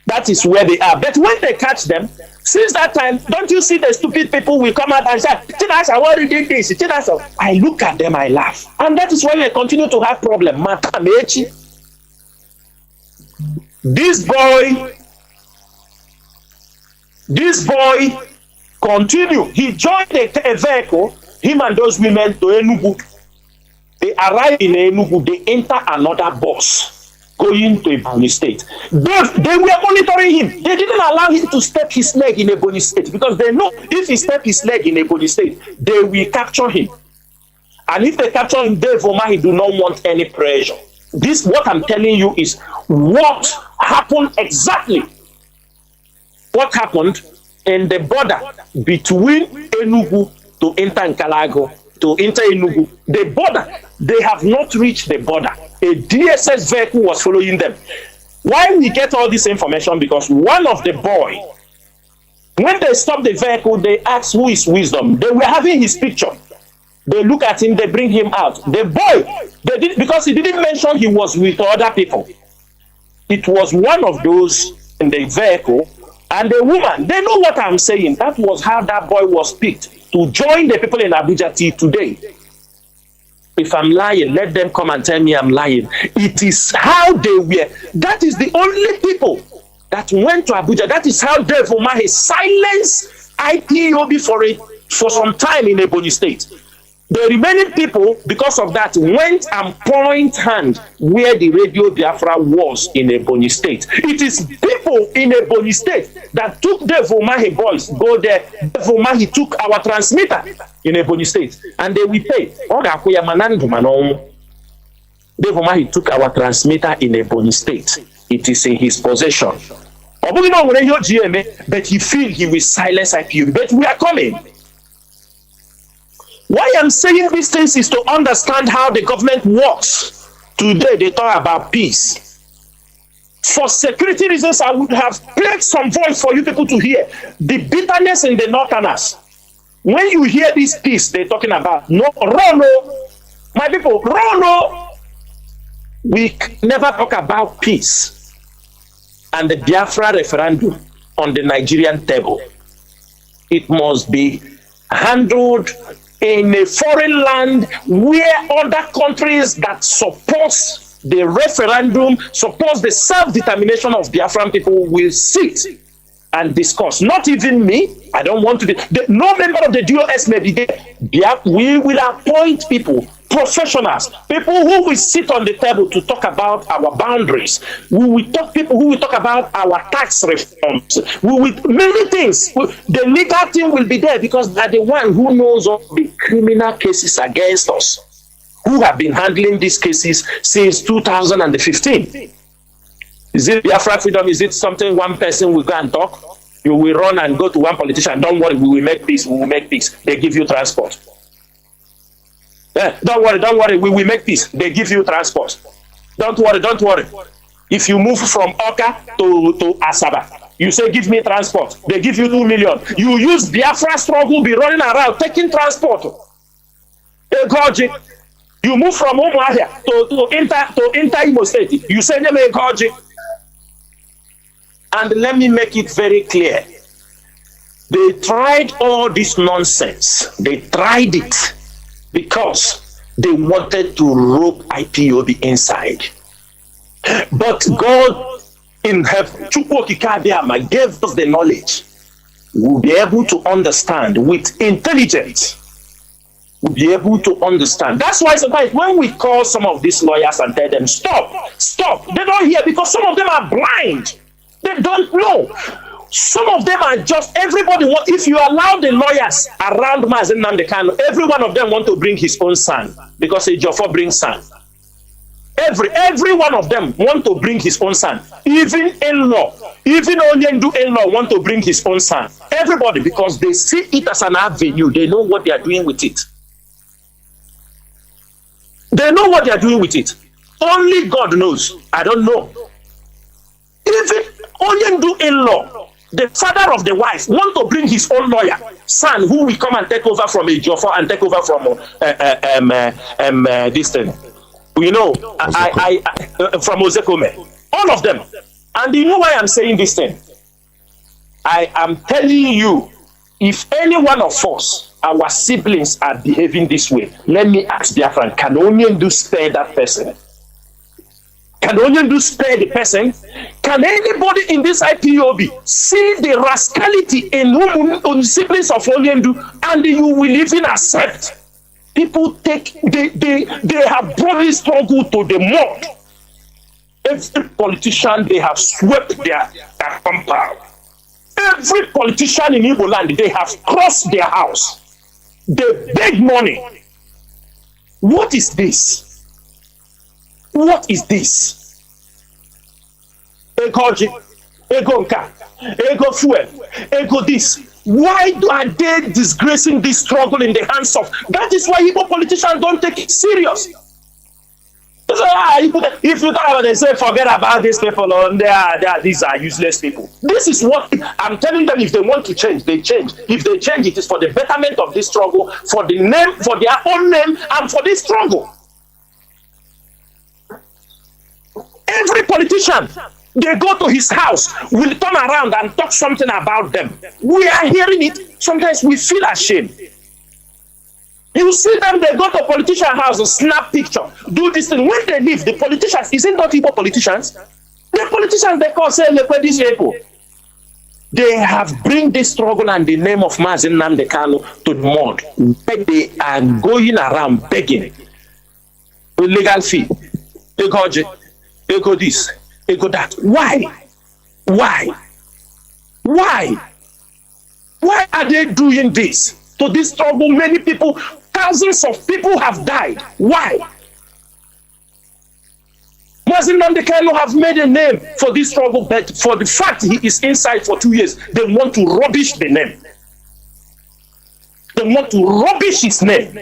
that is where they are. But when they catch them, since that time, don't you see the stupid people will come out and say, Chinasa, what did you do this? Chinasa. I look at them, I laugh. And that is why they continue to have problems. This boy continue. He joined a vehicle, him and those women, to Enugu. They arrive in Enugu, they enter another bus going to Ebonyi State. They were monitoring him. They didn't allow him to step his leg in Ebonyi State because they know if he step his leg in Ebonyi State, they will capture him. And if they capture him, he do not want any pressure. This, what I'm telling you, is what happened exactly. What happened in the border between Enugu to enter Nkalago, to enter Enugu. The border, they have not reached the border. A DSS vehicle was following them. Why we get all this information? Because one of the boys, when they stopped the vehicle, they asked who is Wisdom. They were having his picture. They look at him, they bring him out. The boy, they did, because he didn't mention he was with other people. It was one of those in the vehicle. And the woman, they know what I'm saying. That was how that boy was picked to join the people in Abuja till today. If I'm lying, let them come and tell me I'm lying. It is how they were. That is the only people that went to Abuja. That is how Devomahi silenced IPOB for some time in Ebonyi State. The remaining people, because of that, went and point hand where the Radio Biafra was in Ebonyi State. It is people in Ebonyi State that took the Vomahi boys, go there. Vomahi took our transmitter in Ebonyi State, and they will pay. The Vomahi took our transmitter in Ebonyi State. It is in his possession. But he feel he will silence IPOB. But we are coming. Why I'm saying these things is to understand how the government works. Today they talk about peace. For security reasons, I would have played some voice for you people to hear. The bitterness in the Northerners. When you hear this peace they're talking about, no, run, no. My people, run, no. We never talk about peace and the Biafra referendum on the Nigerian table. It must be handled in a foreign land where other countries that support the referendum, support the self-determination of Biafran people will sit and discuss. Not even me. I don't want to be. No member of the DOS may be there. We will appoint people, professionals, people who will sit on the table to talk about our boundaries. We will talk people who will talk about our tax reforms. We will many things. The legal team will be there because they're the one who knows of the criminal cases against us, who have been handling these cases since 2015. Is it Biafra freedom? Is it something one person will go and talk? You will run and go to one politician. Don't worry, we will make peace. We will make peace. They give you transport. Don't worry, we will make peace. They give you transport. Don't worry. If you move from Oka to Asaba, you say, give me transport. They give you 2 million. You use Biafra struggle, be running around, taking transport. You move from Umuahia to enter Imo State. You say, name Goji. And let me make it very clear. They tried all this nonsense. They tried it because they wanted to rope IPOB inside. But God in heaven, Chukwokikabiama, gave us the knowledge. We'll be able to understand with intelligence. We'll be able to understand. That's why sometimes when we call some of these lawyers and tell them, stop, they don't hear because some of them are blind. They don't know. Some of them are just, everybody want, if you allow the lawyers around Mazi Nnamdi Kanu, every one of them want to bring his own son because a Jofo brings son. Every one of them want to bring his own son. Even in-law, even Onyendu in-law want to bring his own son. Everybody, because they see it as an avenue. They know what they are doing with it. They know what they are doing with it. Only God knows. I don't know. Even Onyendu in-law, the father of the wife, want to bring his own lawyer, son, who will come and take over from a Jofo and take over from this thing. You know, from Ozekome. All of them. And you know why I'm saying this thing? I am telling you, if any one of us, our siblings are behaving this way, let me ask Biafran, can Onyendu spare that person? Can Onyendu spare the person? Can anybody in this IPOB see the rascality in siblings of Onyendu and you will even accept? People take, they have brought this struggle to the mud. Every politician, they have swept their compound. Every politician in Igbo land, they have crossed their house. They beg money. What is this? What is this? Ego nka, ego fuel, ego this. Why are they disgracing this struggle in the hands of? That is why Igbo politicians don't take it serious. So, if you talk about, they say, forget about these people. These are useless people. This is what I'm telling them. If they want to change, they change. If they change, it is for the betterment of this struggle, for the name, for their own name, and for this struggle. Every politician, they go to his house, will turn around and talk something about them. We are hearing it. Sometimes we feel ashamed. You see them, they go to politician house and snap picture, do this thing. When they leave, the politicians, is it not Igbo politicians? The politicians, they call, say, this people. They have bring this struggle and the name of Mazi Nnamdi Kanu to the mud, where they are going around begging with legal fee. They go this, they go that. Why? Why are they doing this? To this struggle, many people, thousands of people have died. Why? Mazi Nnamdi Kanu have made a name for this struggle, but for the fact he is inside for 2 years, they want to rubbish the name. They want to rubbish his name.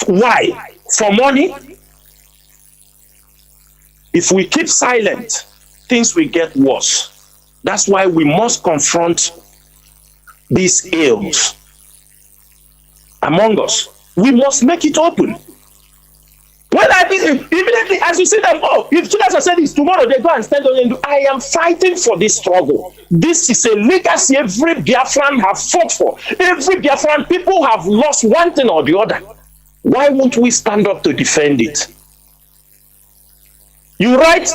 Why? For money? If we keep silent, things will get worse. That's why we must confront these ills among us. We must make it open. When immediately as you see them, if Chinasa said this, tomorrow they go and stand on and I am fighting for this struggle. This is a legacy every Biafran have fought for. Every Biafran people have lost one thing or the other. Why won't we stand up to defend it? You write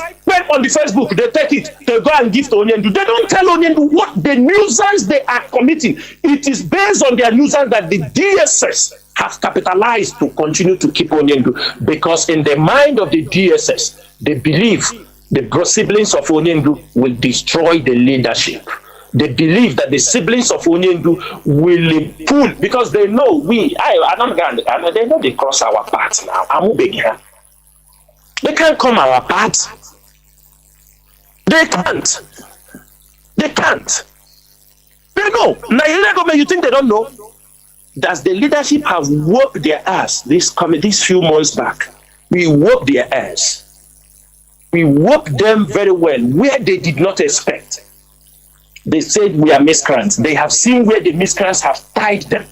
on the Facebook, they take it, they go and give to Onyendu. They don't tell Onyendu what the nuisance they are committing. It is based on their nuisance that the DSS have capitalized to continue to keep Onyendu, because in the mind of the DSS, they believe the siblings of Onyendu will destroy the leadership. They believe that the siblings of Onyendu will pull, because they know they know they cross our path now. I'm here. They can't come our path. They can't. They can't. They know. Nigerian government, you think they don't know? Does the leadership have worked their ass these few months back? We worked their ass. We worked them very well where they did not expect. They said we are miscreants. They have seen where the miscreants have tied them.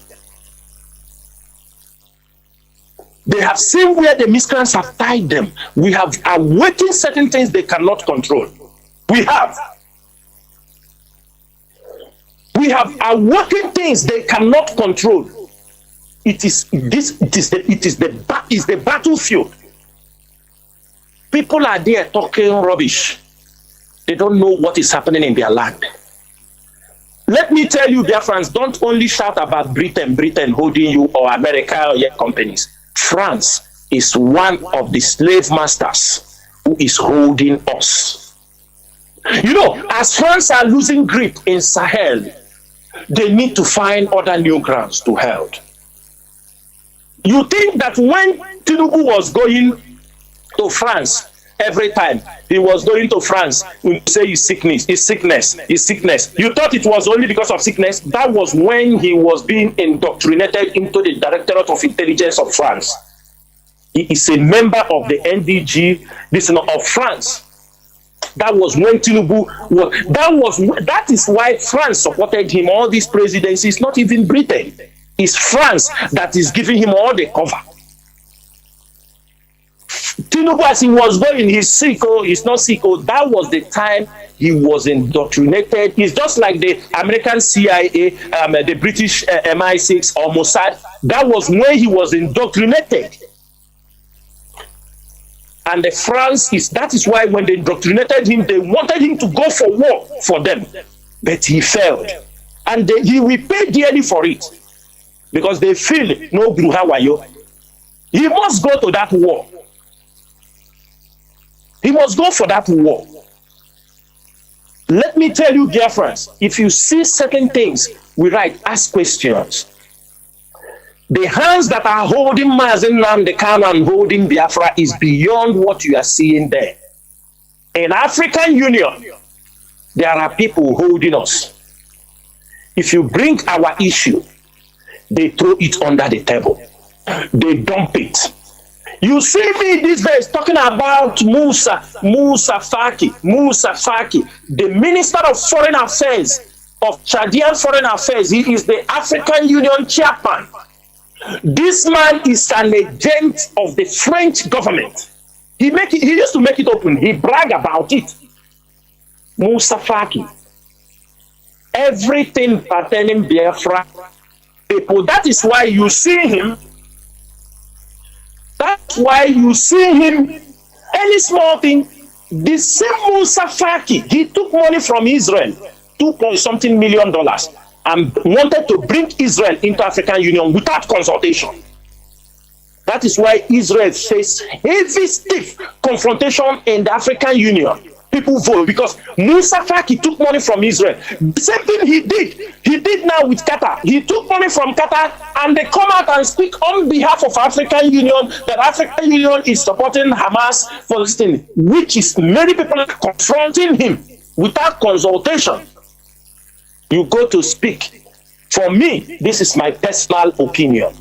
They have seen where the miscreants have tied them. We have awakened certain things they cannot control. We have awakened things they cannot control. It is the battlefield. People are there talking rubbish. They don't know what is happening in their land. Let me tell you, dear friends, don't only shout about Britain holding you, or America or your companies. France is one of the slave masters who is holding us. You know, as France are losing grip in Sahel, they need to find other new grounds to hold. You think that when Tinubu was going to France, every time he was going to France, we say his sickness. You thought it was only because of sickness? That was when he was being indoctrinated into the Directorate of Intelligence of France. He is a member of the NDG, of France. That was when Tinubu was. That is why France supported him. All these presidencies, not even Britain. It's France that is giving him all the cover. Tinubu, as he was going, he's sick, he's not sick. That was the time he was indoctrinated. It's just like the American CIA, the British MI6 or Mossad. That was when he was indoctrinated. And the that is why when they indoctrinated him, they wanted him to go for war for them. But he failed. And he will pay dearly for it. Because they feel, no, how are you? He must go to that war. He must go for that war. Let me tell you, dear friends, if you see certain things, ask questions. The hands that are holding Mazi Nnamdi Kanu and holding Biafra is beyond what you are seeing there. In African Union, there are people holding us. If you bring our issue, they throw it under the table. They dump it. You see me these days talking about Musa Faki, the Minister of Foreign Affairs of Chadian Foreign Affairs. He is the African Union chairman. This man is an agent of the French government. He used to make it open. He brag about it. Musa Faki. Everything pertaining Biafra people. That is why you see him. That's why you see him. Any small thing, the same Musa Faki, he took money from Israel, $2 million, and wanted to bring Israel into African Union without consultation. That is why Israel faced heavy, stiff confrontation in the African Union. People vote because Musa Faki took money from Israel. The same thing he did now with Qatar. He took money from Qatar, and they come out and speak on behalf of African Union that African Union is supporting Hamas for this thing, which is many people confronting him without consultation. You go to speak. For me, this is my personal opinion.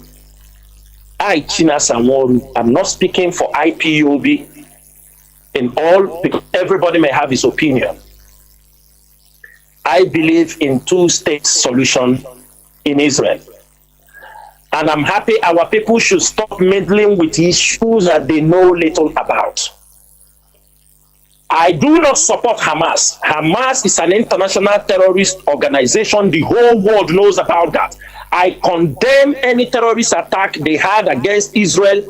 I, Chinasa, Nworu, I'm not speaking for IPOB in all, because everybody may have his opinion. I believe in two-state solution in Israel. And I'm happy our people should stop meddling with issues that they know little about. I do not support Hamas. Hamas is an international terrorist organization. The whole world knows about that. I condemn any terrorist attack they had against Israel,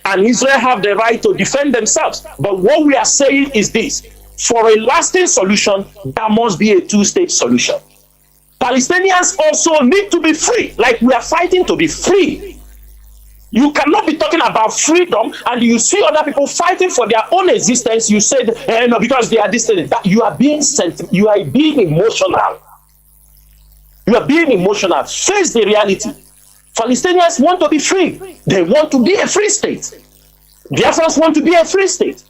and Israel have the right to defend themselves. But what we are saying is this: for a lasting solution, there must be a two-state solution. Palestinians also need to be free, like we are fighting to be free. You cannot be talking about freedom and you see other people fighting for their own existence. You said, no, because they are distant. You are being you are being emotional. You are being emotional. Face the reality. Palestinians want to be free. They want to be a free state. Biafrans want to be a free state.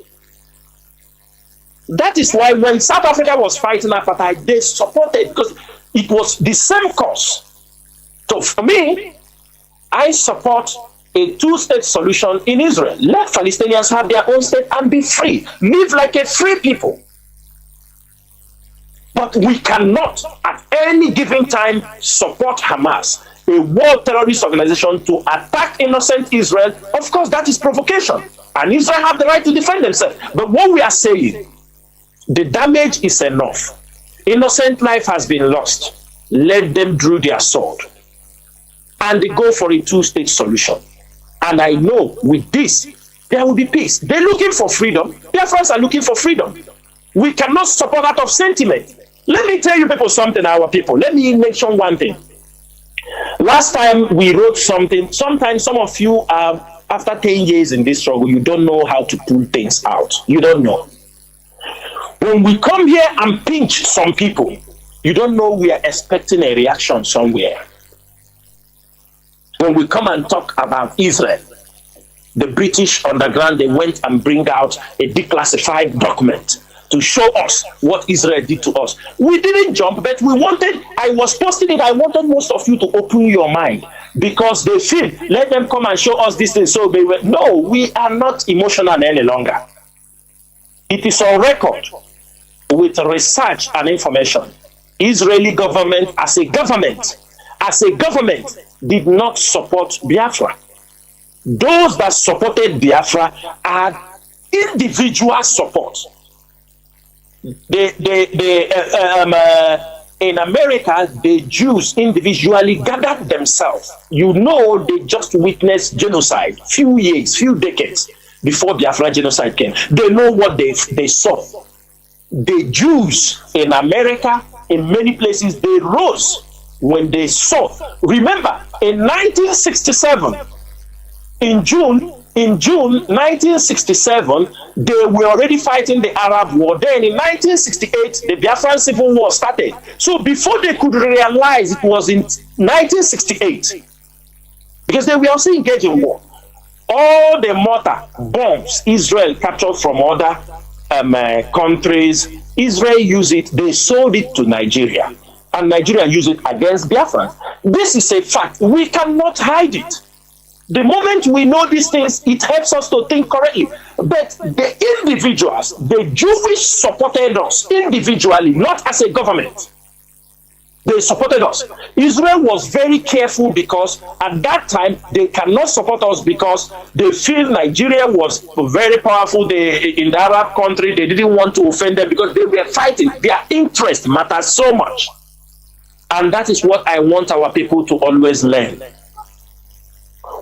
That is why when South Africa was fighting apartheid, they supported, because it was the same cause. So for me, I support a two-state solution in Israel. Let Palestinians have their own state and be free. Live like a free people. But we cannot, at any given time, support Hamas, a world terrorist organization, to attack innocent Israel. Of course, that is provocation. And Israel have the right to defend themselves. But what we are saying, the damage is enough. Innocent life has been lost. Let them draw their sword. And they go for a two-state solution. And I know with this, there will be peace. They're looking for freedom. Their friends are looking for freedom. We cannot support out of sentiment. Let me tell you people something, our people. Let me mention one thing. Last time we wrote something, sometimes some of you are, after 10 years in this struggle, you don't know how to pull things out. You don't know. When we come here and pinch some people, you don't know we are expecting a reaction somewhere. When we come and talk about Israel, the British underground, they went and bring out a declassified document to show us what Israel did to us. We didn't jump, but we wanted, I was posting it, I wanted most of you to open your mind, because they feel, let them come and show us this thing. So they were, no, we are not emotional any longer. It is on record with research and information. Israeli government as a government, did not support Biafra. Those that supported Biafra are individual support. In America, the Jews individually gathered themselves. You know, they just witnessed genocide, few decades before Biafra genocide came. They know what they saw. The Jews in America, in many places, they rose when they saw. Remember, in 1967, in June 1967, they were already fighting the Arab War. Then in 1968, the Biafran Civil War started. So before they could realize it was in 1968, because they were also engaged in war, all the mortar bombs Israel captured from other countries, Israel used it, they sold it to Nigeria. And Nigeria used it against Biafra. This is a fact. We cannot hide it. The moment we know these things, it helps us to think correctly. But the individuals, the Jewish supported us individually, not as a government. They supported us. Israel was very careful, because at that time, they cannot support us because they feel Nigeria was very powerful. In the Arab country, they didn't want to offend them because they were fighting. Their interest matters so much. And that is what I want our people to always learn.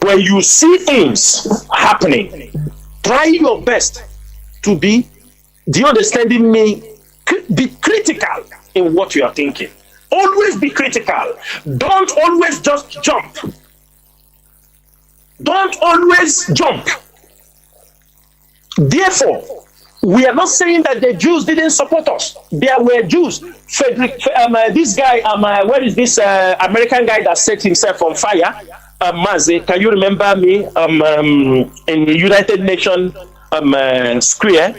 When you see things happening, try your best to be Do you understanding me? Be critical in what you are thinking. Always be critical. Don't always just jump. Don't always jump. Therefore, we are not saying that the Jews didn't support us. There were Jews. This guy, where is this American guy that set himself on fire? Mazi, can you remember me? In the United Nations square.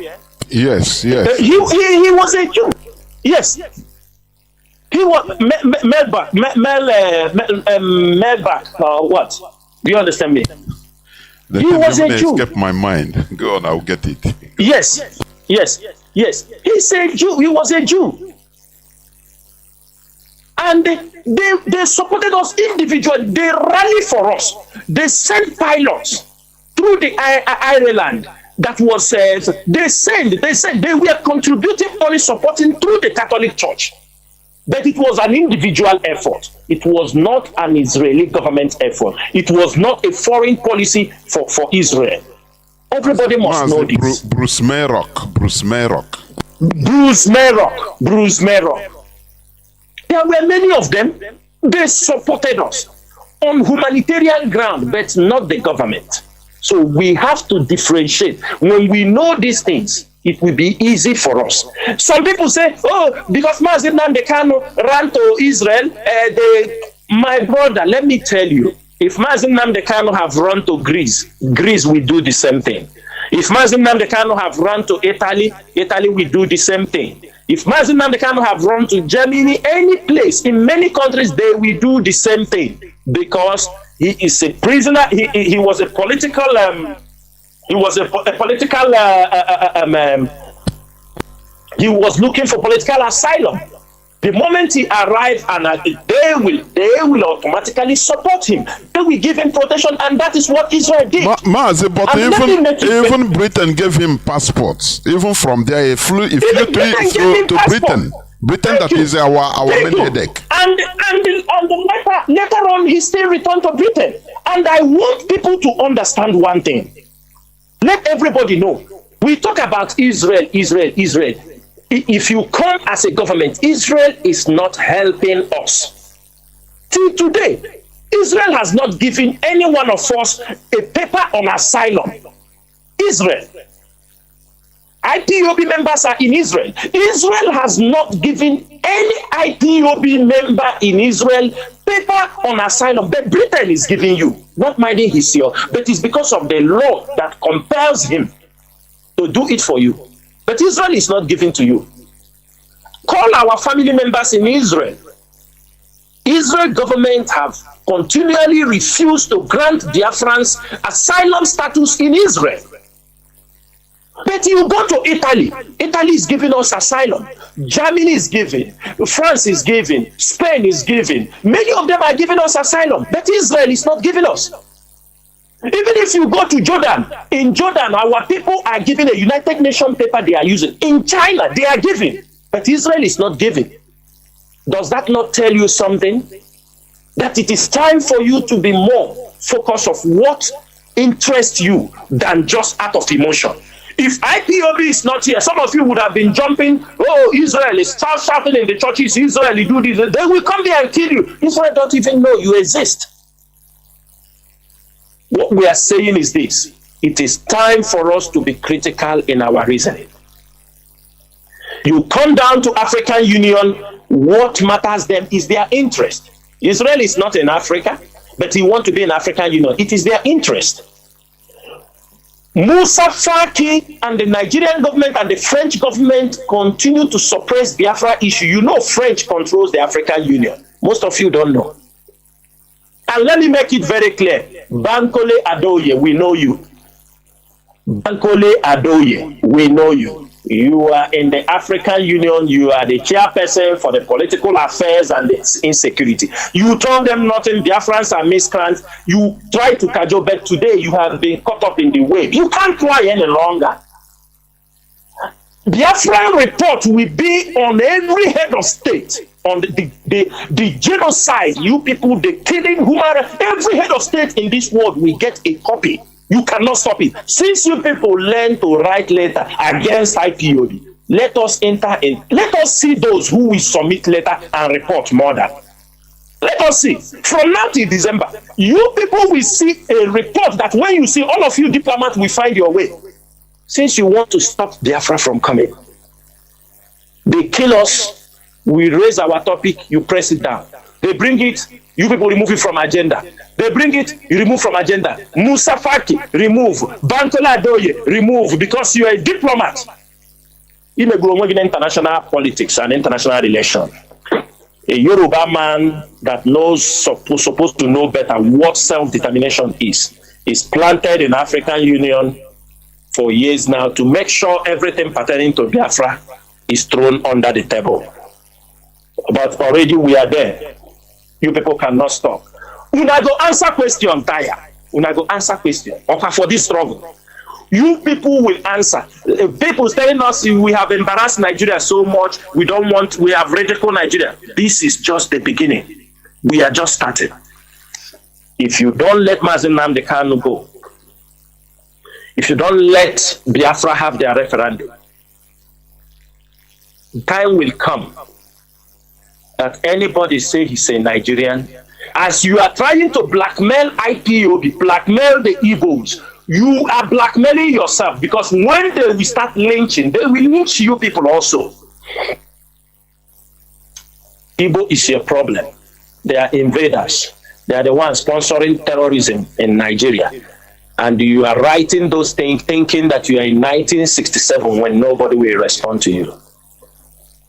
Yes, yes. He was a Jew. Yes. He was Melbach. What? Do you understand me? The he was a Jew. Escape my mind. Go on, I'll get it. Yes. He's a Jew. He was a Jew. And they supported us individually. They rallied for us. They sent pilots through the Ireland. That was they were contributing money, supporting through the Catholic Church. But it was an individual effort. It was not an Israeli government effort. It was not a foreign policy for Israel. Everybody must know this. Bruce Mayrock. There were many of them. They supported us on humanitarian ground, but not the government. So we have to differentiate. When we know these things, it will be easy for us. Some people say, oh, because Mazi Nnamdi Kanu ran to Israel, my brother, let me tell you, if Mazi Nnamdi Kanu have run to Greece will do the same thing. If Mazi Nnamdi Kanu have run to Italy will do the same thing. If Mazi Nnamdi Kanu have run to Germany, any place, in many countries, they will do the same thing. Because he is a prisoner, he was a political, he was looking for political asylum. The moment he arrived, and they will automatically support him. They will give him protection, and that is what Israel did. Mazi, but even Britain gave him passports. Even from there, he flew to Britain. Britain, that is our main headache. And later on, he still returned to Britain. And I want people to understand one thing. Let everybody know. We talk about Israel. If you come as a government, Israel is not helping us. Till today, Israel has not given any one of us a paper on asylum. Israel. IPOB members are in Israel. Israel has not given any IPOB member in Israel paper on asylum. But Britain is giving you, not minding his year, but it's because of the law that compels him to do it for you. But Israel is not giving to you. Call our family members in Israel. Israel government have continually refused to grant Biafrans asylum status in Israel. But you go to Italy. Italy is giving us asylum. Germany is giving. France is giving. Spain is giving. Many of them are giving us asylum. But Israel is not giving us. Even if you go to Jordan, in Jordan, our people are giving a United Nations paper they are using. In China, they are giving. But Israel is not giving. Does that not tell you something? That it is time for you to be more focused of what interests you than just out of emotion. If IPOB is not here, some of you would have been jumping, oh, Israel is shouting in the churches, Israel, you do this. They will come there and kill you. Israel don't even know you exist. What we are saying is this. It is time for us to be critical in our reasoning. You come down to African Union, what matters them is their interest. Israel is not in Africa, but he wants to be in African Union. It is their interest. Musa Faki and the Nigerian government and the French government continue to suppress Biafra issue. You know French controls the African Union. Most of you don't know. And let me make it very clear. Bankole Adoye, we know you. Bankole Adoye, we know you. You are in the African Union. You are the chairperson for the political affairs and the insecurity. You told them nothing. Biafrans are miscreants. You try to cajole, but today you have been caught up in the wave. You can't cry any longer. Biafran report will be on every head of state. On the genocide, you people, the killing, every head of state in this world will get a copy. You cannot stop it. Since you people learn to write letter against IPOB, let us enter in. Let us see those who will submit letter and report murder. Let us see. From now till December, you people will see a report that when you see, all of you diplomats will find your way. Since you want to stop Biafra from coming, they kill us, we raise our topic, you press it down. They bring it, you people remove it from agenda. They bring it, you remove from agenda. Musa Faki, remove. Bantola Adoye, remove, because you are a diplomat. In international politics and international relations, a Yoruba man that knows, supposed to know better what self-determination is planted in African Union for years now to make sure everything pertaining to Biafra is thrown under the table. But already we are there. You people cannot stop. Una go answer question, Taya. Una go answer question. Okay, for this struggle. You people will answer. People telling us we have embarrassed Nigeria so much, we have ridiculed Nigeria. This is just the beginning. We are just starting. If you don't let Mazi Nnamdi Kanu go, if you don't let Biafra have their referendum, time will come that anybody say he's a Nigerian, as you are trying to blackmail IPOB, blackmail the Igbos, you are blackmailing yourself, because when they will start lynching, they will lynch you people also. Igbo is your problem. They are invaders. They are the ones sponsoring terrorism in Nigeria. And you are writing those things thinking that you are in 1967 when nobody will respond to you.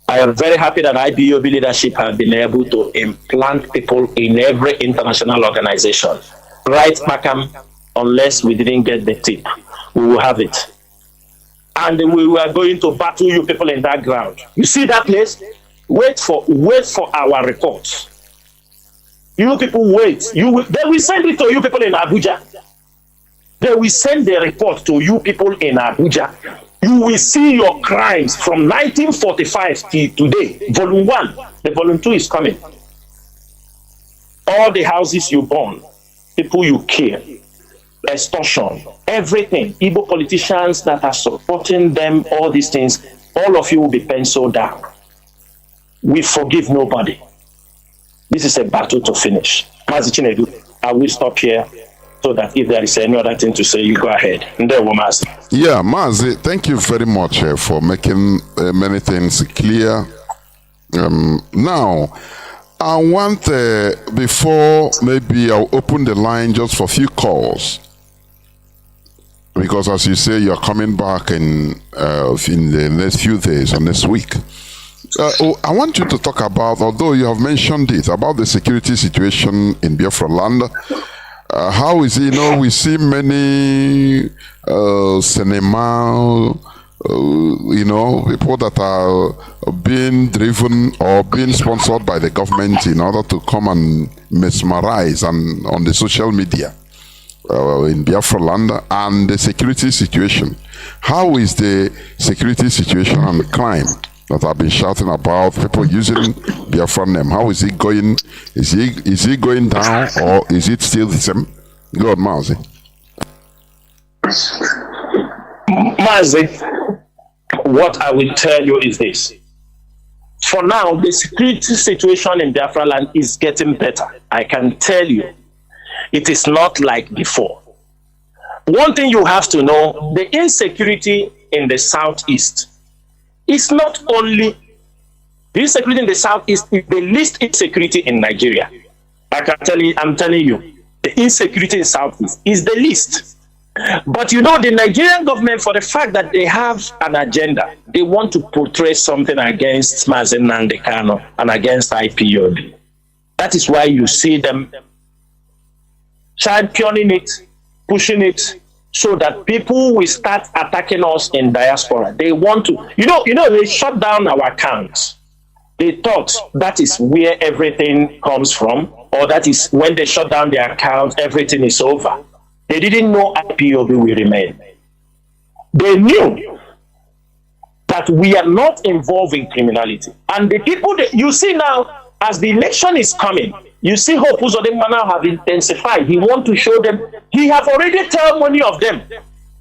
I am very happy that IPOB leadership have been able to implant people in every international organization. Right, Makam? Unless we didn't get the tip, we will have it. And we were going to battle you people in that ground. You see that place? Wait for our reports. You people wait. They will send it to you people in Abuja. They will send the report to you people in Abuja. You will see your crimes from 1945 till today. Volume 1. The volume 2 is coming. All the houses you burn, people you kill, extortion, everything. Igbo politicians that are supporting them, all these things, all of you will be penciled down. We forgive nobody. This is a battle to finish. Mazi Chinedu, I will stop here so that if there is any other thing to say, you go ahead. Yeah, Mazi, thank you very much for making many things clear. Now, I want, before maybe I'll open the line just for a few calls, because as you say, you're coming back in the next few days or next week. I want you to talk about, although you have mentioned it, about the security situation in Biafra land. How is it? We see many cinema, people that are being driven or being sponsored by the government in order to come and mesmerize on the social media in Biafra land, and the security situation. How is the security situation and crime that I've been shouting about, people using Biafra name? How is it going? Is it going down, or is it still the same? Go on, Mazi. Mazi, what I will tell you is this. For now, the security situation in Biafra land is getting better. I can tell you, it is not like before. One thing you have to know, the insecurity in the southeast is not only the insecurity in the southeast, is the least insecurity in Nigeria. I'm telling you, the insecurity in southeast is the least. But the Nigerian government, for the fact that they have an agenda, they want to portray something against Mazi Nnamdi Kanu and against IPOB. That is why you see them championing it, pushing it, so that people will start attacking us in diaspora. They want to, they shut down our accounts. They thought that is where everything comes from, or that is when they shut down their accounts, everything is over. They didn't know IPOB will remain. They knew that we are not involved in criminality. And the people that you see now, as the election is coming, you see Hope Uzodinma now have intensified. He want to show them, he have already told many of them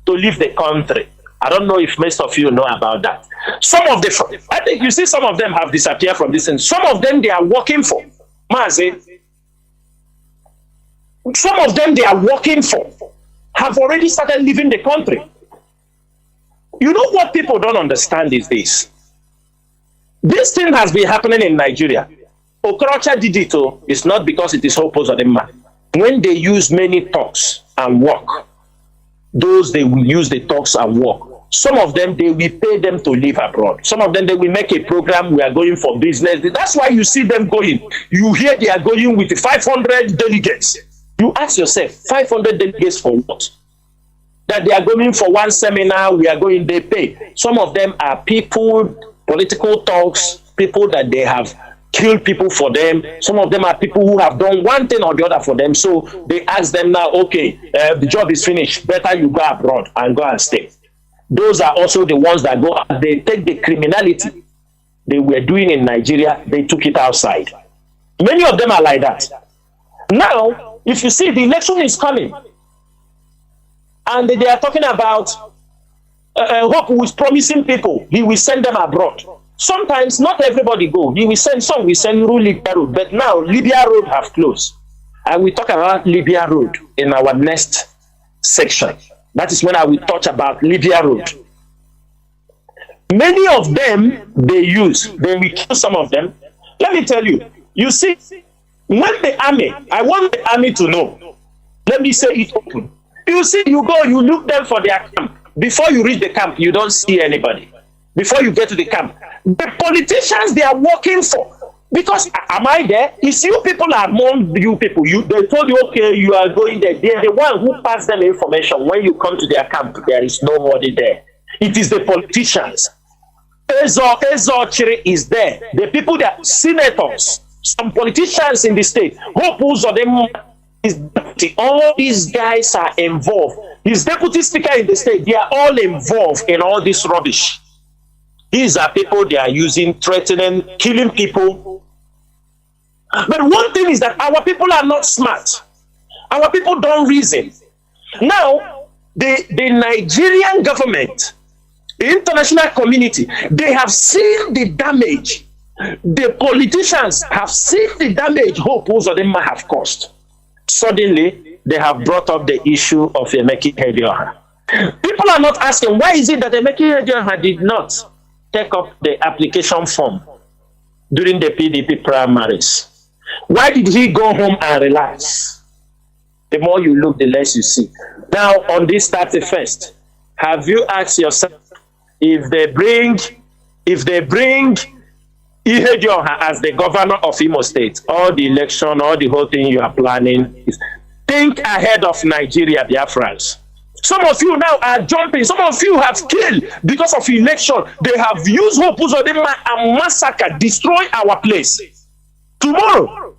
to leave the country. I don't know if most of you know about that. Some of the, I think you see some of them have disappeared from this, and some of them they are working for. Mazi, some of them they are working for have already started leaving the country. You know what people don't understand is this. This thing has been happening in Nigeria. Okorocha did it, it's not because it is Hope Uzodinma. When they use many talks and work, those they will use the talks and work. Some of them, they will pay them to live abroad. Some of them, they will make a program, we are going for business. That's why you see them going. You hear they are going with 500 delegates. You ask yourself, 500 delegates for what? That they are going for one seminar, we are going, they pay. Some of them are people, political talks, people that they have killed people for them. Some of them are people who have done one thing or the other for them. So they ask them now, okay, the job is finished. Better you go abroad and go and stay. Those are also the ones that go, they take the criminality they were doing in Nigeria, they took it outside. Many of them are like that. Now, if you see the election is coming, and they are talking about Hope who is promising people, he will send them abroad. Sometimes not everybody go. He will send some, we send through Libya Road, but now Libya Road have closed. And we talk about Libya Road in our next section. That is when I will touch about Libya Road. Many of them they will kill some of them. Let me tell you, you see, when the army, I want the army to know, let me say it open. You see, you go, you look them for their camp. Before you reach the camp, you don't see anybody. Before you get to the camp, the politicians they are working for. Because am I there? It's you people are among you people. They told you, okay, you are going there. They are the one who pass them information. When you come to their camp, there is nobody there. It is the politicians. Ezo Chiri is there. The people that senators, some politicians in the state. Hope Uzodinma is deputy. All these guys are involved. His deputy speaker in the state, they are all involved in all this rubbish. These are people they are using, threatening, killing people. But one thing is that our people are not smart. Our people don't reason. Now, the Nigerian government, the international community, they have seen the damage. The politicians have seen the damage Hope Uzodinma have caused. Suddenly, they have brought up the issue of Emeki Hedioha. People are not asking, why is it that Emeki Hedioha did not take up the application form during the PDP primaries? Why did he go home and relax? The more you look, the less you see. Now, on this 31st, have you asked yourself if they bring Ihedioha as the governor of Imo State, all the election, all the whole thing you are planning, think ahead of Nigeria, Biafrans. Some of you now are jumping. Some of you have killed because of election. They have used Hope Uzodinma and massacre, destroy our place. Tomorrow,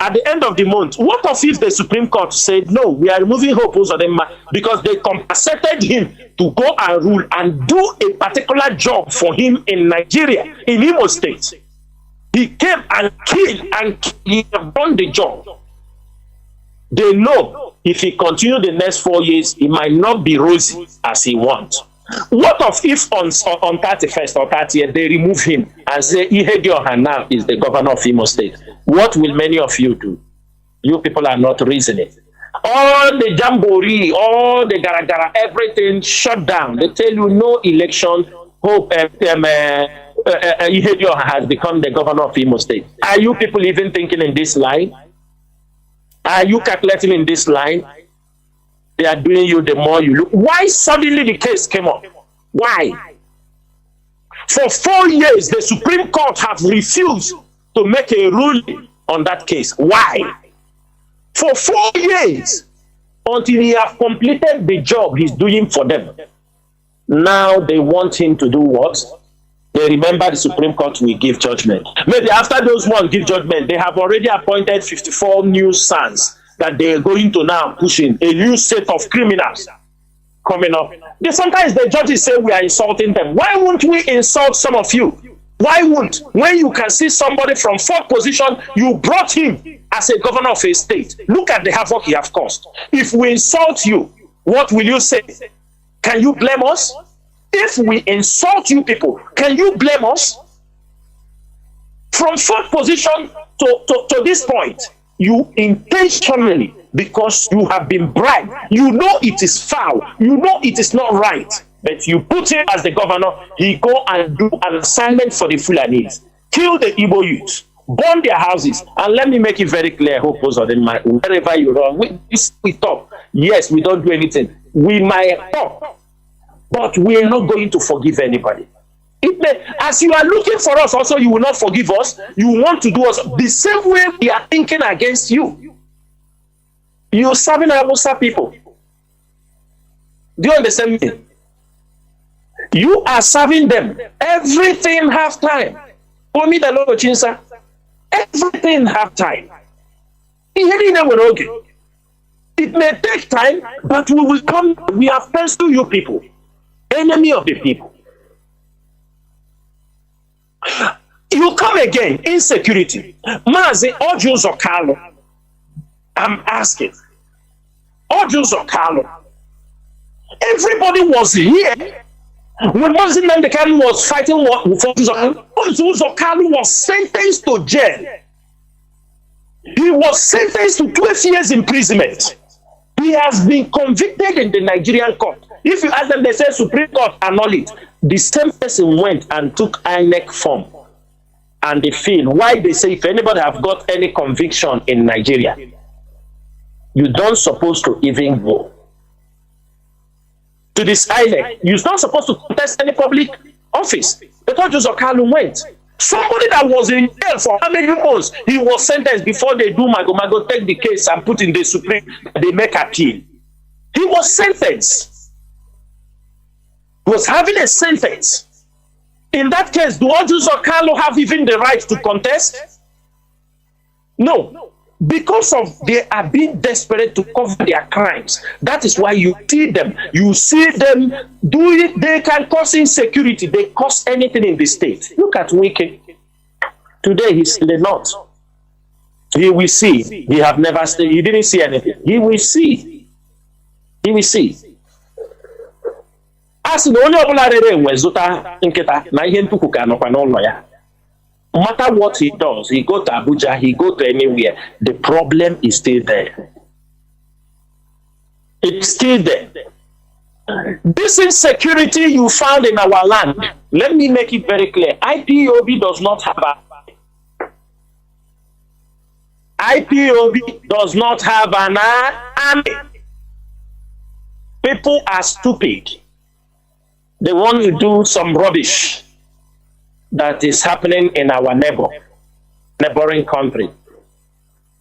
at the end of the month, what if the Supreme Court said, no, we are removing Hope Uzodinma because they compensated him to go and rule and do a particular job for him in Nigeria, in Imo State. He came and killed and he have done the job. They know if he continues the next 4 years, it might not be rosy as he wants. What if on 31st or 30th they remove him and say Ihedioha now is the governor of Imo State? What will many of you do? You people are not reasoning. All the jamboree, all the gara-gara, everything shut down. They tell you no election. Hope Ihedioha has become the governor of Imo State. Are you people even thinking in this line? Are you calculating in this line? They are doing you the more you look. Why suddenly the case came up? Why? For 4 years, the Supreme Court have refused to make a ruling on that case. Why? For 4 years, until he has completed the job he's doing for them. Now they want him to do what? They remember the Supreme Court will give judgment. Maybe after those ones give judgment, they have already appointed 54 new sons that they are going to now push in a new set of criminals coming up. Sometimes the judges say we are insulting them. Why won't we insult some of you? Why won't? When you can see somebody from fourth position, you brought him as a governor of a state. Look at the havoc he has caused. If we insult you, what will you say? Can you blame us? If we insult you people, can you blame us? From fourth position to this point, you intentionally, because you have been bribed, you know it is foul, you know it is not right, but you put him as the governor, he go and do an assignment for the Fulanis, kill the Igbo youth, burn their houses. And let me make it very clear, hope those of them, wherever you run, we talk. Yes, we don't do anything. We might talk, but we are not going to forgive anybody. It may, as you are looking for us, also you will not forgive us. You want to do us the same way we are thinking against you. You're serving HAUSA people. Do you understand me? You are serving them. Everything have time. For me, the Lord Chinasa, everything have time. It may take time, but we will come. We have penciled you people, enemy of the people. You come again, insecurity. Mazi, Ojus or Kanu? I'm asking. Ojus or Kanu? Everybody was here when Nnamdi Kanu was fighting with Ojus or Kanu was sentenced to jail. He was sentenced to 12 years imprisonment. He has been convicted in the Nigerian court. If you ask them, they say Supreme Court annul it. The same person went and took INEC form, and they feel why they say if anybody have got any conviction in Nigeria, you don't supposed to even go to this INEC. You're not supposed to contest any public office. They thought Joseph Kanu went. Somebody that was in jail for how many months, he was sentenced before they do Mago take the case and put in the Supreme, they make appeal. He was sentenced. Was having a sentence. In that case, do Ojus or Kanu have even the right to contest? No. Because of they are being desperate to cover their crimes. That is why you see them. You see them do it. They can cause insecurity. They cause anything in the state. Look at Wike. Today he's in the north. He will see. He have never stayed. He didn't see anything. He will see. He will see. As the only no matter what he does, he go to Abuja, he go to anywhere, the problem is still there. It's still there. This insecurity you found in our land, let me make it very clear. IPOB does not have an army. People are stupid. They want to do some rubbish that is happening in our neighboring country.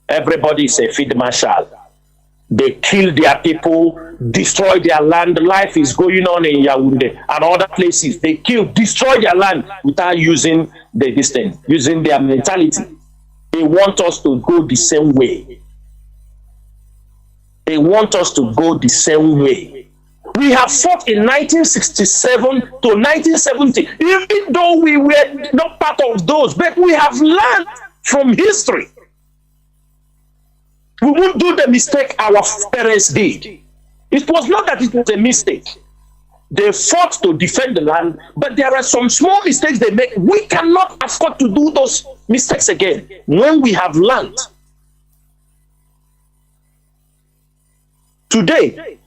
Everybody is a field marshal. They kill their people, destroy their land. Life is going on in Yaoundé and other places. They kill, destroy their land without using the distance, using their mentality. They want us to go the same way. They want us to go the same way. We have fought in 1967 to 1970, even though we were not part of those, but we have learned from history. We won't do the mistake our parents did. It was not that it was a mistake. They fought to defend the land, but there are some small mistakes they make. We cannot afford to do those mistakes again when we have learned. Today,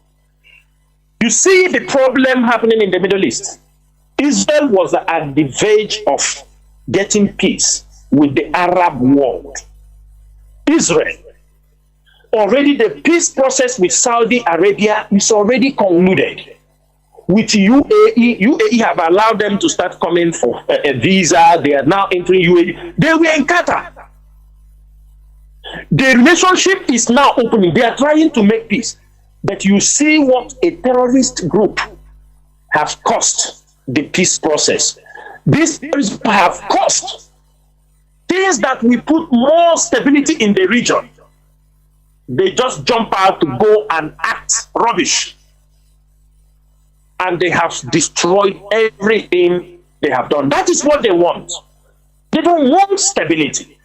you see the problem happening in the Middle East. Israel was at the verge of getting peace with the Arab world. Israel, already the peace process with Saudi Arabia is already concluded. With UAE have allowed them to start coming for a visa. They are now entering UAE. They were in Qatar. The relationship is now opening. They are trying to make peace. But you see what a terrorist group have cost the peace process. These terrorists have cost things that will put more stability in the region. They just jump out to go and act rubbish. And they have destroyed everything they have done. That is what they want. They don't want stability.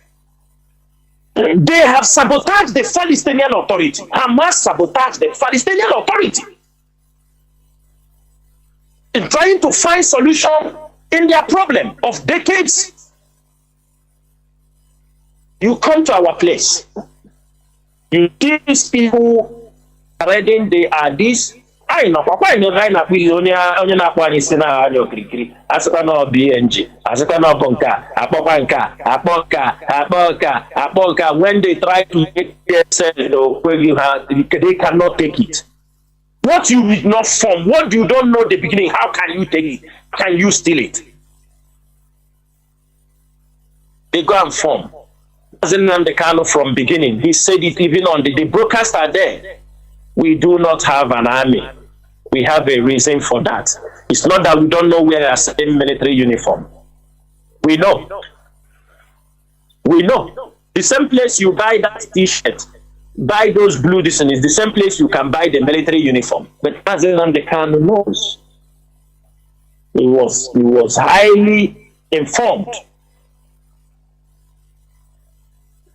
They have sabotaged the Palestinian Authority. Hamas sabotaged the Palestinian Authority in trying to find solution in their problem of decades. You come to our place, you see these people already, they are this. I know, Papa, no right now, we only not one is in our cricri. As a no BNG, as a no bonka, a bonka. When they try to make themselves, where you have, they cannot take it. What you did not form, what you don't know the beginning, how can you take it? Can you steal it? They go and form. Nnamdi Kanu from beginning, he said it even on the broadcast are there. We do not have an army. We have a reason for that. It's not that we don't know where a certain military uniform. We know. We know. The same place you buy that t-shirt, buy those blue discs, is the same place you can buy the military uniform. But Nnamdi Kanu knows. He was highly informed.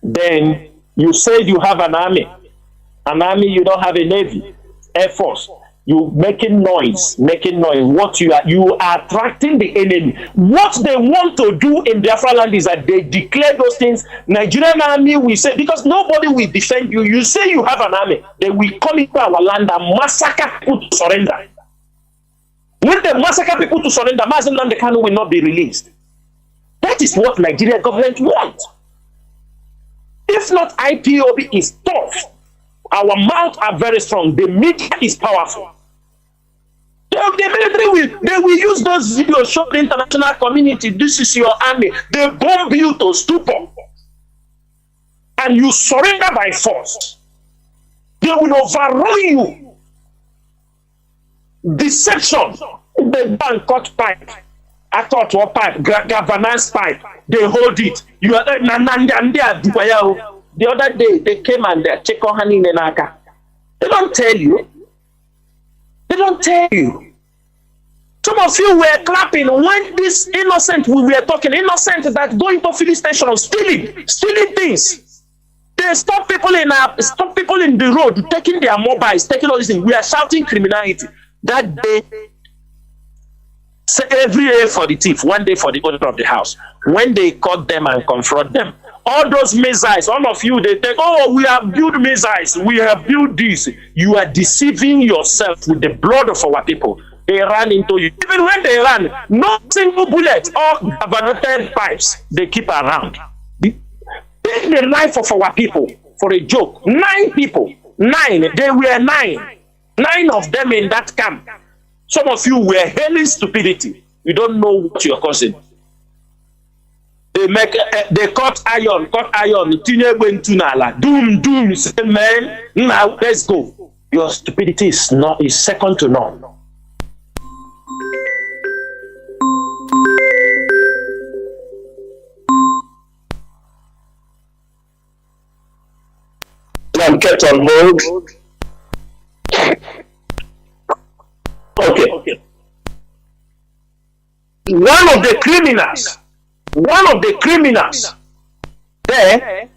Then you said you have an army. An army, you don't have a navy, air force. You making noise. What you are attracting the enemy. What they want to do in Biafra land is that they declare those things. Nigerian army, we say, because nobody will defend you. You say you have an army, they will come into our land and massacre people to surrender. When they massacre people to surrender, Mazi Nnamdi Kanu will not be released. That is what Nigerian government wants. If not, IPOB is tough. Our mouths are very strong. The media is powerful. The military will use those videos, show the international community, this is your army. They bomb you to stupor. And you surrender by force. They will overrun you. Deception. The bank cut pipe. I thought what pipe, governance pipe. They hold it. You are the other day they came and they check on honey in the naka. They don't tell you. They don't tell you. Some of you were clapping when this innocent, we were talking innocent that going to filling station stealing things. They stop people in the road, taking their mobiles, taking all these things. We are shouting criminality. That day, every day for the thief, one day for the owner of the house. When they caught them and confront them, all those missiles, all of you, they think, oh, we have built missiles, we have built this. You are deceiving yourself with the blood of our people. They ran into you. Even when they ran, no single bullet or governmental pipes they keep around. Take the life of our people for a joke. 9 people. 9. They were 9. 9 of them in that camp. Some of you were hailing stupidity. You don't know what you're causing. They cut iron. Doom, say, man, now let's go. Your stupidity is second to none. I'm kept on hold. Okay. One of the criminals there,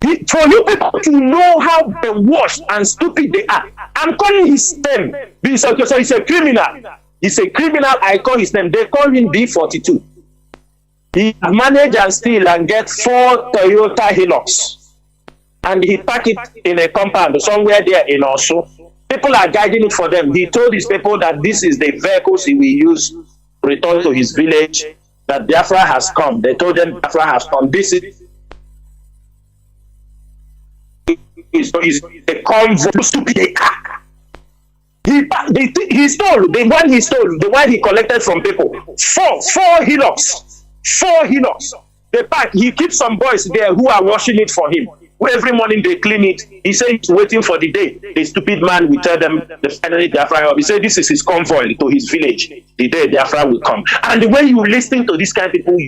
for you people to know how washed and stupid they are. I'm calling his name. So he's a criminal. He's a criminal. I call his name. They call him B42. He managed and steal and get 4 Toyota Hilux. And he packed it in a compound somewhere there in Osu. People are guiding it for them. He told his people that this is the vehicles he will use to return to his village, that Biafra has come. They told them Biafra has come. This is the convoy stupid they are. He stole the one he collected from people. 4 Hilux. 4 Hilux. He keeps some boys there who are washing it for him. Every morning they clean it. He said he's waiting for the day. The stupid man will tell them the finally Biafra. He said this is his convoy to his village. The day Biafra will come. And the way you listen to these kind of people,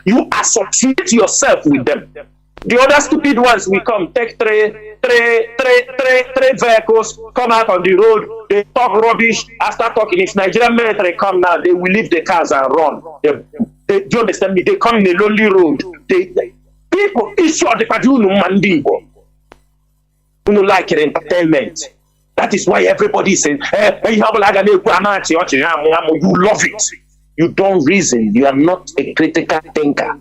you associate yourself with them. The other stupid ones will come, take three vehicles, come out on the road, they talk rubbish, and start talking. If Nigerian military come now, they will leave the cars and run. They do you understand me? They come in a lonely road. People, it's what they do, Igbo. You don't like your entertainment. That is why everybody is saying, you love it. You don't reason. You are not a critical thinker.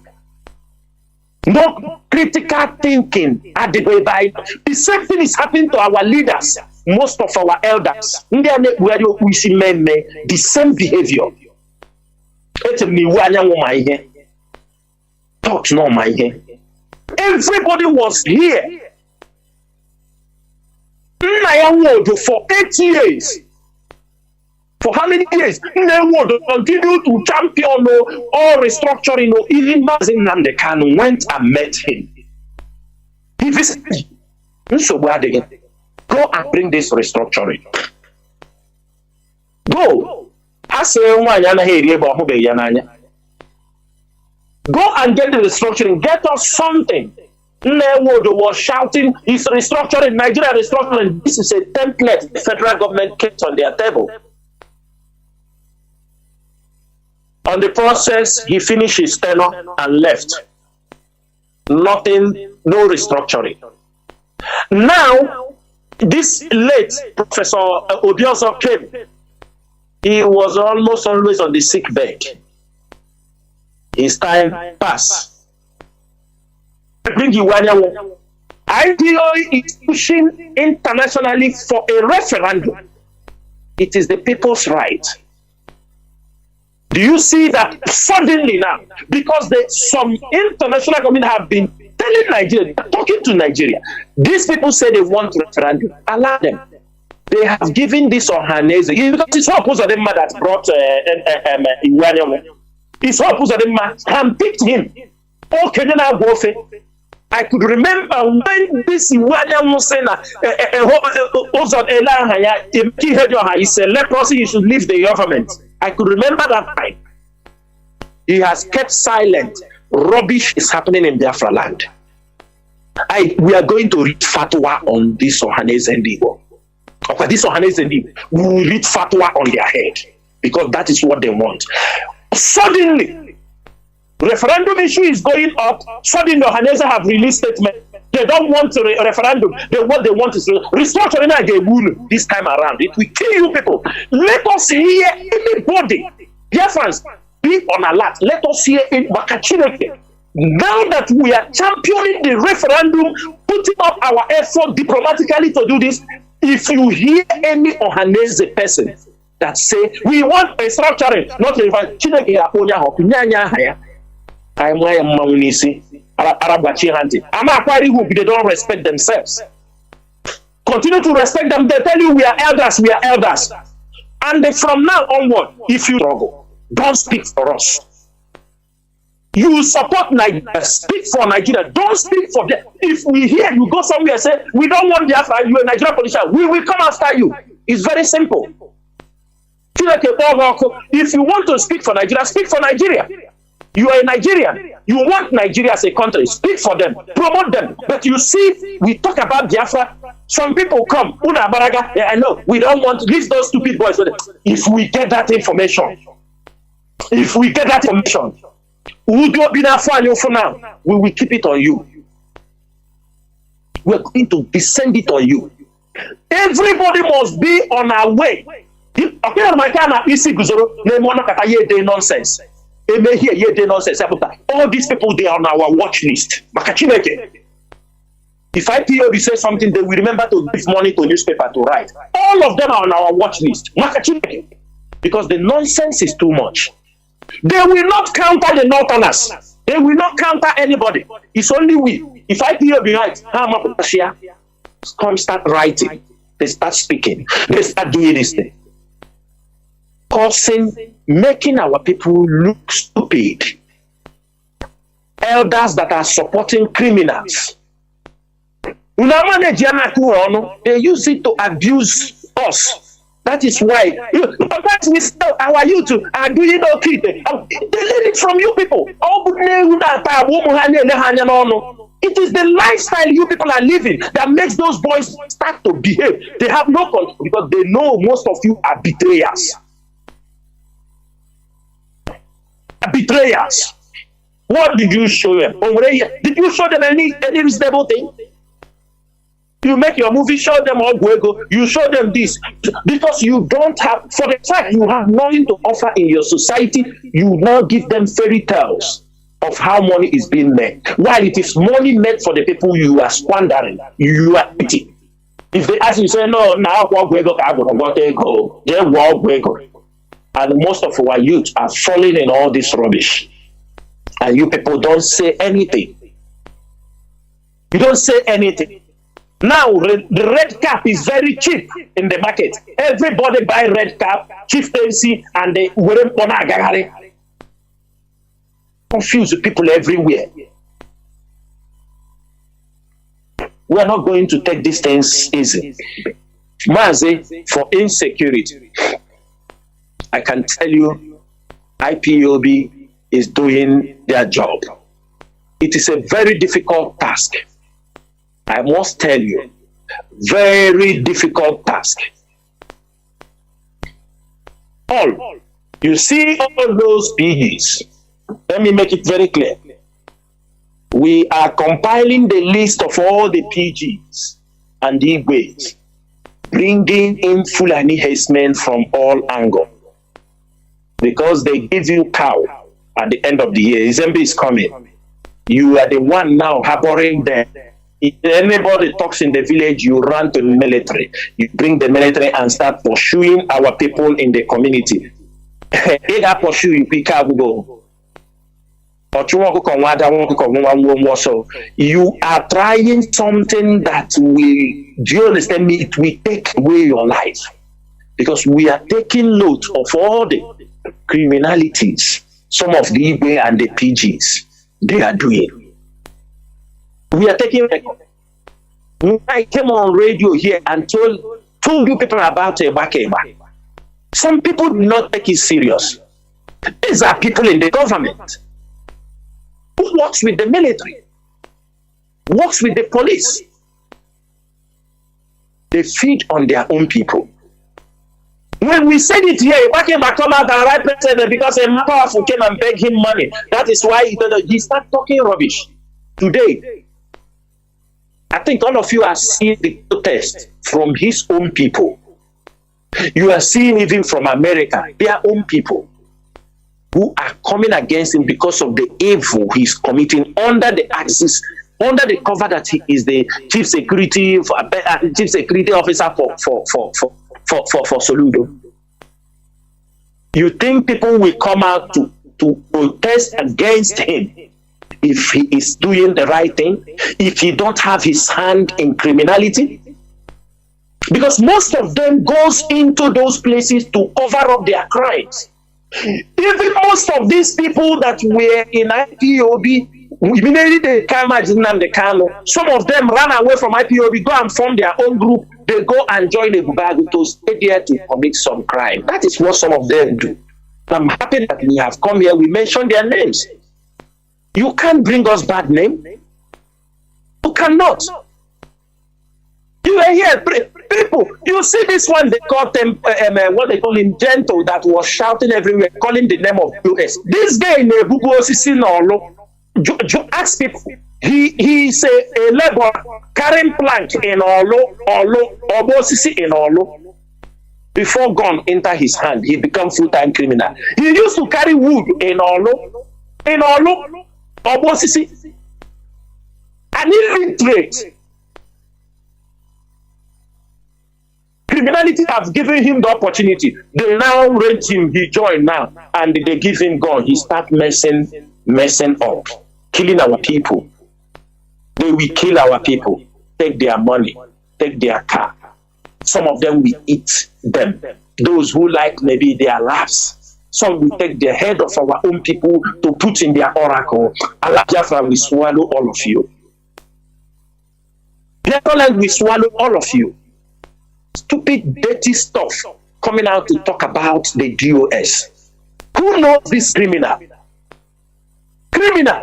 No critical thinking at the way by the same thing is happening to our leaders, most of our elders. We see men the same behavior. Talk no my here. Everybody was here. For 8 years. For how many years? Nworu continued to champion all restructuring. Even Mazi Nnamdi Kanu went and met him. He visited. So where they get? Go and bring this restructuring. Go. Go and get the restructuring. Get us something. Nworu was shouting, "He's restructuring, Nigeria restructuring." This is a template the federal government kept on their table. On the process, he finished his tenure and left. Nothing, no restructuring. Now, this late Professor Obiozo came. He was almost always on the sick bed. His time passed. IPO is pushing internationally for a referendum. It is the people's right. Do you see that suddenly now, because some international government have been telling Nigeria, talking to Nigeria, these people say they want referendum, allow them. They have given this on Hanese, because it's all opposed to them that brought Iwanyama. It's all opposed to them and picked him. Oh, Kenyan Bofe. I could remember when this Iwanyama said he said, leprosy, you should leave the government. I could remember that time. He has kept silent. Rubbish is happening in Biafra land. We are going to read fatwa on this Ohanese and Igbo. Okay, this Ohanese and Igbo. We will read fatwa on their head because that is what they want. Suddenly, referendum issue is going up. Suddenly, Ohanese have released statement. They don't want a referendum. What they want is restructuring again this time around. It will kill you people. Let us hear anybody. Dear friends, be on alert. Let us hear in Wakachineke. Now that we are championing the referendum, putting up our effort diplomatically to do this, if you hear any Ohanese person that say, we want a restructuring, not a referendum, they don't respect themselves. Continue to respect them. They tell you we are elders, we are elders. And from now onward, if you struggle, don't speak for us. You support Nigeria, speak for Nigeria, don't speak for them. If we hear you go somewhere and say, we don't want Biafra, you're a Nigerian politician, we will come after you. It's very simple. If you want to speak for Nigeria, speak for Nigeria. You are a Nigerian. You want Nigeria as a country. Speak for them. Promote them. But you see, we talk about Biafra. Some people come. Una Baraga. Yeah, I know. We don't want to leave those stupid boys. If we get that information, we will do Biafra for now. We will keep it on you. We're going to descend it on you. Everybody must be on our way. Nonsense. All these people, they are on our watch list. If IPOB says something, they will remember to give money to newspaper to write. All of them are on our watch list. Because the nonsense is too much. They will not counter the Northerners. They will not counter anybody. It's only we. If IPOB writes, come start writing. They start speaking. They start doing this thing. Making our people look stupid. Elders that are supporting criminals. They use it to abuse us. That is why our youth are doing okay. They learn it from you people. It is the lifestyle you people are living that makes those boys start to behave. They have no control because they know most of you are betrayers. Betrayers. What did you show them? Did you show them any reasonable thing? You make your movie, show them all Guego, you show them this. Because you don't have, for the fact you have nothing to offer in your society, you now give them fairy tales of how money is being made. While it is money made for the people you are squandering, you are eating. If they ask you, say, no, now what Guego can go, they walk Guego. And most of our youth are falling in all this rubbish. And you people don't say anything. You don't say anything. Now, the red cap is very cheap in the market. Everybody buy red cap, chieftaincy, and they confuse people everywhere. We are not going to take these things easy. Mazi, for insecurity, I can tell you, IPOB is doing their job. It is a very difficult task. I must tell you, very difficult task. All, you see all those PGs, let me make it very clear. We are compiling the list of all the PGs and the Igbo's, bringing in Fulani herdsmen from all angles. Because they give you cow at the end of the year. December is coming. You are the one now harboring them. If anybody talks in the village, you run to the military. You bring the military and start pursuing our people in the community. Pursue you, pick up, go. You are trying something that will, do you understand me? It will take away your life. Because we are taking note of all the criminalities, some of the Igbo and the PGs they are doing. We are taking record. I came on radio here and told you people about Eba. Some people do not take it serious. These are people in the government who works with the military, works with the police. They feed on their own people. When we said it here, Eba come out and right president because a powerful came and begged him money. That is why he started talking rubbish. Today, I think all of you are seeing the protest from his own people. You are seeing even from America, their own people who are coming against him because of the evil he's committing under the axis, under the cover that he is the chief security officer for Soludo. You think people will come out to protest against him if he is doing the right thing, if he don't have his hand in criminality? Because most of them goes into those places to cover up their crimes. Even most of these people that were in IPOB, immediately they came out Nnamdi Kanu, some of them ran away from IPOB, go and form their own group, they go and join the Gubagu to stay there to commit some crime. That is what some of them do. I'm happy that we have come here, we mentioned their names. You can't bring us bad name. You cannot. You are here, people. You see this one, they call them, what they call him, Gentle, that was shouting everywhere, calling the name of US. This guy in Ebubu Osisi Nolo, ask people, he's a laborer carrying plank in Olo, Osisi in Olo. Before gun enter his hand, he become full-time criminal. He used to carry wood in Olo, Osisi, an illiterate. Criminality have given him the opportunity. They now rent him, he joined now, and they give him gun. He start messing up, killing our people. They will kill our people, take their money, take their car. Some of them will eat them. Those who like maybe their laughs. Some will take the head of our own people to put in their oracle. Allah Biafra will swallow all of you. Biafra will swallow all of you. Stupid, dirty stuff coming out to talk about the DOS. Who knows this criminal? Criminal.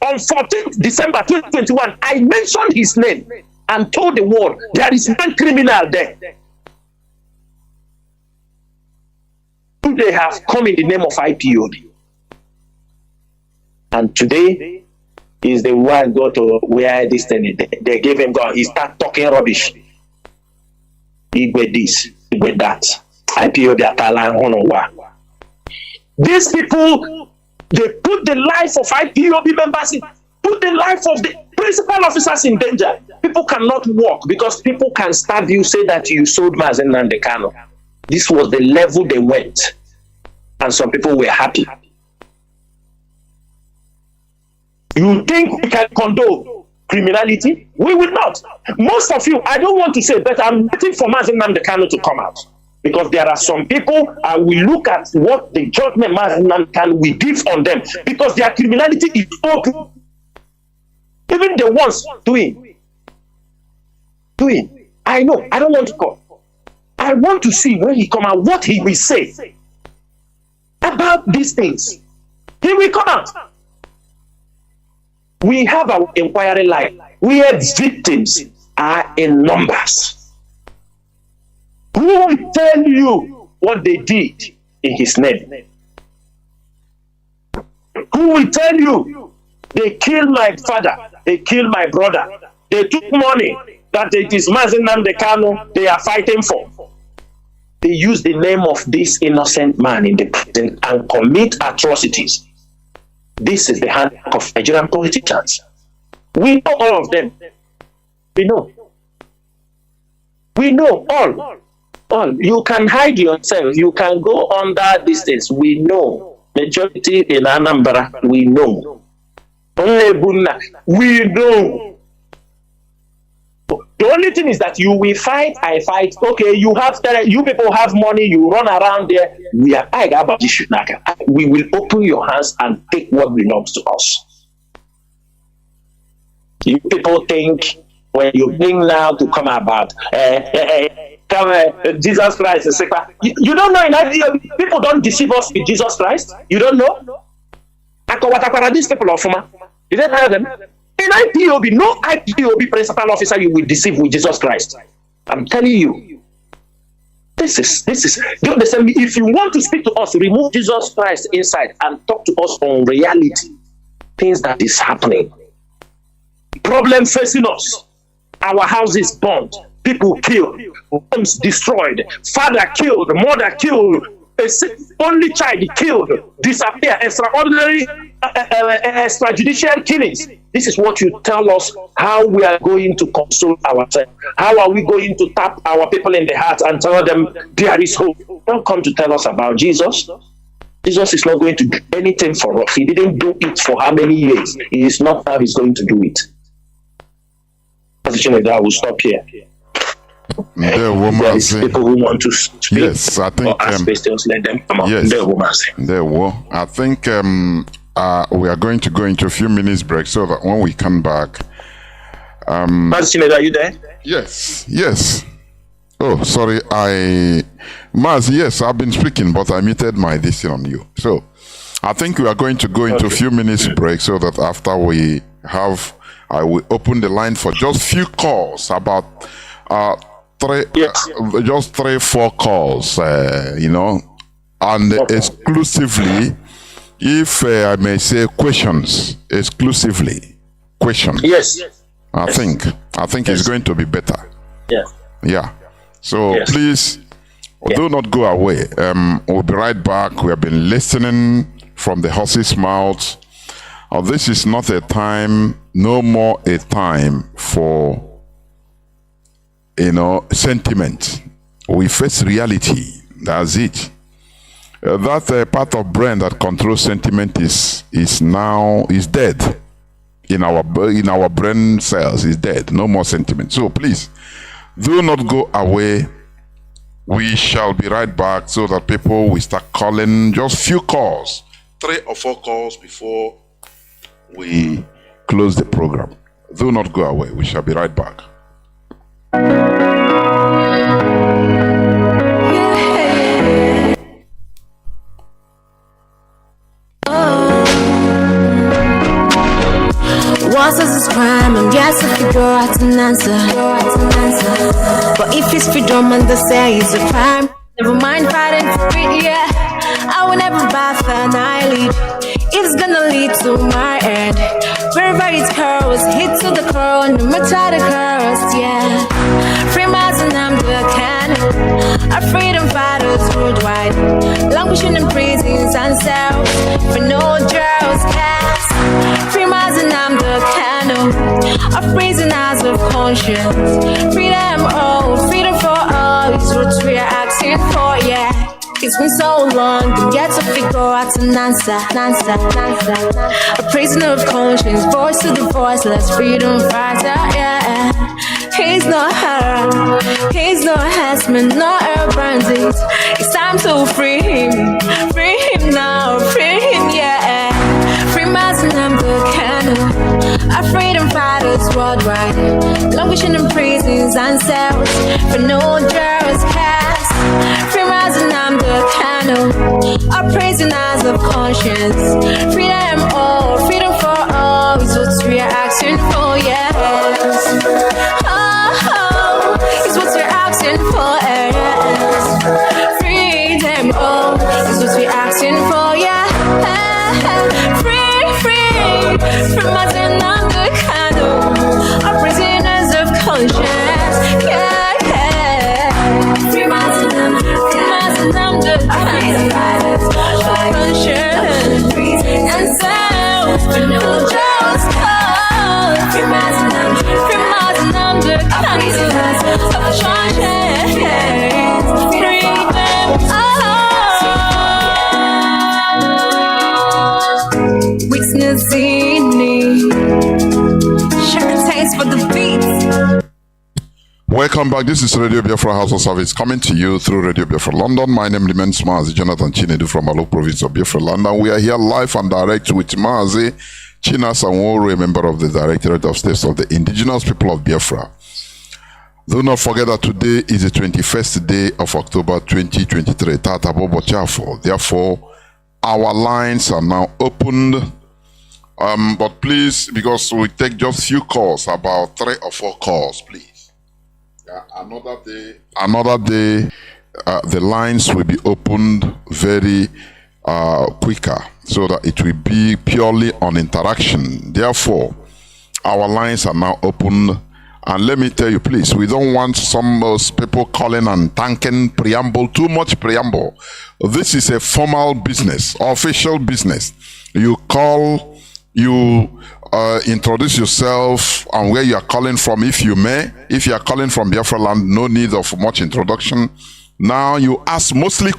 On 14th December 2021, I mentioned his name and told the world there is one criminal there. They have come in the name of IPOB. And today is the one go to where this thing, they gave him God. He start talking rubbish. Igbo this, Igbo that. IPOB Atala. These people, they put the life of IPOB members in, put the life of the principal officers in danger. People cannot walk because people can stab you, say that you sold Mazi Nnamdi Kanu. This was the level they went. And some people were happy. You think we can condone criminality? We will not. Most of you, I don't want to say, but I'm waiting for Mazi Nnamdi Kanu to come out. Because there are some people, I will look at what the judgment Mazi Nnamdi Kanu will give on them. Because their criminality is open. Even the ones doing. I know, I don't want to call. I want to see when he come out, what he will say about these things. He will come out. We have our inquiry line where victims are in numbers. Who will tell you what they did in his name? Who will tell you they killed my father, they killed my brother, they took money that it is Mazi Nnamdi Kanu they are fighting for? They use the name of this innocent man in the prison and commit atrocities. This is the handbook of Nigerian politicians. We know all of them. We know. We know all. All. You can hide yourself. You can go under distance. We know. Majority in Anambra, we know. We know. The only thing is that you will fight, I fight. Okay, you people have money, you run around there. We will open your hands and take what belongs to us. You people think when you bring now to come about Jesus Christ is sick. You don't know, people don't deceive us with Jesus Christ. You don't know? These people of Fuma. You don't know them? In IPOB, no IPOB principal officer you will deceive with Jesus Christ. I'm telling you. This is, do you understand me? If you want to speak to us, remove Jesus Christ inside and talk to us on reality. Things that is happening. Problem facing us. Our houses burned. People killed. Homes destroyed. Father killed. Mother killed. Only child killed. Disappear. Extraordinary extrajudicial killings. This is what you tell us how we are going to console ourselves. How are we going to tap our people in the heart and tell them there is hope? Don't come to tell us about Jesus. Jesus is not going to do anything for us. He didn't do it for how many years? It is not how he's going to do it. I will stop here. There is people who want to speak. Yes, I think ask questions, let them come up. Yes, there were. I think we are going to go into a few minutes break so that when we come back, Chinedu, are you there? Yes. Oh, sorry, Mazi, yes, I've been speaking, but I muted my this on you. So I think we are going to go into a few minutes break so that after we have, I will open the line for just few calls, about just 3-4 calls, and exclusively, if I may say, questions, exclusively questions. Yes. I think it's going to be better. Yeah. So please do not go away. We'll be right back. We have been listening from the horse's mouth. This is not a time, no more a time for sentiment. We face reality. That's it. That part of brain that controls sentiment is dead. In our brain cells is dead. No more sentiment. So please do not go away. We shall be right back so that people will start calling. Just few calls, 3 or 4 calls before we close the program. Do not go away. We shall be right back. was crime, and yes, I figure out an answer. But if it's freedom and they say it's a crime, never mind fighting for it, yeah. I will never bath and I lead. It's gonna lead to my end. Wherever it curls, hit to the curl, no matter the curls, yeah. Free Mazi and Kanu, our freedom fighters worldwide, languishing in prisons and cells for no jails cast. Free Mazi and Kanu, our prisoners of conscience. Freedom, oh, freedom for all is what we are asking for, yeah. It's been so long, and yet to figure out an answer. A prisoner of conscience, voice to the voiceless, freedom fighter, yeah. He's not her, he's not harassment, not a bandit. It's time to free him now, free him, yeah. Free Mazi and Kanu, our freedom fighters worldwide, languishing in prisons and cells for no jails cast. Free Mazi and Kanu, our prisoners of conscience. Freedom, oh, freedom for all is what we are asking for, yes. Oh, it's what we're asking for, yes. Freedom, oh, is what we're asking for, yeah. Free Mazi and Kanu, our prisoners of conscience, yeah, yeah. Free Mazi and Kanu, conscience, and self, for no jails cause. Free Mazi and Kanu, of conscience, freedom, oh. Witnessing me, sugar taste for the beats. Welcome back. This is Radio Biafra HAUSA-SERVICE coming to you through Radio Biafra London. My name remains Mazi Jonathan Chinedu from Alo province of Biafra London. We are here live and direct with Mazi, Chinasa, Nworu, a member of the Directorate of States of the Indigenous People of Biafra. Do not forget that today is the 21st day of October 2023. Therefore, our lines are now opened. But please, because we take just few calls, about 3 or 4 calls, please. Another day, the lines will be opened very quicker, so that it will be purely on interaction. Therefore, our lines are now open. And let me tell you, please, we don't want some people calling and thanking preamble, too much preamble. This is a formal business, official business. You call, you introduce yourself and where you are calling from, if you may. If you are calling from Biafra land, no need of much introduction. Now you ask mostly